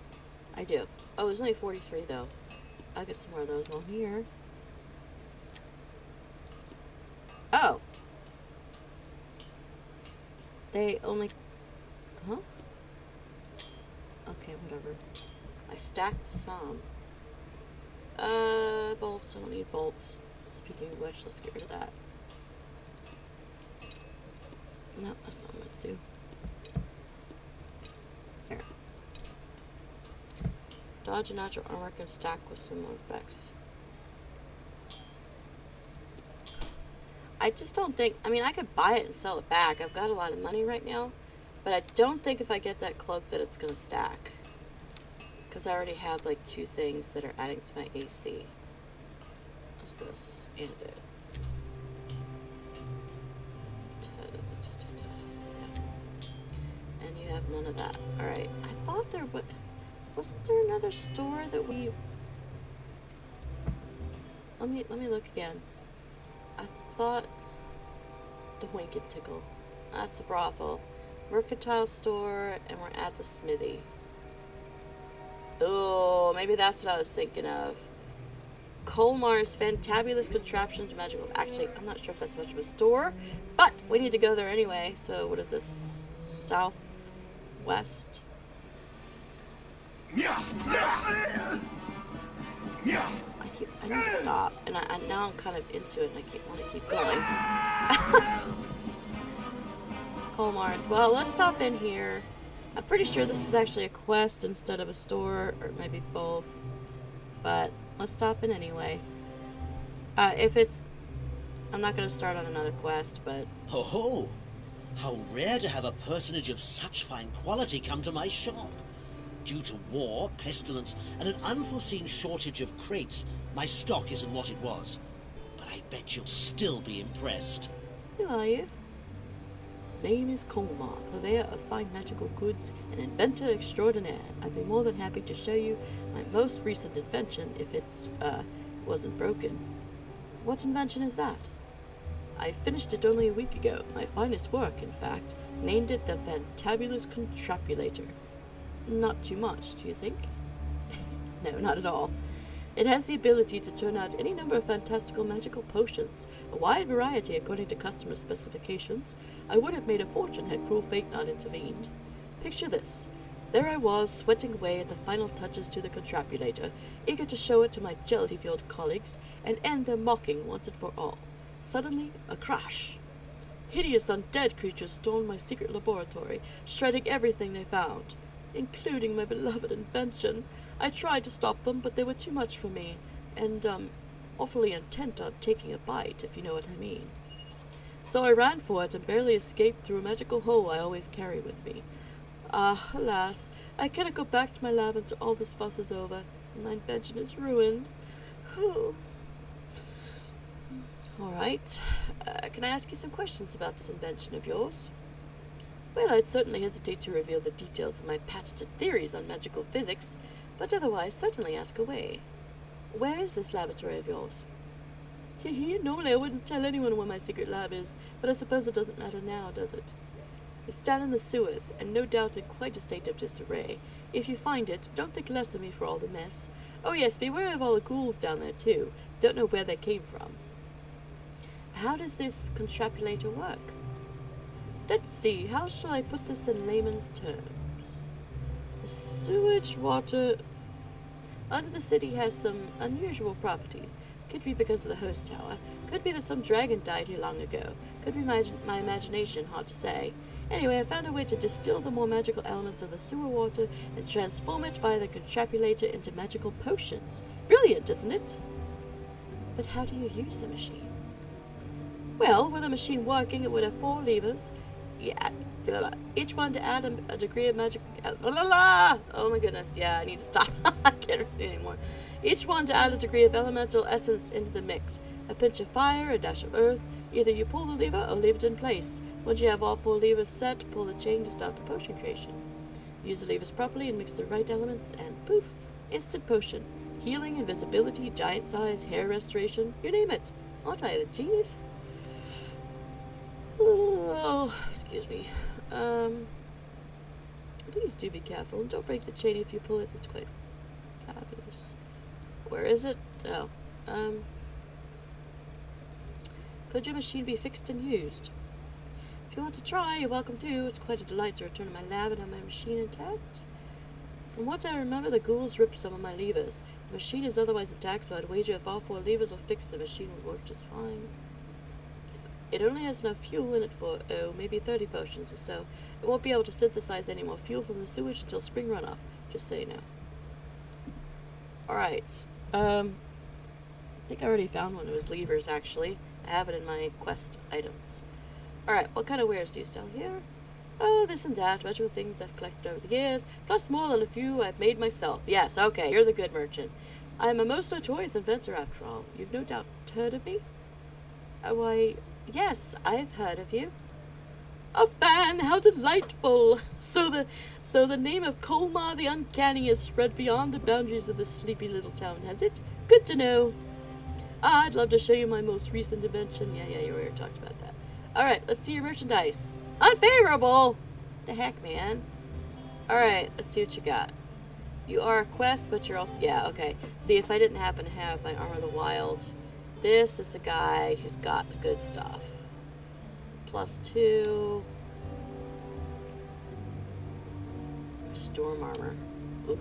I do. Oh, there's only 43 though. I'll get some more of those while I'm here. Oh! They only... Huh? Okay, whatever. I stacked some. Bolts. I don't need bolts. Speaking of which, let's get rid of that. No, that's not what let's do. There. Dodge and natural armor can stack with similar effects. I just don't think... I mean, I could buy it and sell it back. I've got a lot of money right now. But I don't think if I get that cloak that it's going to stack. Because I already have like 2 things that are adding to my AC. What's this? And it. And you have none of that. Alright. I thought there would... Wasn't there another store that we... Let me look again. I thought... The Wink and Tickle. That's the brothel. Mercantile store, and we're at the smithy. Oh, maybe that's what I was thinking of. Colmar's Fantabulous Contraptions Magical... Actually, I'm not sure if that's much of a store, but we need to go there anyway. So, what is this? Southwest? I need to stop, and now I'm kind of into it, and I want to keep going. Colmar's. Well, let's stop in here. I'm pretty sure this is actually a quest instead of a store, or maybe both. But let's stop in anyway. If it's... I'm not going to start on another quest, but... Ho ho! How rare to have a personage of such fine quality come to my shop. Due to war, pestilence, and an unforeseen shortage of crates, my stock isn't what it was. But I bet you'll still be impressed. Who are you? Name is Colmar, purveyor of fine magical goods and inventor extraordinaire. I'd be more than happy to show you my most recent invention if it, wasn't broken. What invention is that? I finished it only a week ago. My finest work, in fact. Named it the Fantabulous Contrapulator. Not too much, do you think? No, not at all. It has the ability to turn out any number of fantastical magical potions, a wide variety according to customer specifications. I would have made a fortune had cruel fate not intervened. Picture this. There I was, sweating away at the final touches to the Contrapulator, eager to show it to my jealousy-filled colleagues, and end their mocking once and for all. Suddenly, a crash. Hideous undead creatures stormed my secret laboratory, shredding everything they found, including my beloved invention. I tried to stop them, but they were too much for me, and, awfully intent on taking a bite, if you know what I mean. So I ran for it and barely escaped through a magical hole I always carry with me. Ah, alas, I cannot go back to my lab until all this fuss is over, and my invention is ruined. Alright, can I ask you some questions about this invention of yours? Well, I'd certainly hesitate to reveal the details of my patented theories on magical physics, but otherwise certainly ask away. Where is this laboratory of yours? Normally I wouldn't tell anyone where my secret lab is, but I suppose it doesn't matter now, does it? It's down in the sewers, and no doubt in quite a state of disarray. If you find it, don't think less of me for all the mess. Oh yes, beware of all the ghouls down there too. Don't know where they came from. How does this contrapulator work? Let's see, how shall I put this in layman's terms? The sewage water under the city has some unusual properties. Could be because of the host tower. Could be that some dragon died here long ago. Could be my imagination, hard to say. Anyway, I found a way to distill the more magical elements of the sewer water and transform it via the contrapulator into magical potions. Brilliant, isn't it? But how do you use the machine? Well, with the machine working, it would have 4 levers. Yeah, each one to add a degree of magic. Oh my goodness, yeah, I need to stop. I can't read anymore. Each one to add a degree of elemental essence into the mix. A pinch of fire, a dash of earth. Either you pull the lever or leave it in place. Once you have all 4 levers set, pull the chain to start the potion creation. Use the levers properly and mix the right elements, and poof, instant potion. Healing, invisibility, giant size, hair restoration, you name it. Aren't I a genius? Oh, excuse me. Please do be careful and don't break the chain if you pull it. It's quite fabulous. Where is it? Oh, could your machine be fixed and used? If you want to try, you're welcome to. It's quite a delight to return to my lab and have my machine intact. From what I remember, the ghouls ripped some of my levers. The machine is otherwise intact, so I'd wager if all 4 levers are fixed, the machine would work just fine. It only has enough fuel in it for, maybe 30 potions or so. It won't be able to synthesize any more fuel from the sewage until spring runoff, just so you know. Alright, I think I already found one of his levers, actually. I have it in my quest items. Alright, what kind of wares do you sell here? Oh, this and that, magical things I've collected over the years, plus more than a few I've made myself. Yes, okay, you're the good merchant. I'm a most notorious inventor, after all. You've no doubt heard of me? Why, yes, I've heard of you. A fan, how delightful! So the name of Colma the Uncanny has spread beyond the boundaries of this sleepy little town, has it? Good to know. I'd love to show you my most recent invention. Yeah, you already talked about that. Alright, let's see your merchandise. Unfavorable! The heck, man. Alright, let's see what you got. You are a quest, but you're also... Yeah, okay. See, if I didn't happen to have my Armor of the Wild, this is the guy who's got the good stuff. +2. Storm armor. Oof.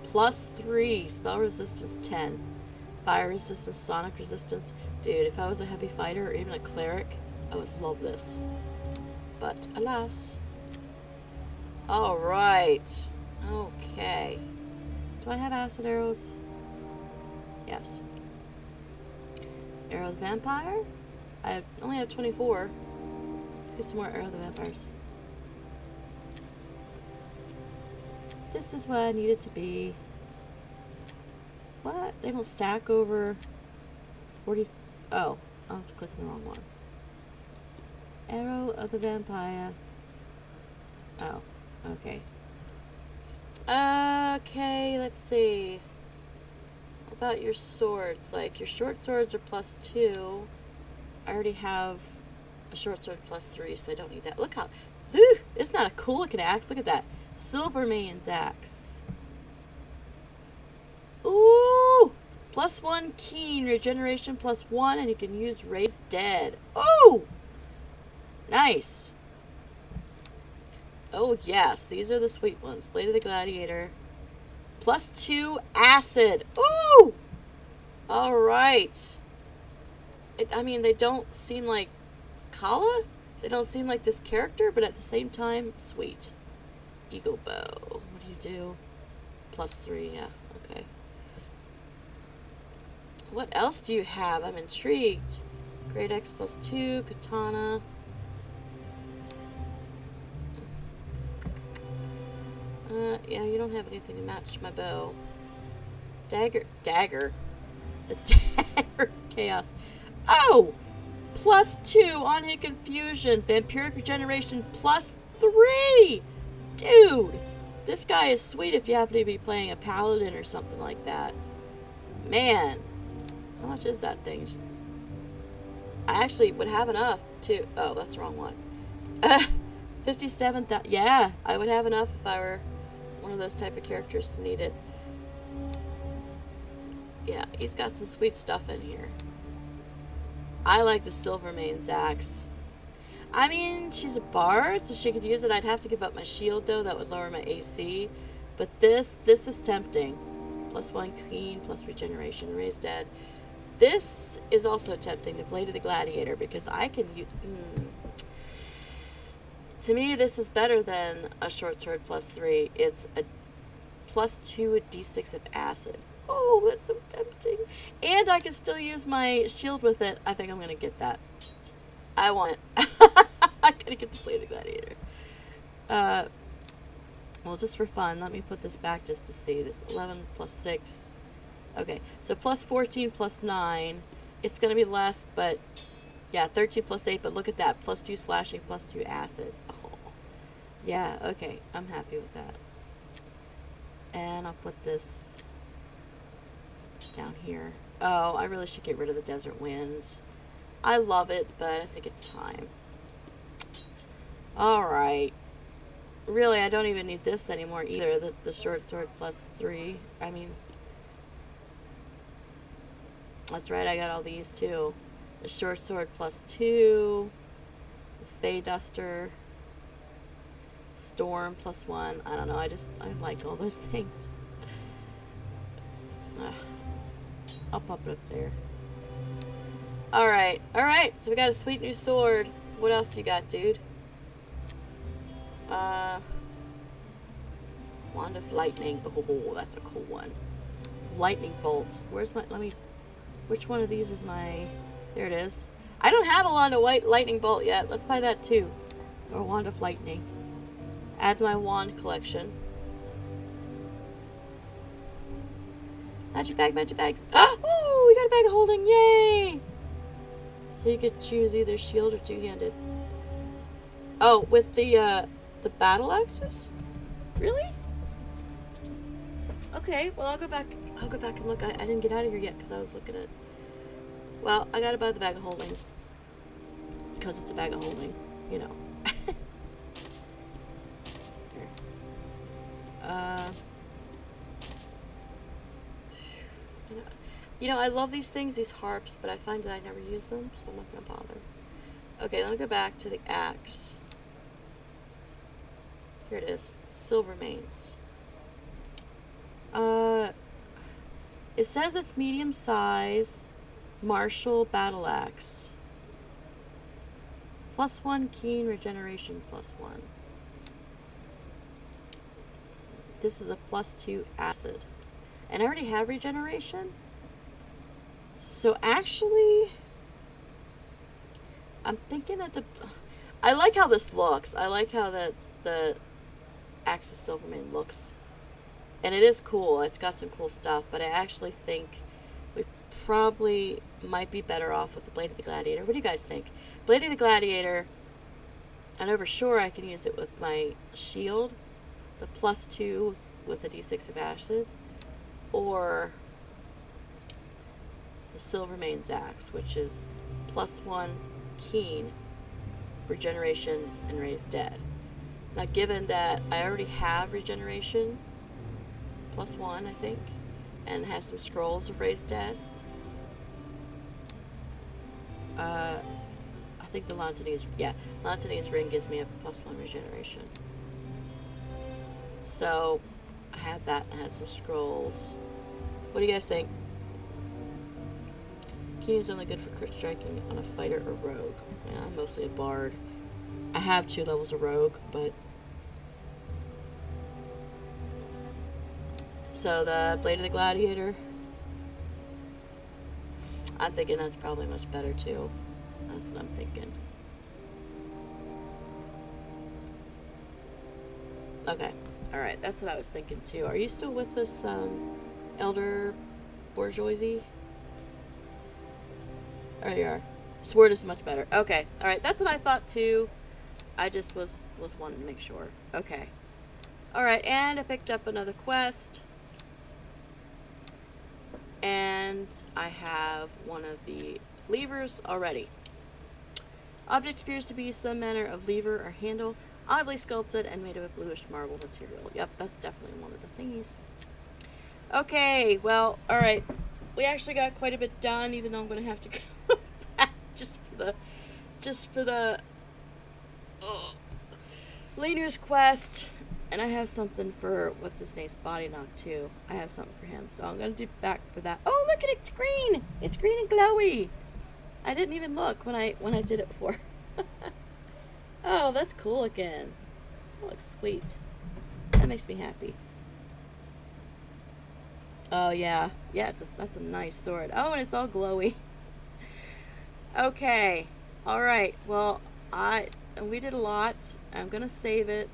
+3. Spell resistance 10. Fire resistance, sonic resistance. Dude, if I was a heavy fighter or even a cleric, I would love this. But alas. Alright. Okay. Do I have acid arrows? Yes. Arrow of the Vampire? I only have 24. Let's get some more Arrow of the Vampires. This is what I need it to be. What? They don't stack over 40... Oh, I was clicking the wrong one. Arrow of the Vampire. Oh, okay. Okay, let's see. What about your swords? Like, your short swords are +2. I already have a short sword +3, so I don't need that. Look how... Ooh, it's not a cool looking axe. Look at that. Silvermane's axe. Ooh! +1 keen, regeneration +1, and you can use Raise Dead. Ooh! Nice. Oh, yes. These are the sweet ones. Blade of the Gladiator. +2 acid. Ooh! Alright. I mean, they don't seem like Kala. They don't seem like this character, but at the same time, sweet. Eagle bow. What do you do? +3, yeah. Okay. What else do you have? I'm intrigued. Great X +2, katana. Yeah, you don't have anything to match my bow. Dagger. The dagger of chaos. Oh! +2 on hit confusion. Vampiric regeneration +3! Dude! This guy is sweet if you happen to be playing a paladin or something like that. Man. How much is that thing? I actually would have enough to... Oh, that's the wrong one. 57,000. Yeah, I would have enough if I were one of those type of characters to need it. Yeah, he's got some sweet stuff in here. I like the Silvermane's axe. I mean, she's a bard, so she could use it. I'd have to give up my shield, though. That would lower my AC. But this is tempting. +1 clean, plus regeneration, raise dead. This is also tempting, the Blade of the Gladiator, because I can use... To me, this is better than a short sword +3. It's a +2 a d6 of acid. Oh, that's so tempting. And I can still use my shield with it. I think I'm going to get that. I want it. I'm going to get the Blade of the Gladiator. Well, just for fun, let me put this back just to see. This 11 +6. Okay, so +14 +9. It's going to be less, but... Yeah, 13 +8, but look at that. +2 slashing, +2 acid. Oh. Yeah, okay. I'm happy with that. And I'll put this down here. Oh, I really should get rid of the Desert Winds. I love it, but I think it's time. Alright. Really, I don't even need this anymore either. The short sword +3. I mean... That's right, I got all these too. The short sword +2, the Fey Duster, Storm +1. I don't know, I like all those things. I'll pop it up there. Alright, so we got a sweet new sword. What else do you got, dude? Wand of Lightning. Oh, that's a cool one. Lightning Bolt. Where's my, which one of these is my... There it is. I don't have a Wand of Lightning Bolt yet. Let's buy that too. Or Wand of Lightning. Add to my wand collection. Magic bag, magic bags. Oh, we got a bag of holding. Yay! So you could choose either shield or two-handed. Oh, with the battle axes? Really? Okay, well I'll go back and look. I didn't get out of here yet because I was looking at... Well, I gotta buy the bag of holding. Because it's a bag of holding, you know. Here. You know, I love these things, these harps, but I find that I never use them, so I'm not gonna bother. Okay, let me go back to the axe. Here it is. Silver mains. It says it's medium size, martial battle axe. +1 keen regeneration +1. This is a +2 acid. And I already have regeneration. So actually, I'm thinking that I like how this looks. I like how the Axis Silvermane looks. And it is cool. It's got some cool stuff. But I actually think we probably might be better off with the Blade of the Gladiator. What do you guys think? Blade of the Gladiator, I know for sure I can use it with my shield. The +2 with a d6 of acid. Or the Silvermane's axe, which is +1 keen, regeneration, and raise dead. Now, given that I already have regeneration, +1, I think, and has some scrolls of raise dead, I think the Lantanese ring gives me a +1 regeneration. So, I have that and has some scrolls. What do you guys think? Keen is only good for crit striking on a fighter or rogue. Yeah, I'm mostly a bard. I have 2 levels of rogue, but... So the Blade of the Gladiator, I'm thinking that's probably much better too. That's what I'm thinking. Okay, alright, that's what I was thinking too. Are you still with us, Elder Bourgeoisie? There you are. Sword is much better. Okay. Alright, that's what I thought too. I just was wanting to make sure. Okay. Alright, and I picked up another quest. And I have one of the levers already. Object appears to be some manner of lever or handle, oddly sculpted and made of a bluish marble material. Yep, that's definitely one of the thingies. Okay, well, alright. We actually got quite a bit done, even though I'm going to have to go back just for the Leader's quest. And I have something for, what's his name's body knock too. I have something for him, so I'm going to do back for that. Oh, look at it, it's green! It's green and glowy! I didn't even look when I did it before. Oh, that's cool again. That looks sweet. That makes me happy. Oh, yeah. Yeah, that's a nice sword. Oh, and it's all glowy. Okay. Alright. Well, we did a lot. I'm going to save it.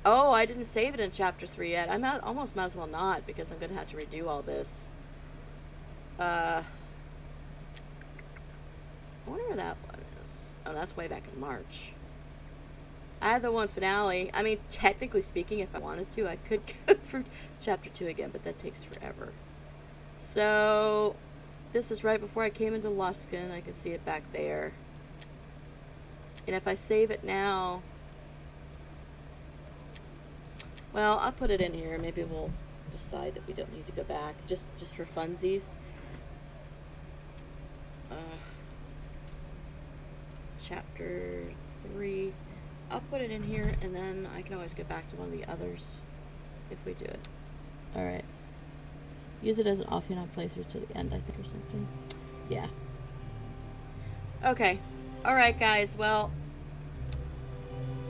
Oh, I didn't save it in Chapter 3 yet. I almost might as well not, because I'm going to have to redo all this. I wonder where that one is. Oh, that's way back in March. I had the one finale. I mean, technically speaking, if I wanted to, I could go through Chapter 2 again, but that takes forever. So, this is right before I came into Luskan. I can see it back there. And if I save it now... Well, I'll put it in here. Maybe we'll decide that we don't need to go back. Just for funsies. Chapter 3. I'll put it in here, and then I can always get back to one of the others if we do it. Alright. Use it as an offhand on playthrough to the end, I think, or something. Yeah. Okay. Alright, guys. Well,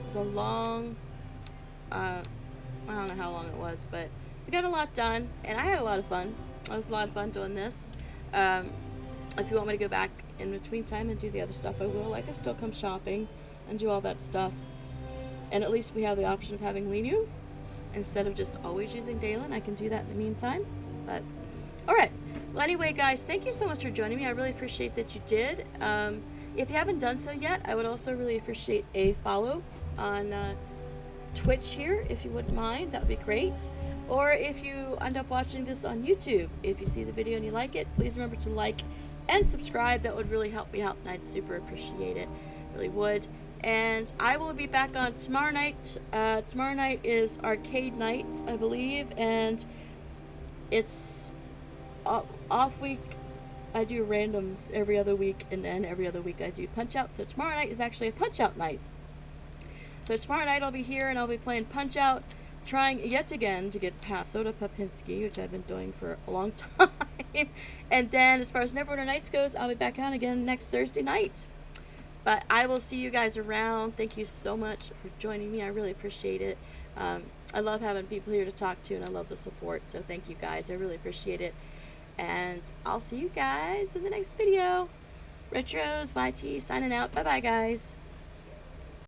it was a long... I don't know how long it was, but we got a lot done, and I had a lot of fun. It was a lot of fun doing this. If you want me to go back in between time and do the other stuff, I will. I can still come shopping and do all that stuff. And at least we have the option of having Linu instead of just always using Dalen. I can do that in the meantime. But, alright. Well, anyway, guys, thank you so much for joining me. I really appreciate that you did. If you haven't done so yet, I would also really appreciate a follow on Twitch here, if you wouldn't mind. That would be great. Or if you end up watching this on YouTube, if you see the video and you like it, please remember to like and subscribe. That would really help me out, and I'd super appreciate it. Really would. And I will be back on tomorrow night. Tomorrow night is arcade night, I believe, and it's off week. I do randoms every other week, and then every other week I do punch out. So tomorrow night is actually a punch out night. So tomorrow night I'll be here and I'll be playing punch out, trying yet again to get past Soda Popinski, which I've been doing for a long time. And then as far as Neverwinter Nights goes, I'll be back on again next Thursday night. But I will see you guys around. Thank you so much for joining me. I really appreciate it. I love having people here to talk to, and I love the support. So thank you guys. I really appreciate it. And I'll see you guys in the next video. Retros YT signing out. Bye bye, guys.